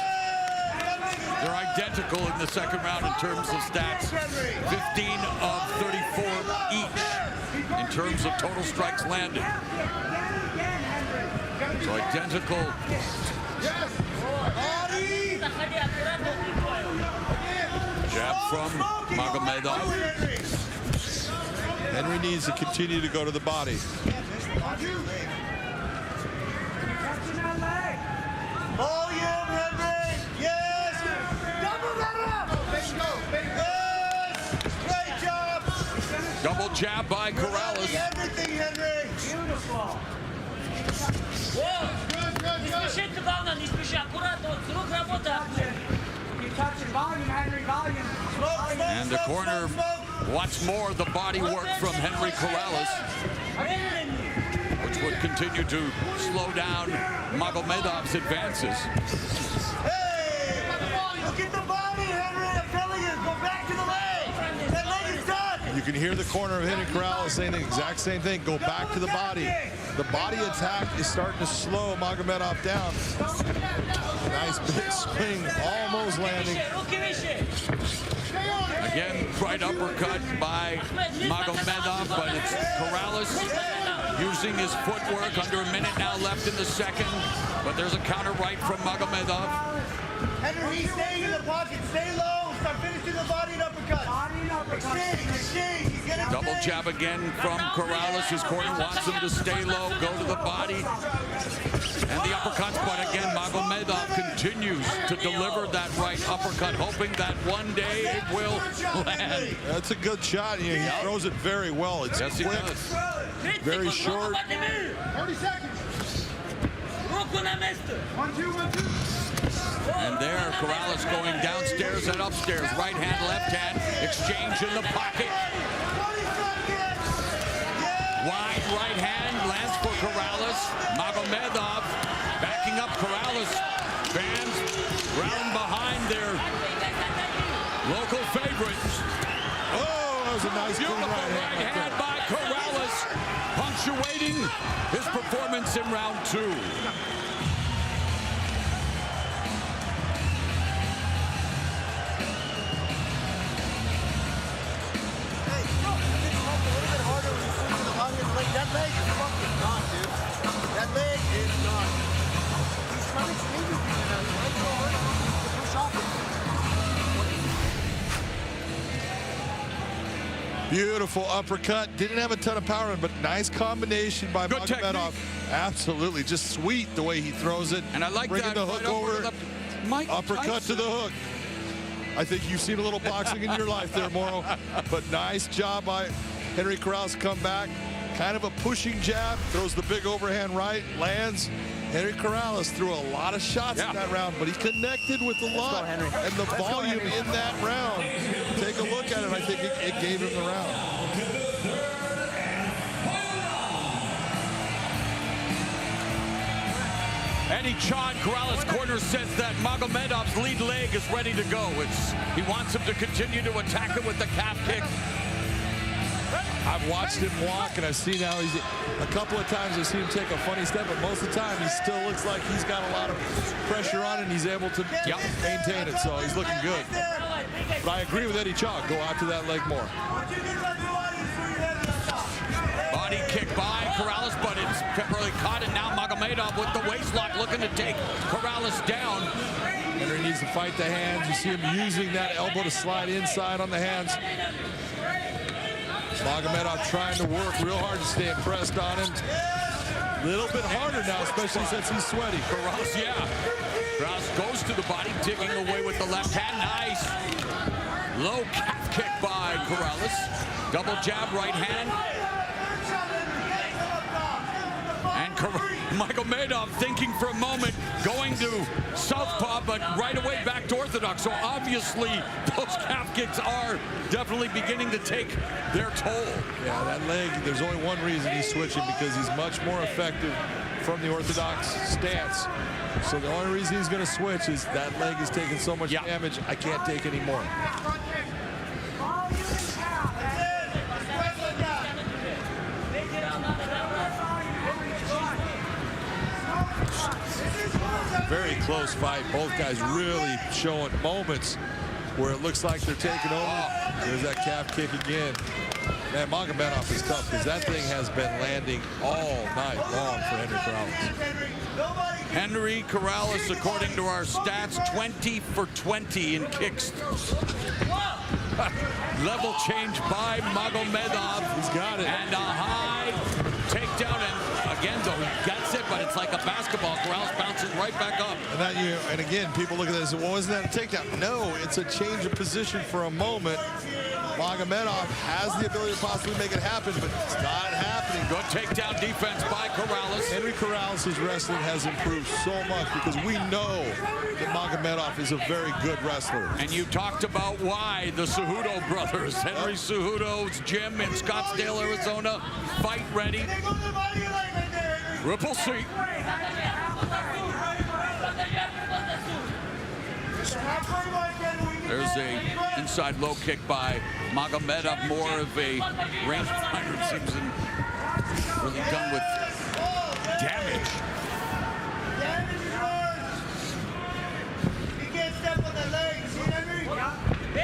They're identical in the second round in terms of stats. 15 of 34 each in terms of total strikes landed. So identical. Jab from Magomedov. Henry needs to continue to go to the body. Volume, Henry. Yes. Double that up. Yes. Great job. Double jab by Corrales. Everything, Henry. Beautiful. Не спешите, главное, не спеши. Аккуратно, вот круг работа. And the corner wants more of the body work from Henry Corrales, which would continue to slow down Magomedov's advances. Hey! Look at the body, Henry. I'm telling you, go back to the leg. That leg is done. You can hear the corner of Henry Corrales saying the exact same thing. Go back to the body. The body attack is starting to slow Magomedov down. Nice big swing, almost landing. Again, right uppercut by Magomedov, but it's Corrales using his footwork. Under a minute now left in the second, but there's a counter right from Magomedov. Henry, he's staying in the pocket. Stay low. Start finishing the body and uppercut. Exchange. He's gonna Double jab again from Corrales. His corner wants him to stay low, go to the body. And the uppercuts, but again, Magomedov continues to deliver that right uppercut, hoping that one day it will land. That's a good shot. He throws it very well. It's yes, quick, very short. 30 seconds. 1, 2, 1, 2. And there, Corrales going downstairs and upstairs. Right hand, left hand, exchange in the pocket. Wide right hand lands for Corrales. Magomedov backing up Corrales. Fans round behind their local favorites. Oh, that was a nice beautiful right hand by Corrales, punctuating his performance in round 2. That leg is fucking gone, dude. That leg is gone. He's trying to sneak it, push off it. Beautiful uppercut. Didn't have a ton of power, but nice combination by Magomedov. Absolutely, just sweet the way he throws it. And I like bringing that the hook right over. Uppercut Tyson. to the hook. I think you've seen a little boxing in your life there, Moro. But nice job by Henry Corrales to come back. Kind of a pushing jab, throws the big overhand right, lands. Henry Corrales threw a lot of shots in that round, but he connected with a lot. And the volume in that round, take a look at it, I think it gave him the round. Eddie Chan, Corrales' corner says that Magomedov's lead leg is ready to go. He wants him to continue to attack it with the calf kick. I've watched him walk, and I've seen how he's a couple of times I've seen him take a funny step, but most of the time he still looks like he's got a lot of pressure on it, and he's able to maintain it, so he's looking good. But I agree with Eddie Chan. Go after that leg more. Body kick by Corrales, but it's temporarily caught, and now Magomedov with the waist lock looking to take Corrales down. Henry needs to fight the hands. You see him using that elbow to slide inside on the hands. Magomedov trying to work real hard to stay impressed on him. A little bit harder now, especially since he's sweaty. Corrales, Corrales goes to the body, digging away with the left hand. Nice. Low calf kick by Corrales. Double jab, right hand. And Magomedov thinking for a moment, going to southpaw, but right away back to orthodox. unorthodox. So obviously, those calf kicks are definitely beginning to take their toll. Yeah, that leg, there's only one reason he's switching, because he's much more effective from the orthodox stance. So the only reason he's going to switch is that leg is taking so much damage, I can't take any more. Very close fight. Both guys really showing moments where it looks like they're taking over. There's that calf kick again. Man, Magomedov is tough because that thing has been landing all night long for Henry Corrales. Henry Corrales, according to our stats, 20 for 20 in kicks. Level change by Magomedov. He's got it. And a high takedown. And again, though, he gets it, but it's like a basketball. Corrales bounces right back up. And again, people look at this and say, well, wasn't that a takedown? No, it's a change of position for a moment. Magomedov has the ability to possibly make it happen, but it's not happening. Good takedown defense by Corrales. Henry Corrales' wrestling has improved so much because we know that Magomedov is a very good wrestler. And you talked about why the Cejudo brothers, Henry Cejudo's gym in Scottsdale, Arizona, fight ready. Ripple C. There's a inside low kick by Magomedov, more of a rangefinder, it seems, and really done with damage.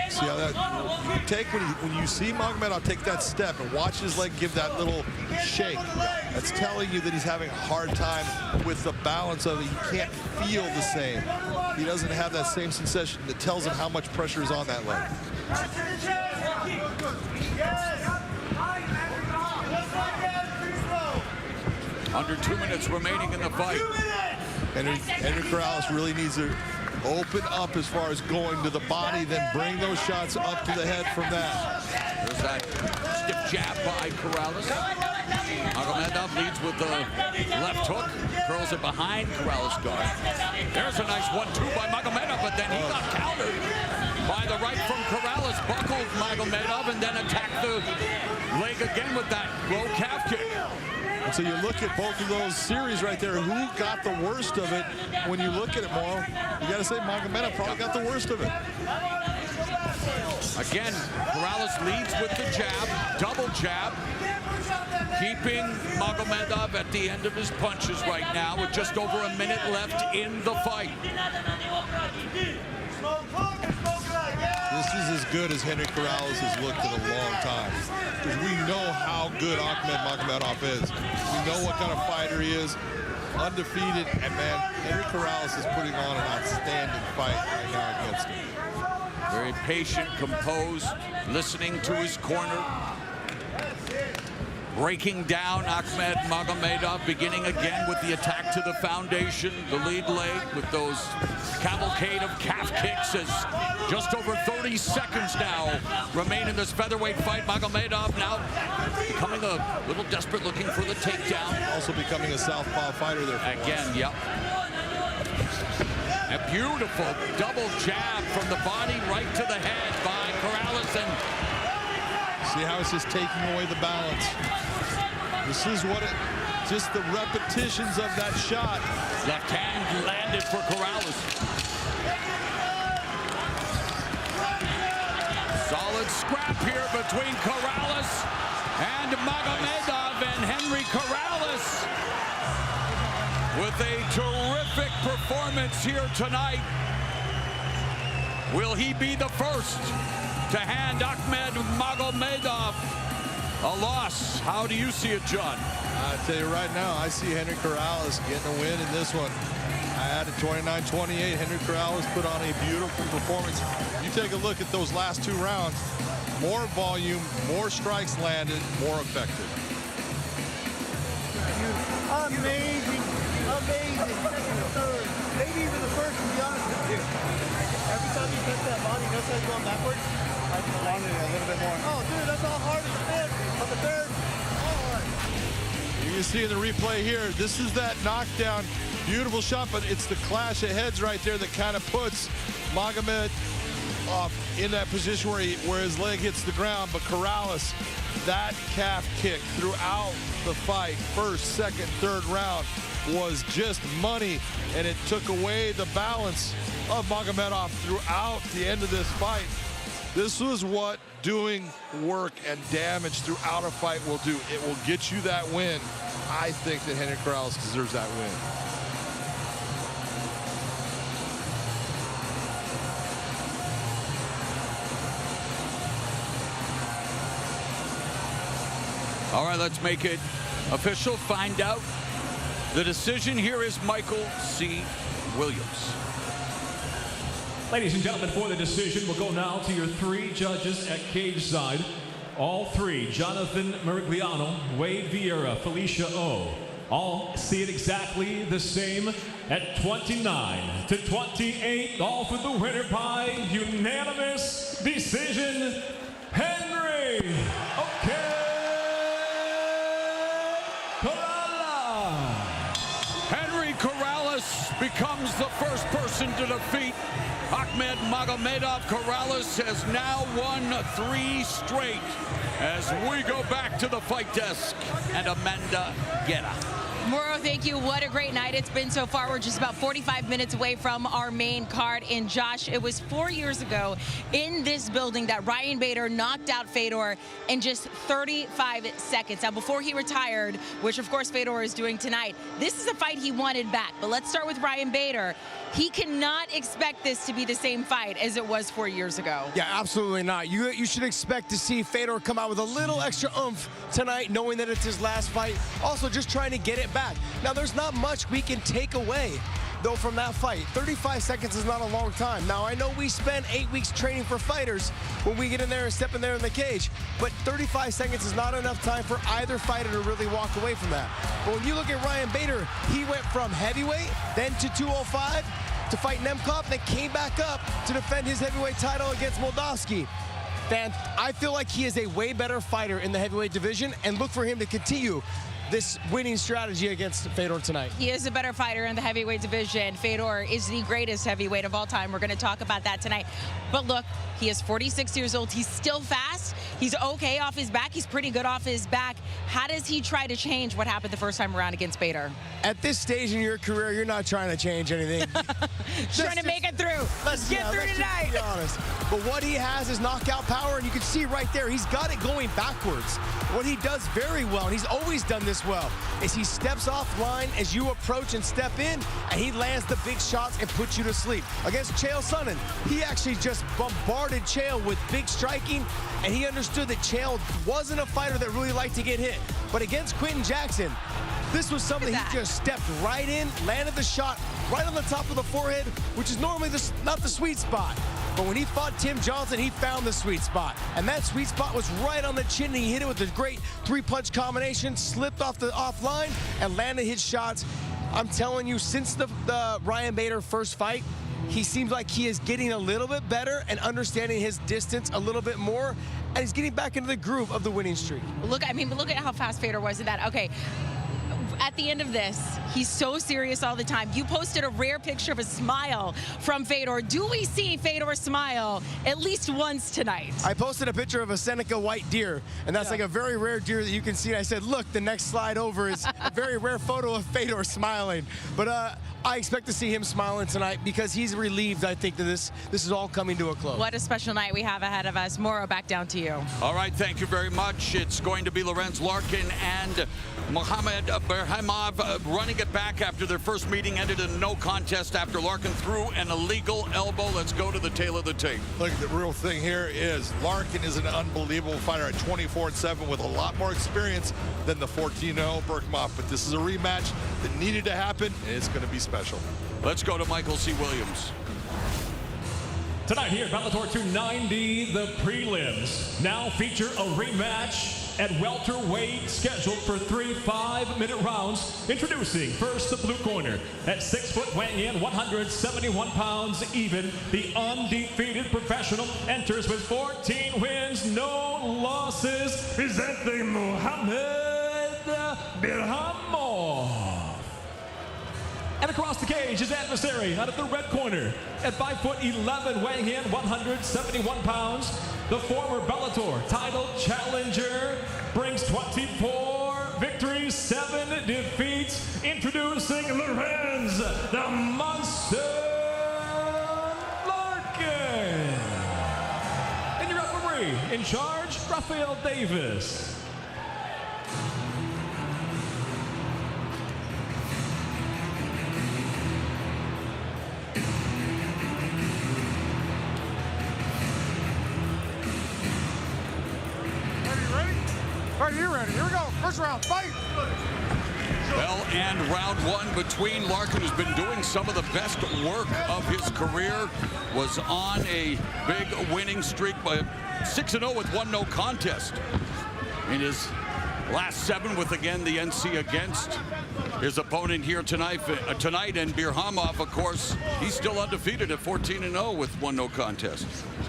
See how that take when you see Magomedov take that step and watch his leg give that little shake, that's telling you that he's having a hard time with the balance of it. He can't feel the same. He doesn't have that same sensation that tells him how much pressure is on that leg. Under 2 minutes remaining in the fight. Henry Corrales really needs to open up as far as going to the body, then bring those shots up to the head from that. There's that stiff jab by Corrales. Magomedov leads with the left hook, curls it behind Corrales' guard. There's a nice 1-2 by Magomedov, but then he got countered by the right from Corrales, buckled Magomedov, and then attacked the leg again with that low calf kick. And so you look at both of those series right there, who got the worst of it? When you look at it more, you got to say Magomedov probably got the worst of it. Again, Corrales leads with the jab, double jab, keeping Magomedov at the end of his punches right now with just over a minute left in the fight. This is as good as Henry Corrales has looked in a long time, because we know how good Ahmed Magomedov is. We know what kind of fighter he is, undefeated, and man, Henry Corrales is putting on an outstanding fight right now against him. Very patient, composed, listening to his corner. Breaking down Ahmed Magomedov, beginning again with the attack to the foundation, the lead leg with those cavalcade of calf kicks as just over 30 seconds now remain in this featherweight fight. Magomedov now becoming a little desperate, looking for the takedown. Also becoming a southpaw fighter there. Again, yep. A beautiful double jab from the body right to the head by Corrales. And see how it's just taking away the balance. This is what it, just the repetitions of that shot. Left hand landed for Corrales. Solid scrap here between Corrales and Magomedov, and Henry Corrales with a terrific performance here tonight. Will he be the first to hand Ahmed Magomedov a loss? How do you see it, John? I tell you right now, I see Henry Corrales getting a win in this one. I had it 29-28. Henry Corrales put on a beautiful performance. You take a look at those last 2 rounds, more volume, more strikes landed, more effective. Amazing, amazing. Third, maybe even the first, to be honest with you. Every time you touch that body, notice how it's going backwards? I wanted it a little bit more. Oh, dude, that's all hard as it is. On the third, all hard. You can see in the replay here, this is that knockdown Beautiful shot, but it's the clash of heads right there that kind of puts Magomedov in that position where his leg hits the ground. But Corrales, that calf kick throughout the fight, first, second, third round, was just money, and it took away the balance of Magomedov throughout the end of this fight. This was what doing work and damage throughout a fight will do. It will get you that win. I think that Henry Corrales deserves that win. All right, let's make it official. Find out. The decision here is Michael C. Williams. Ladies and gentlemen, for the decision, we'll go now to your 3 judges at cage side. All 3, Jonathan Merigliano, Wade Vieira, Felicia O. All see it exactly the same at 29-28. All for the winner by unanimous decision, Henry Corrales becomes the first person to defeat Ahmed Magomedov. Corrales has now won 3 straight as we go back to the fight desk and Amanda Guerra. Moro, thank you. What a great night it's been so far. We're just about 45 minutes away from our main card. And Josh, it was 4 years ago in this building that Ryan Bader knocked out Fedor in just 35 seconds. Now, before he retired, which of course Fedor is doing tonight, this is a fight he wanted back. But let's start with Ryan Bader. He cannot expect this to be the same fight as it was 4 years ago. Yeah, absolutely not. You should expect to see Fedor come out with a little extra oomph tonight, knowing that it's his last fight. Also, just trying to get it back. Now, there's not much we can take away, though, from that fight. 35 seconds is not a long time. Now, I know we spend 8 weeks training for fighters when we get in there and step in there in the cage, but 35 seconds is not enough time for either fighter to really walk away from that. But when you look at Ryan Bader, he went from heavyweight, then to 205, to fight Nemkov, then came back up to defend his heavyweight title against Moldavsky. I feel like he is a way better fighter in the heavyweight division, and look for him to continue this winning strategy against Fedor tonight. He is a better fighter in the heavyweight division. Fedor is the greatest heavyweight of all time. We're going to talk about that tonight. But look, he is 46 years old. He's still fast. He's okay off his back. He's pretty good off his back. How does he try to change what happened the first time around against Bader? At this stage in your career, you're not trying to change anything. Trying to make it through. Let's get through tonight. Be honest. But what he has is knockout power, and you can see right there, he's got it going backwards. What he does very well, and he's always done this well, is he steps offline as you approach and step in, and he lands the big shots and puts you to sleep. Against Chael Sonnen, he actually just bombarded Chael with big striking, and he understood that Chael wasn't a fighter that really liked to get hit. But against Quinton Jackson, this was something he just stepped right in, landed the shot right on the top of the forehead, which is normally not the sweet spot. But when he fought Tim Johnson, he found the sweet spot. And that sweet spot was right on the chin, and he hit it with a great 3-punch combination, slipped off the offline, and landed his shots. I'm telling you, since the Ryan Bader first fight, he seems like he is getting a little bit better and understanding his distance a little bit more, and he's getting back into the groove of the winning streak. Look at how fast Fedor was in that. Okay. At the end of this, he's so serious all the time. You posted a rare picture of a smile from Fedor. Do we see Fedor smile at least once tonight? I posted a picture of a Seneca white deer, and that's like a very rare deer that you can see. I said, look, the next slide over is a very rare photo of Fedor smiling. But I expect to see him smiling tonight because he's relieved, I think, that this is all coming to a close. What a special night we have ahead of us. Moro, back down to you. All right, thank you very much. It's going to be Lorenz Larkin and Mohamed Biramov running it back after their first meeting ended in no contest after Larkin threw an illegal elbow. Let's go to the tail of the tape. Look, the real thing here is Larkin is an unbelievable fighter at 24-7 with a lot more experience than the 14-0 Biramov. But this is a rematch that needed to happen, and it's going to be special. Let's go to Michael C. Williams. Tonight here at Bellator 290, the prelims now feature a rematch at welterweight, scheduled for 3 5-minute rounds. Introducing first the blue corner at 6 foot, weighing in 171 pounds even. The undefeated professional enters with 14 wins, no losses. Presenting Mohamed Biramov. And across the cage, his adversary out of the red corner at 5'11", weighing in 171 pounds. The former Bellator title challenger brings 24 victories, 7 defeats. Introducing Lorenz, the Monster Larkin. And your referee in charge, Rafael Davis. Are you ready? Here we go. First round, fight. Well, and round one between Larkin, who's been doing some of the best work of his career, was on a big winning streak by 6-0 with 1 no contest in his last 7, with again the NC against his opponent here tonight. And Biramov, of course, he's still undefeated at 14-0 with 1 no contest.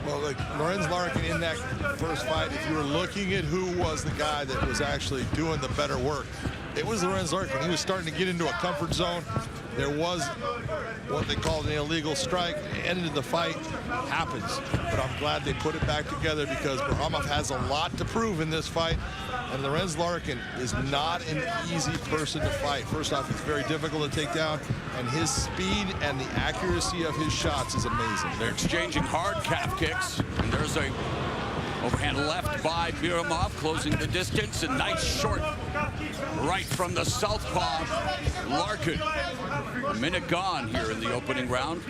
Well, like Lorenz Larkin in that first fight, if you were looking at who was the guy that was actually doing the better work, it was Lorenz Larkin. He was starting to get into a comfort zone. There was what they called an illegal strike. The end of the fight happens. But I'm glad they put it back together, because Biramov has a lot to prove in this fight. And Lorenz Larkin is not an easy person to fight. First off, it's very difficult to take down, and his speed and the accuracy of his shots is amazing. They're exchanging hard calf kicks, and there's a overhand left by Biramov, closing the distance, and nice short right from the southpaw Larkin. A minute gone here in the opening round.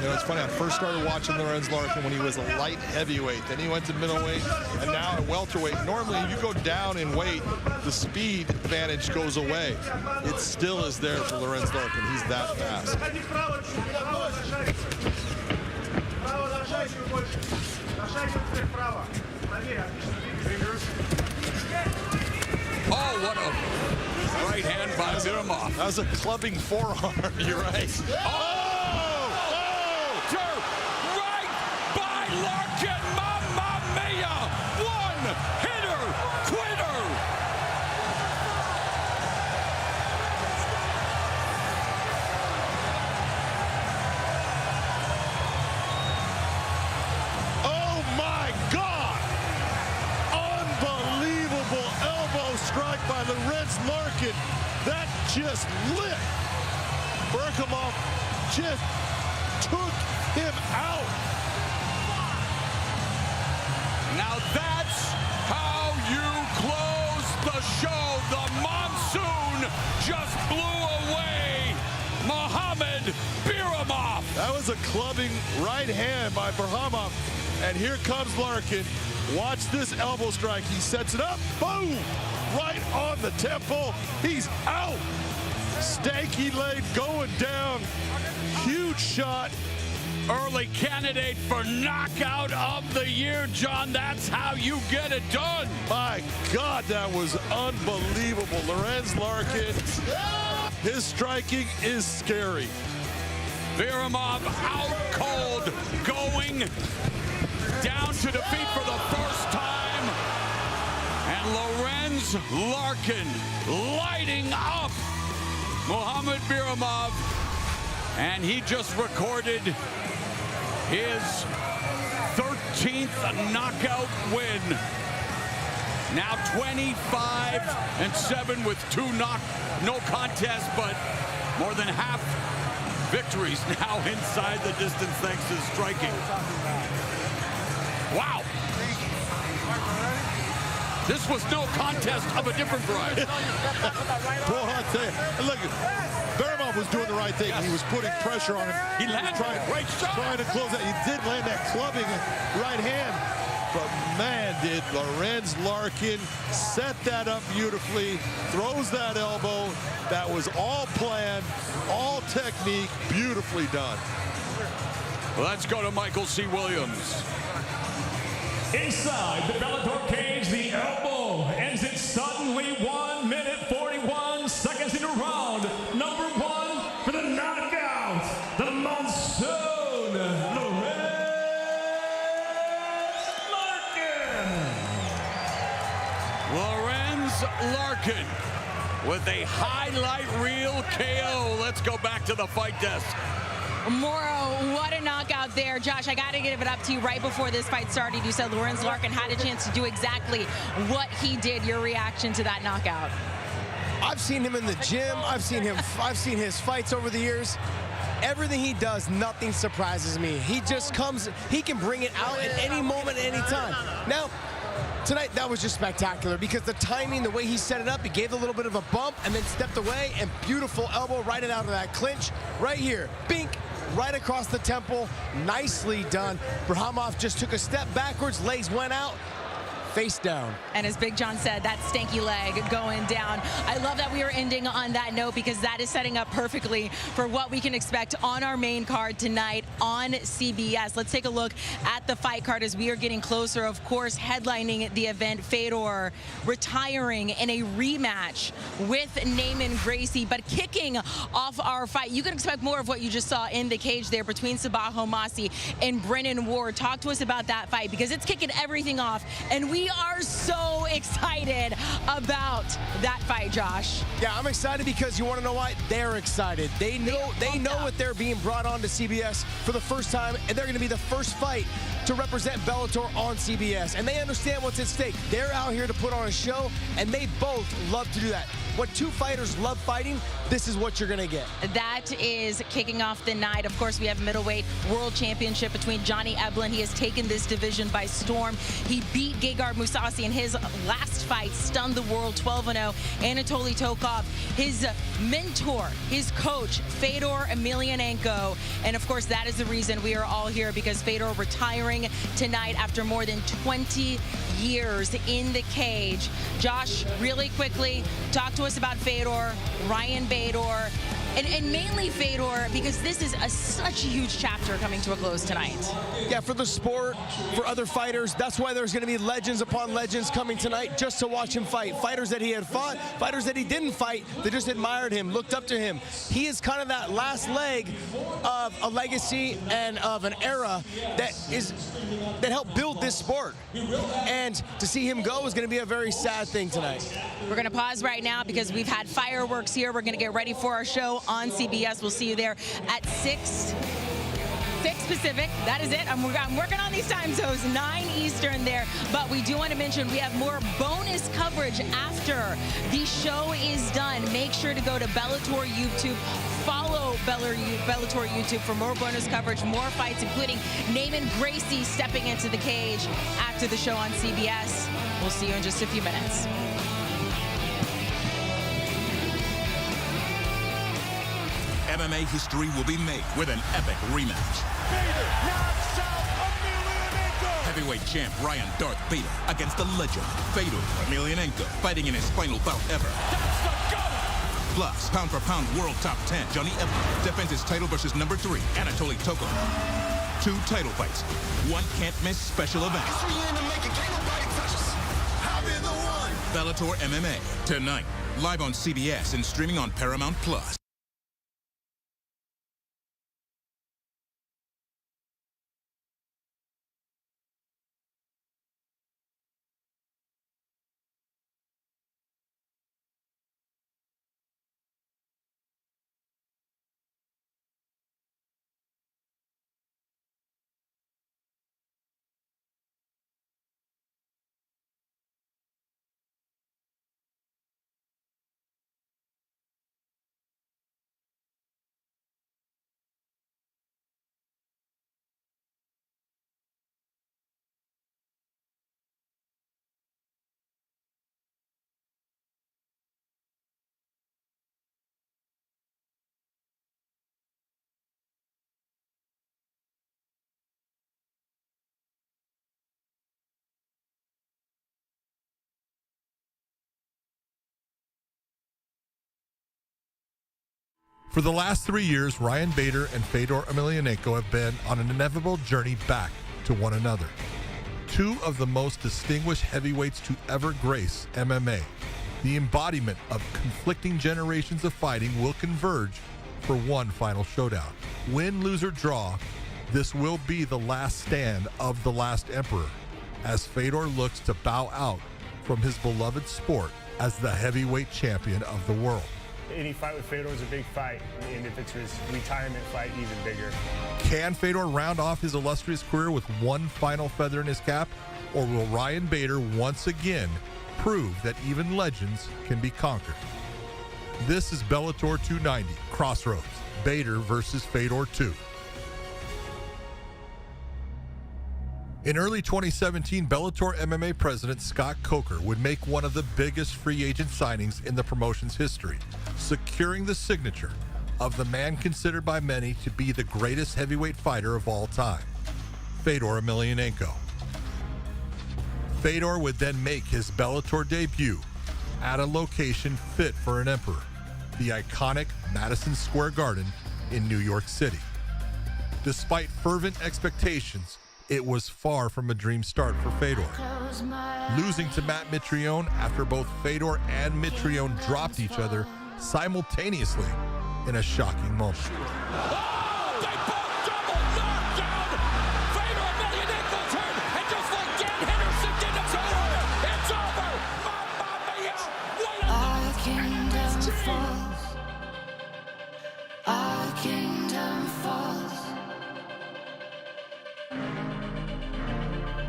You know, it's funny, I first started watching Lorenz Larkin when he was a light heavyweight. Then he went to middleweight, and now at welterweight. Normally, if you go down in weight, the speed advantage goes away. It still is there for Lorenz Larkin. He's that fast. Oh, what a right hand by Biramov. That was a clubbing forearm. You're right. Right by Larkin. Mamma mia! One hitter quitter. Oh my God! Unbelievable elbow strike by Lorenz Larkin. That just lit. Biramov just took him out. Now that's how you close the show. The monsoon just blew away Mohamed Biramov. That was a clubbing right hand by Biramov. And here comes Larkin. Watch this elbow strike. He sets it up. Boom! Right on the temple. He's out. Stanky leg going down. Huge shot. Early candidate for knockout of the year, John. That's how you get it done. My God, that was unbelievable. Lorenz Larkin, his striking is scary. Biramov out cold, going down to defeat for the first time. And Lorenz Larkin lighting up Mohamed Biramov. And he just recorded his 13th knockout win. Now 25-7 with 2 no contest, but more than half victories now inside the distance thanks to striking. Wow. This was no contest of a different variety. Boy, I tell you, look, Biramov was doing the right thing. He was putting pressure on him. He landed a great shot. Trying to close that. He did land that clubbing right hand. But man, did Lorenz Larkin set that up beautifully. Throws that elbow. That was all planned, all technique, beautifully done. Let's go to Michael C. Williams. Inside the Bellator cage, the elbow ends it suddenly. 1 minute 41 seconds into round number 1 for the knockout. The monsoon, Lorenz Larkin. Lorenz Larkin with a highlight reel KO. Let's go back to the fight desk. Moro, what a knockout there. Josh, I got to give it up to you. Right before this fight started, you said Lorenz Larkin had a chance to do exactly what he did. Your reaction to that knockout? I've seen him in the gym. I've seen his fights over the years. Everything he does, nothing surprises me. He just comes, he can bring it out at any moment, at any time. Now, tonight, that was just spectacular because the timing, the way he set it up, he gave a little bit of a bump and then stepped away, and beautiful elbow right out of that clinch right here. Bink, right across the temple. Nicely done. Biramov just took a step backwards, legs went out. Face down. And as Big John said, that stanky leg going down. I love that we are ending on that note because that is setting up perfectly for what we can expect on our main card tonight on CBS. Let's take a look at the fight card as we are getting closer. Of course, headlining the event, Fedor retiring in a rematch with Naaman Gracie. But kicking off our fight, you can expect more of what you just saw in the cage there between Sabah Homasi and Brennan Ward. Talk to us about that fight because it's kicking everything off, and we are so excited about that fight, Josh. Yeah, I'm excited because you want to know why? They're excited. They know what they're being brought on to CBS for the first time, and they're going to be the first fight to represent Bellator on CBS. And they understand what's at stake. They're out here to put on a show, and they both love to do that. When two fighters love fighting, this is what you're going to get. That is kicking off the night. Of course, we have middleweight world championship between Johnny Eblen. He has taken this division by storm. He beat Gegard Mousasi in his last fight, stunned the world 12-0. Anatoly Tokov, his mentor, his coach, Fedor Emelianenko. And of course, that is the reason we are all here, because Fedor retiring tonight after more than 20 years in the cage. Josh, really quickly, talk to us about Fedor, Ryan Bader, and mainly Fedor, because this is such a huge chapter coming to a close tonight. Yeah, for the sport, for other fighters, that's why there's going to be legends upon legends coming tonight just to watch him fight. Fighters that he had fought, fighters that he didn't fight, they just admired him, looked up to him. He is kind of that last leg of a legacy and of an era that helped build this sport. And to see him go is going to be a very sad thing tonight. We're going to pause right now because we've had fireworks here. We're going to get ready for our show on CBS. We'll see you there at 6 Pacific. That is it. I'm working on these time zones, 9 Eastern there. But we do want to mention we have more bonus coverage after the show is done. Make sure to go to Bellator YouTube. Follow Bellator YouTube for more bonus coverage, more fights, including Naaman Gracie stepping into the cage after the show on CBS. We'll see you in just a few minutes. MMA history will be made with an epic rematch. Fedor knocks out Emelianenko. Heavyweight champ Ryan Darth Bader against the legend Fedor Emelianenko, fighting in his final bout ever. That's the go! Plus, pound-for-pound world top 10 Johnny Eblen defends his title versus number 3 Anatoly Tokov. 2 title fights, 1 can't-miss special event. Bellator MMA, tonight, live on CBS and streaming on Paramount+. For the last 3 years, Ryan Bader and Fedor Emelianenko have been on an inevitable journey back to one another. 2 of the most distinguished heavyweights to ever grace MMA. The embodiment of conflicting generations of fighting will converge for one final showdown. Win, lose, or draw, this will be the last stand of the last emperor, as Fedor looks to bow out from his beloved sport as the heavyweight champion of the world. Any fight with Fedor is a big fight, and if it's his retirement fight, even bigger. Can Fedor round off his illustrious career with one final feather in his cap, or will Ryan Bader once again prove that even legends can be conquered? This is Bellator 290, Crossroads, Bader versus Fedor 2. In early 2017, Bellator MMA president Scott Coker would make one of the biggest free agent signings in the promotion's history, securing the signature of the man considered by many to be the greatest heavyweight fighter of all time, Fedor Emelianenko. Fedor would then make his Bellator debut at a location fit for an emperor, the iconic Madison Square Garden in New York City. Despite fervent expectations, it was far from a dream start for Fedor. Losing to Matt Mitrione after both Fedor and Mitrione dropped each other simultaneously in a shocking moment. Oh, they both double knockdown. Fedor Emelianenko turned, and just like Dan Henderson did, it's over. It's over. Mamma mia. What Our kingdom falls. Our kingdom falls.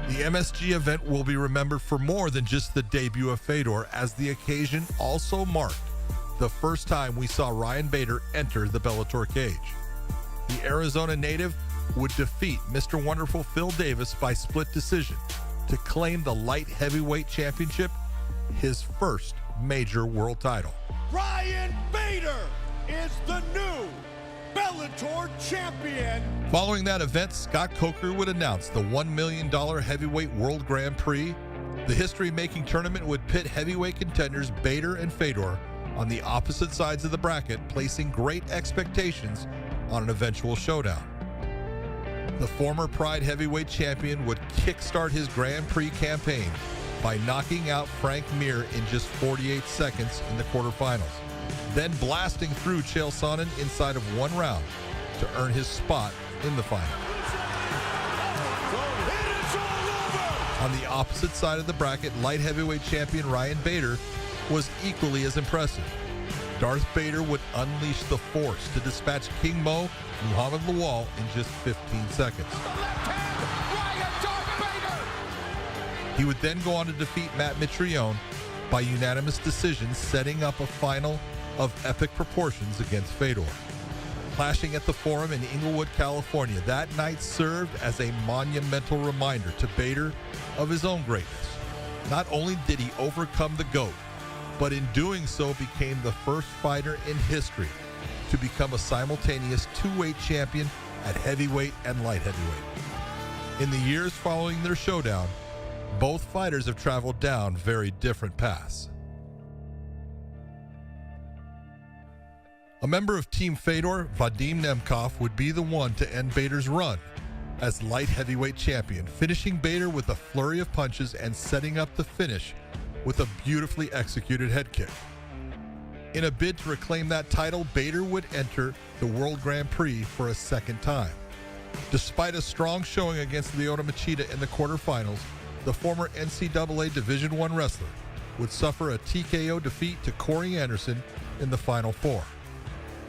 The MSG event will be remembered for more than just the debut of Fedor, as the occasion also marked the first time we saw Ryan Bader enter the Bellator cage. The Arizona native would defeat Mr. Wonderful Phil Davis by split decision to claim the light heavyweight championship, his first major world title. Ryan Bader is the new Bellator champion. Following that event, Scott Coker would announce the $1 million heavyweight World Grand Prix. The history-making tournament would pit heavyweight contenders Bader and Fedor on the opposite sides of the bracket, placing great expectations on an eventual showdown. The former Pride heavyweight champion would kickstart his Grand Prix campaign by knocking out Frank Mir in just 48 seconds in the quarterfinals, then blasting through Chael Sonnen inside of one round to earn his spot in the final. On the opposite side of the bracket, light heavyweight champion Ryan Bader was equally as impressive. Darth Bader would unleash the force to dispatch King Mo Muhammad Lawal in just 15 seconds. He would then go on to defeat Matt Mitrione by unanimous decision, setting up a final of epic proportions against Fedor. Clashing at the Forum in Inglewood, California, that night served as a monumental reminder to Bader of his own greatness. Not only did he overcome the GOAT, but in doing so became the first fighter in history to become a simultaneous two-weight champion at heavyweight and light heavyweight. In the years following their showdown, both fighters have traveled down very different paths. A member of Team Fedor, Vadim Nemkov, would be the one to end Bader's run as light heavyweight champion, finishing Bader with a flurry of punches and setting up the finish with a beautifully executed head kick. In a bid to reclaim that title, Bader would enter the World Grand Prix for a second time. Despite a strong showing against Lyoto Machida in the quarterfinals, the former NCAA Division I wrestler would suffer a TKO defeat to Corey Anderson in the Final Four.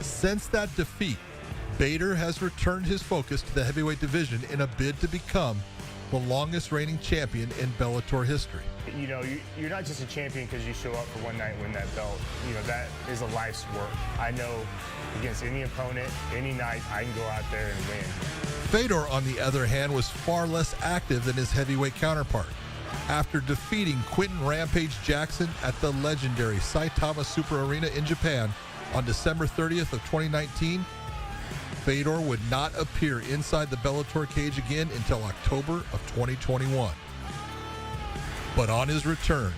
Since that defeat, Bader has returned his focus to the heavyweight division in a bid to become the longest reigning champion in Bellator history. You know, you're not just a champion because you show up for one night and win that belt. You know, that is a life's work. I know against any opponent, any night, I can go out there and win. Fedor, on the other hand, was far less active than his heavyweight counterpart. After defeating Quentin Rampage Jackson at the legendary Saitama Super Arena in Japan on December 30th of 2019, Fedor would not appear inside the Bellator cage again until October of 2021. But on his return,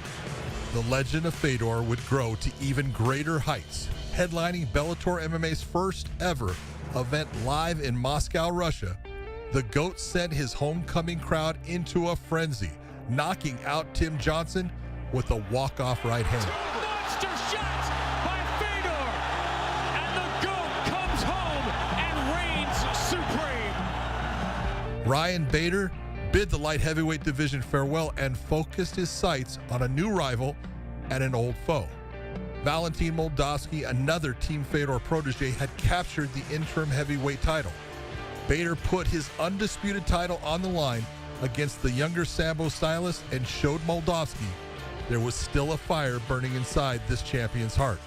the legend of Fedor would grow to even greater heights, headlining Bellator MMA's first ever event live in Moscow, Russia. The GOAT sent his homecoming crowd into a frenzy, knocking out Tim Johnson with a walk-off right hand. Monster shots by Fedor, and the GOAT comes home and reigns supreme. Ryan Bader bid the light heavyweight division farewell and focused his sights on a new rival and an old foe. Valentin Moldavsky, another Team Fedor protege, had captured the interim heavyweight title. Bader put his undisputed title on the line against the younger Sambo stylist and showed Moldavsky there was still a fire burning inside this champion's heart,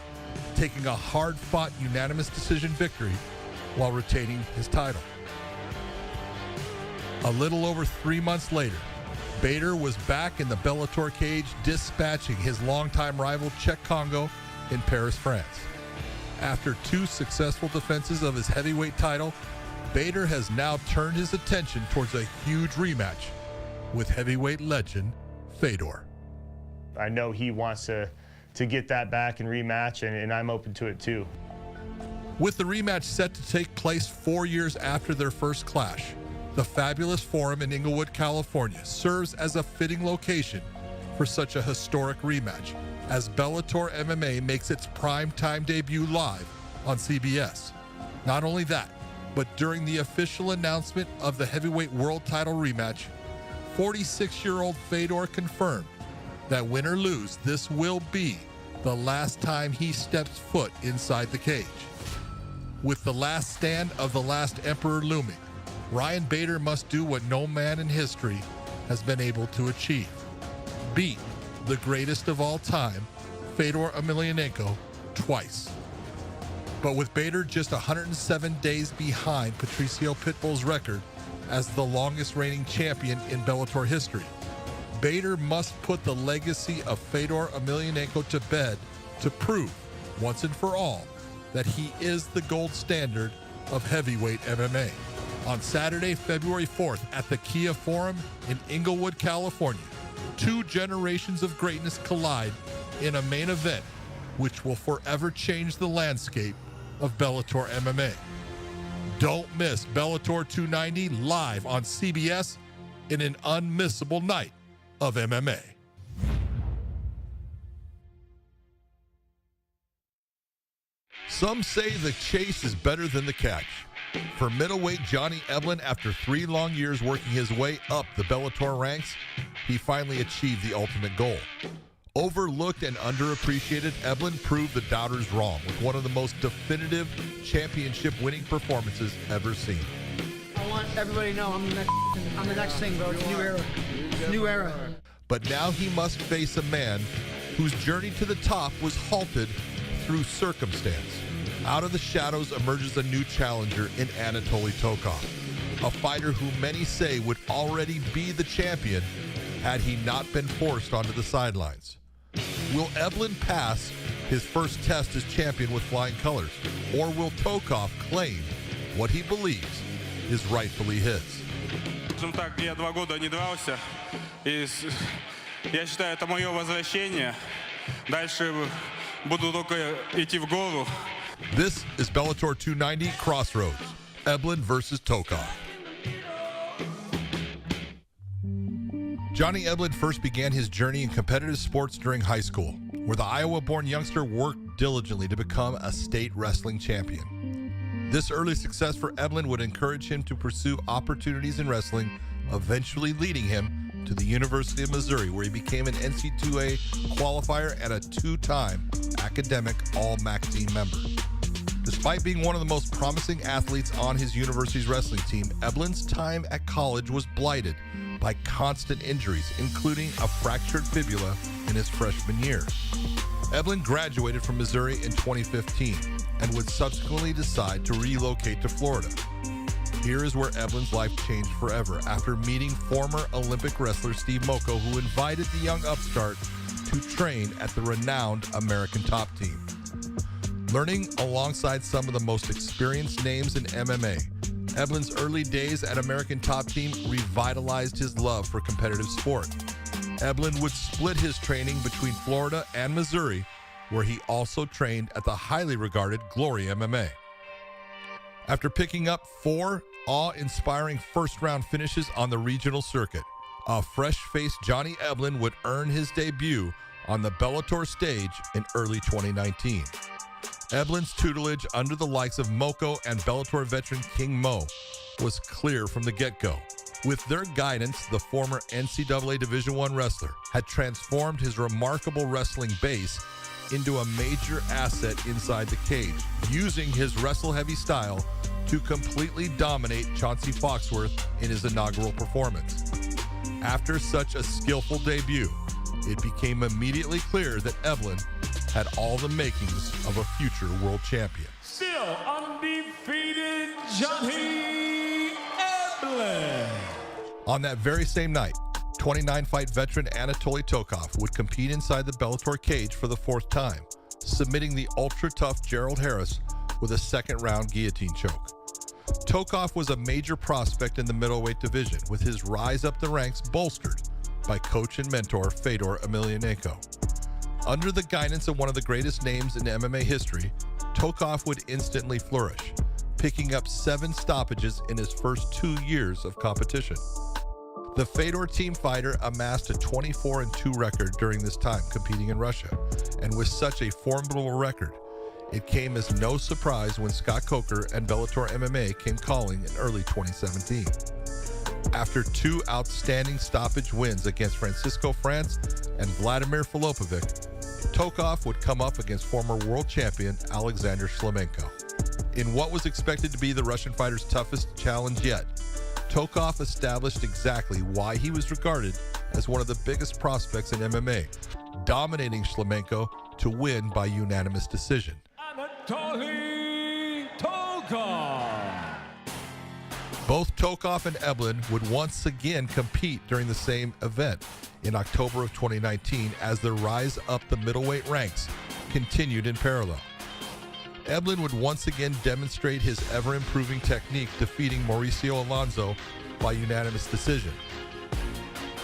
taking a hard-fought unanimous decision victory while retaining his title. A little over 3 months later, Bader was back in the Bellator cage, dispatching his longtime rival Czech Congo in Paris, France. After 2 successful defenses of his heavyweight title, Bader has now turned his attention towards a huge rematch with heavyweight legend Fedor. I know he wants to get that back and rematch, and I'm open to it too. With the rematch set to take place 4 years after their first clash, the fabulous Forum in Inglewood, California serves as a fitting location for such a historic rematch, as Bellator MMA makes its primetime debut live on CBS. Not only that, but during the official announcement of the heavyweight world title rematch, 46-year-old Fedor confirmed that win or lose, this will be the last time he steps foot inside the cage. With the last stand of the last emperor looming, Ryan Bader must do what no man in history has been able to achieve: beat the greatest of all time, Fedor Emelianenko, twice. But with Bader just 107 days behind Patricio Pitbull's record as the longest reigning champion in Bellator history, Bader must put the legacy of Fedor Emelianenko to bed to prove, once and for all, that he is the gold standard of heavyweight MMA. On Saturday, February 4th at the Kia Forum in Inglewood, California, 2 generations of greatness collide in a main event which will forever change the landscape of Bellator MMA. Don't miss Bellator 290 live on CBS in an unmissable night of MMA. Some say the chase is better than the catch. For middleweight Johnny Eblen, after 3 long years working his way up the Bellator ranks, he finally achieved the ultimate goal. Overlooked and underappreciated, Eblen proved the doubters wrong with one of the most definitive championship-winning performances ever seen. I want everybody to know I'm the next thing, bro. It's a new era. New era. But now he must face a man whose journey to the top was halted through circumstance. Out of the shadows emerges a new challenger in Anatoly Tokov, a fighter who many say would already be the champion had he not been forced onto the sidelines. Will Eblen pass his first test as champion with flying colors, or will Tokov claim what he believes is rightfully his? Я 2 года не дрался, и я считаю, это мое возвращение. Дальше буду только идти в гору. This is Bellator 290 Crossroads, Eblen versus Tokov. Johnny Eblen first began his journey in competitive sports during high school, where the Iowa-born youngster worked diligently to become a state wrestling champion. This early success for Eblen would encourage him to pursue opportunities in wrestling, eventually leading him to the University of Missouri, where he became an NC2A qualifier and a 2-time academic All-MAC team member. Despite being one of the most promising athletes on his university's wrestling team, Eblen's time at college was blighted by constant injuries, including a fractured fibula in his freshman year. Eblen graduated from Missouri in 2015 and would subsequently decide to relocate to Florida. Here is where Eblen's life changed forever after meeting former Olympic wrestler Steve Moko, who invited the young upstart to train at the renowned American Top Team. Learning alongside some of the most experienced names in MMA, Eblen's early days at American Top Team revitalized his love for competitive sport. Eblen would split his training between Florida and Missouri, where he also trained at the highly regarded Glory MMA. After picking up 4 awe-inspiring first-round finishes on the regional circuit, a fresh-faced Johnny Eblen would earn his debut on the Bellator stage in early 2019. Eblen's tutelage under the likes of Moko and Bellator veteran King Mo was clear from the get-go. With their guidance, the former NCAA Division I wrestler had transformed his remarkable wrestling base into a major asset inside the cage, using his wrestle-heavy style to completely dominate Chauncey Foxworth in his inaugural performance. After such a skillful debut, it became immediately clear that Eblen had all the makings of a future world champion. Still undefeated, Johnny Eblen. On that very same night, 29-fight veteran Anatoly Tokov would compete inside the Bellator cage for the fourth time, submitting the ultra-tough Gerald Harris with a second-round guillotine choke. Tokov was a major prospect in the middleweight division, with his rise up the ranks bolstered by coach and mentor Fedor Emelianenko. Under the guidance of one of the greatest names in MMA history, Tokov would instantly flourish, picking up 7 stoppages in his first 2 years of competition. The Fedor team fighter amassed a 24-2 record during this time competing in Russia, and with such a formidable record, it came as no surprise when Scott Coker and Bellator MMA came calling in early 2017. After 2 outstanding stoppage wins against Francisco France and Vladimir Filopovic, Tokov would come up against former world champion Alexander Shlemenko. In what was expected to be the Russian fighter's toughest challenge yet, Tokov established exactly why he was regarded as one of the biggest prospects in MMA, dominating Shlemenko to win by unanimous decision. Anatoly Tokov. Both Tokov and Eblen would once again compete during the same event in October of 2019 as their rise up the middleweight ranks continued in parallel. Eblen would once again demonstrate his ever-improving technique, defeating Mauricio Alonso by unanimous decision.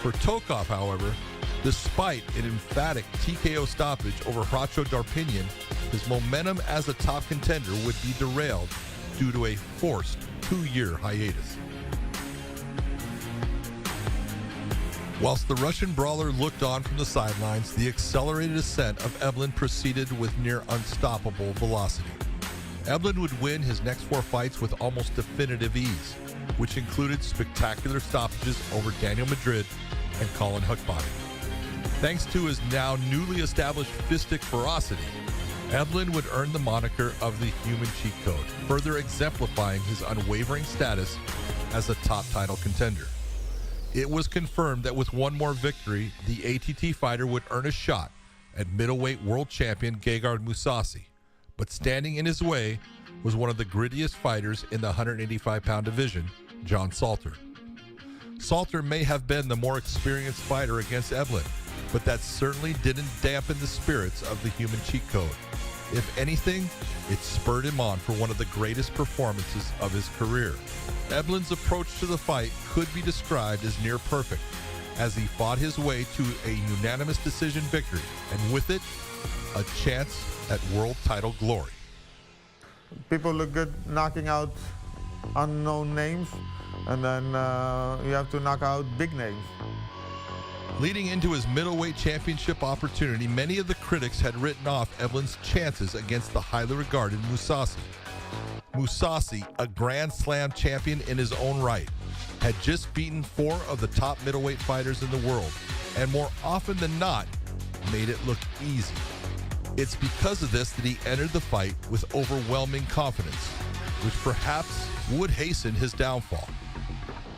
For Tokov, however, despite an emphatic TKO stoppage over Hracho Darpinian, his momentum as a top contender would be derailed due to a forced 2-year hiatus. Whilst the Russian brawler looked on from the sidelines, the accelerated ascent of Eblen proceeded with near unstoppable velocity. Eblen would win his next 4 fights with almost definitive ease, which included spectacular stoppages over Daniel Madrid and Colin Huckbody. Thanks to his now newly established fistic ferocity, Eblen would earn the moniker of the human cheat code, further exemplifying his unwavering status as a top title contender. It was confirmed that with one more victory, the ATT fighter would earn a shot at middleweight world champion Gegard Mousasi, but standing in his way was one of the grittiest fighters in the 185-pound division, John Salter. Salter may have been the more experienced fighter against Eblen, but that certainly didn't dampen the spirits of the human cheat code. If anything, it spurred him on for one of the greatest performances of his career. Eblen's approach to the fight could be described as near perfect, as he fought his way to a unanimous decision victory, and with it, a chance at world title glory. People look good knocking out unknown names, and then you have to knock out big names. Leading into his middleweight championship opportunity, many of the critics had written off Eblen's chances against the highly regarded Mousasi. Mousasi, a Grand Slam champion in his own right, had just beaten 4 of the top middleweight fighters in the world, and more often than not, made it look easy. It's because of this that he entered the fight with overwhelming confidence, which perhaps would hasten his downfall.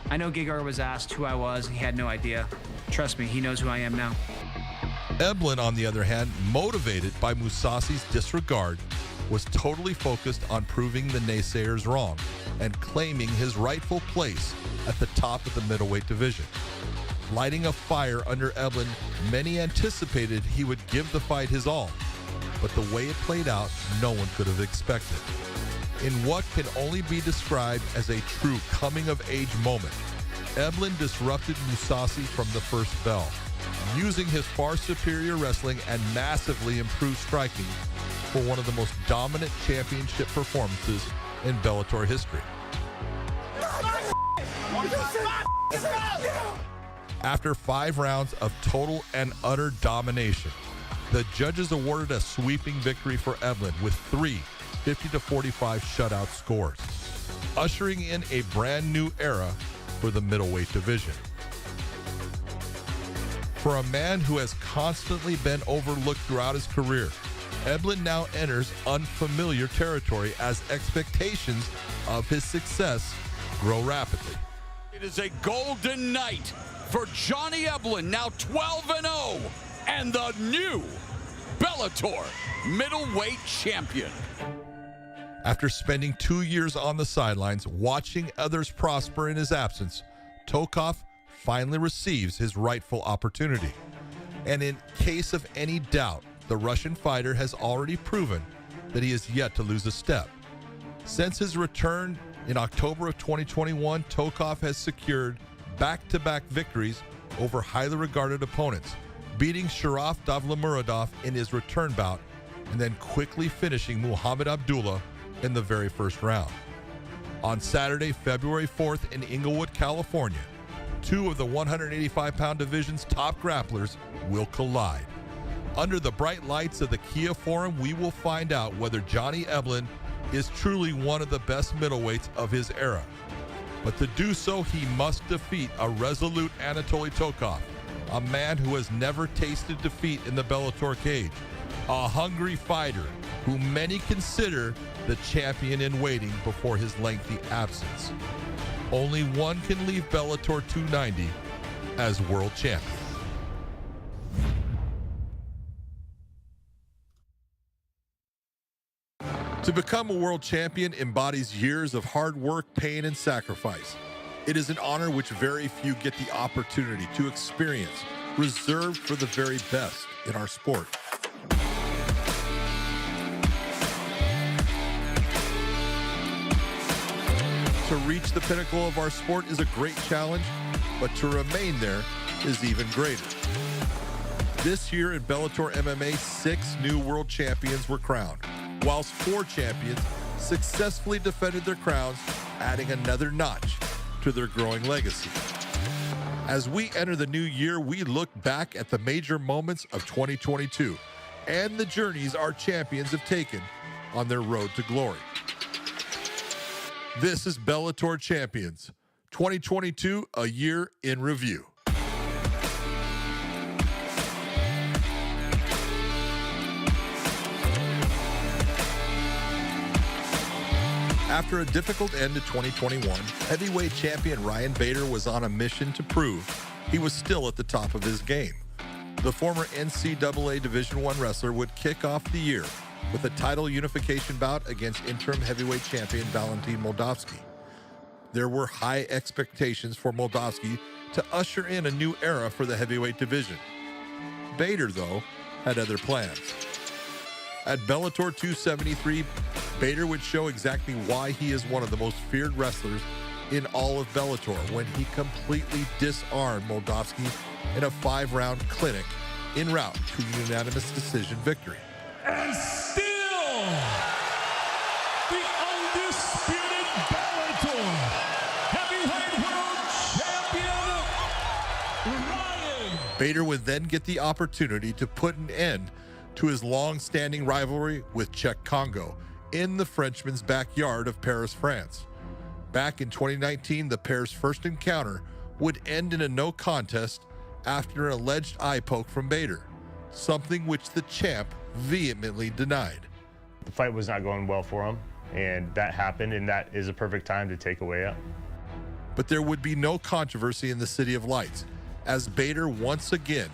I know Gegard was asked who I was, and he had no idea. Trust me, he knows who I am now. Eblen, on the other hand, motivated by Mousasi's disregard, was totally focused on proving the naysayers wrong and claiming his rightful place at the top of the middleweight division. Lighting a fire under Eblen, many anticipated he would give the fight his all, but the way it played out, no one could have expected. In what can only be described as a true coming-of-age moment, Eblen disrupted Mousasi from the first bell, using his far superior wrestling and massively improved striking for one of the most dominant championship performances in Bellator history. After 5 rounds of total and utter domination, the judges awarded a sweeping victory for Eblen with 3 50-45 shutout scores, ushering in a brand new era for the middleweight division. For a man who has constantly been overlooked throughout his career, Eblen now enters unfamiliar territory as expectations of his success grow rapidly. It is a golden night for Johnny Eblen, now 12-0, and the new Bellator middleweight champion. After spending 2 years on the sidelines watching others prosper in his absence, Tokov finally receives his rightful opportunity. And in case of any doubt, the Russian fighter has already proven that he is yet to lose a step. Since his return in October of 2021, Tokov has secured back-to-back victories over highly regarded opponents, beating Sharaf Davlamuradov in his return bout and then quickly finishing Muhammad Abdullah in the very first round. On Saturday, February 4th in Inglewood, California, two of the 185-pound division's top grapplers will collide. Under the bright lights of the Kia Forum, we will find out whether Johnny Eblen is truly one of the best middleweights of his era. But to do so, he must defeat a resolute Anatoly Tokov, a man who has never tasted defeat in the Bellator cage, a hungry fighter who many consider the champion in waiting before his lengthy absence. Only one can leave Bellator 290 as world champion. To become a world champion embodies years of hard work, pain, and sacrifice. It is an honor which very few get the opportunity to experience, reserved for the very best in our sport. To reach the pinnacle of our sport is a great challenge, but to remain there is even greater. This year in Bellator MMA, 6 new world champions were crowned, whilst 4 champions successfully defended their crowns, adding another notch to their growing legacy. As we enter the new year, we look back at the major moments of 2022 and the journeys our champions have taken on their road to glory. This is Bellator Champions 2022, a year in review. After a difficult end to 2021, heavyweight champion Ryan Bader was on a mission to prove he was still at the top of his game. The former NCAA Division I wrestler would kick off the year with a title unification bout against interim heavyweight champion Valentin Moldavsky. There were high expectations for Moldavsky to usher in a new era for the heavyweight division. Bader, though, had other plans. At Bellator 273, Bader would show exactly why he is one of the most feared wrestlers in all of Bellator when he completely disarmed Moldavsky in a 5-round clinic en route to a unanimous decision victory. And still, the undisputed Bellator heavyweight world champion, Ryan. Bader would then get the opportunity to put an end to his long-standing rivalry with Czech Congo in the Frenchman's backyard of Paris, France. Back in 2019, the pair's first encounter would end in a no contest after an alleged eye poke from Bader, something which the champ vehemently denied. The fight was not going well for him, and that happened, and that is a perfect time to take away up. But there would be no controversy in the City of Lights, as Bader once again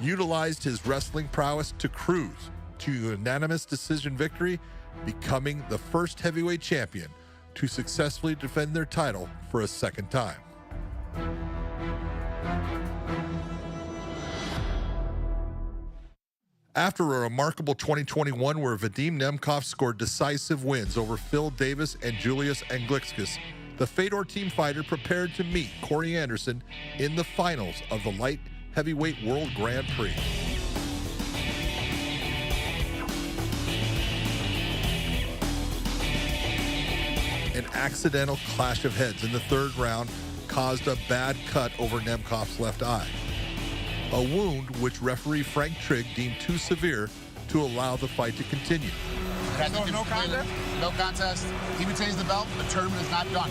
utilized his wrestling prowess to cruise to unanimous decision victory, becoming the first heavyweight champion to successfully defend their title for a second time. After a remarkable 2021 where Vadim Nemkov scored decisive wins over Phil Davis and Julius Anglickas, the Fedor team fighter prepared to meet Corey Anderson in the finals of the Light Heavyweight World Grand Prix. An accidental clash of heads in the 3rd round caused a bad cut over Nemkov's left eye, a wound which referee Frank Trigg deemed too severe to allow the fight to continue. No contest? He retains the belt. The tournament is not done.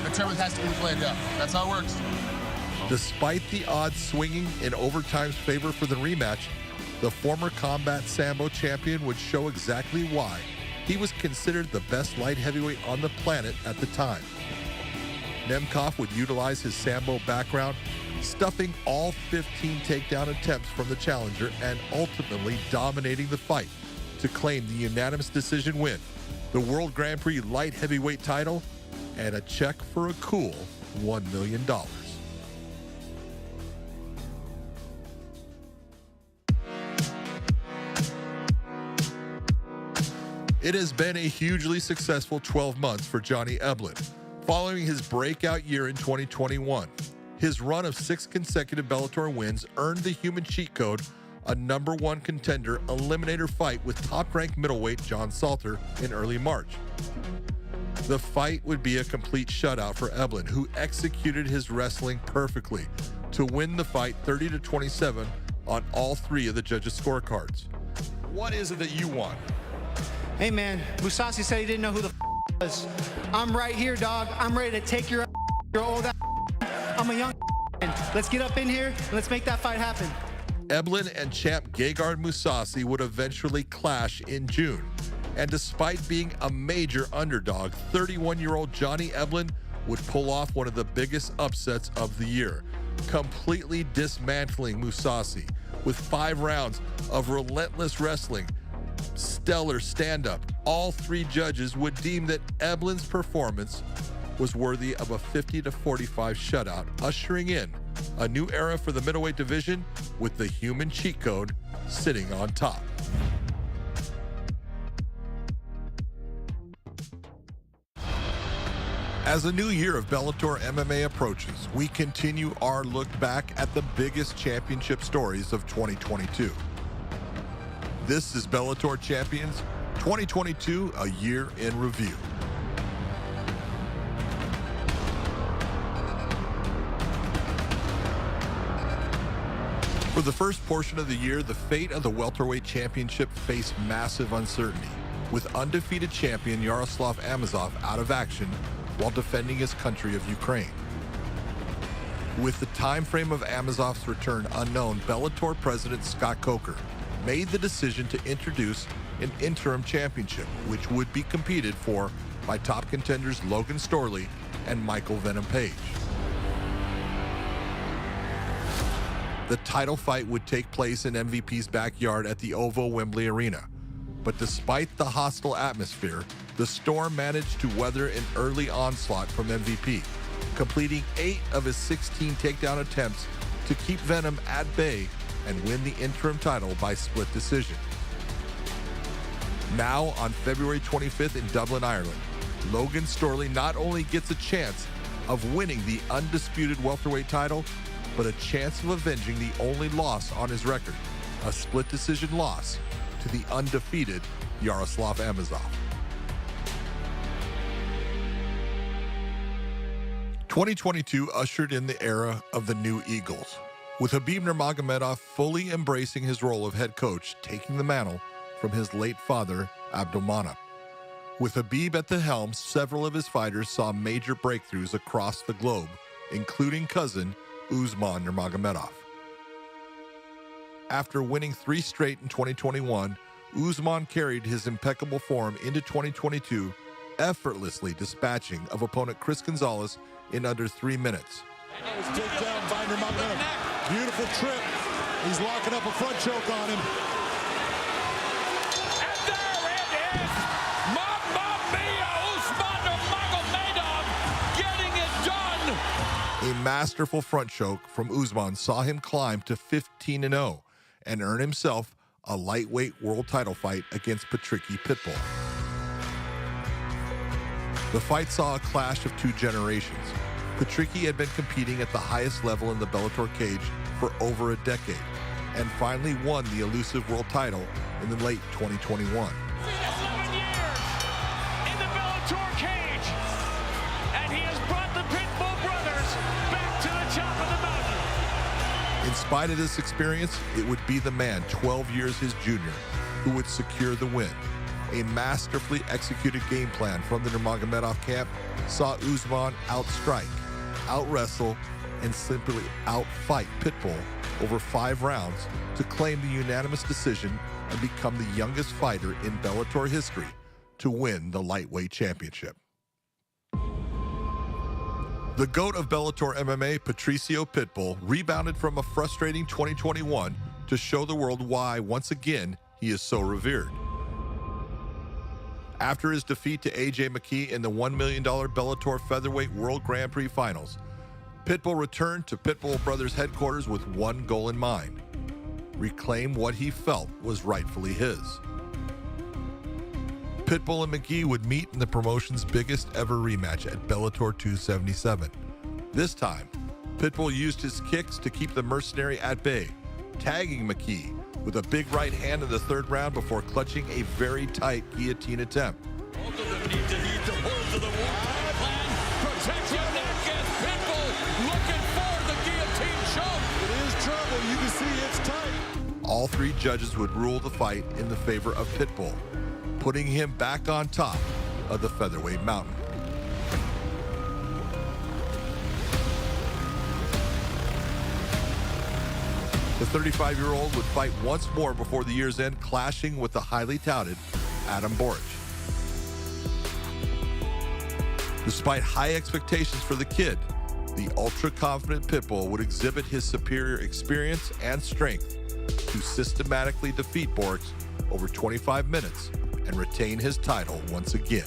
a tournament has to be played, yeah. That's how it works. Despite the odds swinging in overtime's favor for the rematch, the former combat Sambo champion would show exactly why he was considered the best light heavyweight on the planet at the time. Nemkov would utilize his Sambo background, stuffing all 15 takedown attempts from the challenger and ultimately dominating the fight to claim the unanimous decision win, the World Grand Prix light heavyweight title, and a check for a cool $1 million. It has been a hugely successful 12 months for Johnny Eblen, following his breakout year in 2021. His run of 6 consecutive Bellator wins earned the human cheat code a #1 contender eliminator fight with top-ranked middleweight John Salter in early March. The fight would be a complete shutout for Eblen, who executed his wrestling perfectly to win the fight 30-27 on all 3 of the judges' scorecards. What is it that you want? Hey man, Mousasi said he didn't know who the was. I'm right here, dog. I'm ready to take your old I'm a young Let's get up in here and let's make that fight happen. Eblen and champ Gegard Mousasi would eventually clash in June. And despite being a major underdog, 31-year-old Johnny Eblen would pull off one of the biggest upsets of the year, completely dismantling Mousasi with 5 rounds of relentless wrestling, stellar stand-up. All 3 judges would deem that Eblen's performance was worthy of a 50-45 shutout, ushering in a new era for the middleweight division with the human cheat code sitting on top. As the new year of Bellator MMA approaches, we continue our look back at the biggest championship stories of 2022. This is Bellator Champions 2022, a year in review. For the first portion of the year, the fate of the welterweight championship faced massive uncertainty, with undefeated champion Yaroslav Amosov out of action while defending his country of Ukraine. With the time frame of Amosov's return unknown, Bellator president Scott Coker made the decision to introduce an interim championship, which would be competed for by top contenders Logan Storley and Michael Venom Page. The title fight would take place in MVP's backyard at the OVO Wembley Arena. But despite the hostile atmosphere, the Storm managed to weather an early onslaught from MVP, completing 8 of his 16 takedown attempts to keep Venom at bay and win the interim title by split decision. Now, on February 25th in Dublin, Ireland, Logan Storley not only gets a chance of winning the undisputed welterweight title, but a chance of avenging the only loss on his record, a split decision loss to the undefeated Yaroslav Amosov. 2022 ushered in the era of the new Eagles, with Khabib Nurmagomedov fully embracing his role of head coach, taking the mantle from his late father, Abdulmanap. With Khabib at the helm, several of his fighters saw major breakthroughs across the globe, including cousin Usman Nurmagomedov. After winning 3 straight in 2021, Usman carried his impeccable form into 2022, effortlessly dispatching of opponent Chris Gonzalez in under 3 minutes. Taken down by Nurmagomedov. Beautiful trip. He's locking up a front choke on him. And there it is! Mamma mia! Usman Nurmagomedov getting it done! A masterful front choke from Usman saw him climb to 15-0 and earn himself a lightweight world title fight against Patricky Pitbull. The fight saw a clash of 2 generations. Patricky had been competing at the highest level in the Bellator cage for over a decade and finally won the elusive world title in the late 2021. 11 years in the Bellator cage, and he has brought the Pitbull brothers back to the top of the mountain. In spite of this experience, it would be the man 12 years his junior who would secure the win. A masterfully executed game plan from the Nurmagomedov camp saw Usman outstrike, outwrestle, and simply outfight Pitbull over 5 rounds to claim the unanimous decision and become the youngest fighter in Bellator history to win the lightweight championship. The GOAT of Bellator MMA, Patricio Pitbull, rebounded from a frustrating 2021 to show the world why, once again, he is so revered. After his defeat to AJ McKee in the $1 million Bellator Featherweight World Grand Prix Finals, Pitbull returned to Pitbull Brothers headquarters with one goal in mind: reclaim what he felt was rightfully his. Pitbull and McGee would meet in the promotion's biggest ever rematch at Bellator 277. This time, Pitbull used his kicks to keep the mercenary at bay, tagging McGee with a big right hand in the 3rd round before clutching a very tight guillotine attempt. Both of them need to heed the words of the war plan. Protect your neck as Pitbull looking for the guillotine choke. It is trouble. You can see it's tight. All 3 judges would rule the fight in the favor of Pitbull, putting him back on top of the featherweight mountain. The 35-year-old would fight once more before the year's end, clashing with the highly touted Adam Boric. Despite high expectations for the kid, the ultra-confident Pitbull would exhibit his superior experience and strength to systematically defeat Boric over 25 minutes and retain his title once again.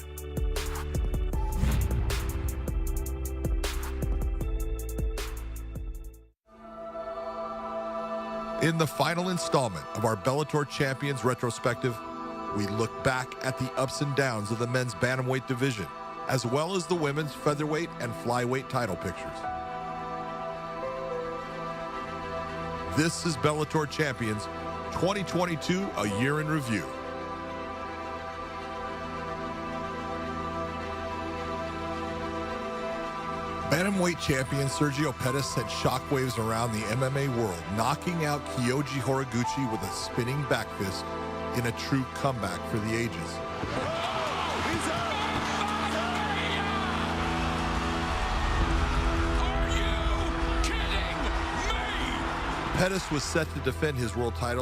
In the final installment of our Bellator Champions retrospective, we look back at the ups and downs of the men's bantamweight division, as well as the women's featherweight and flyweight title pictures. This is Bellator Champions 2022, a year in review. Bantamweight champion Sergio Pettis sent shockwaves around the MMA world, knocking out Kyoji Horiguchi with a spinning back fist in a true comeback for the ages. Pettis was set to defend his world title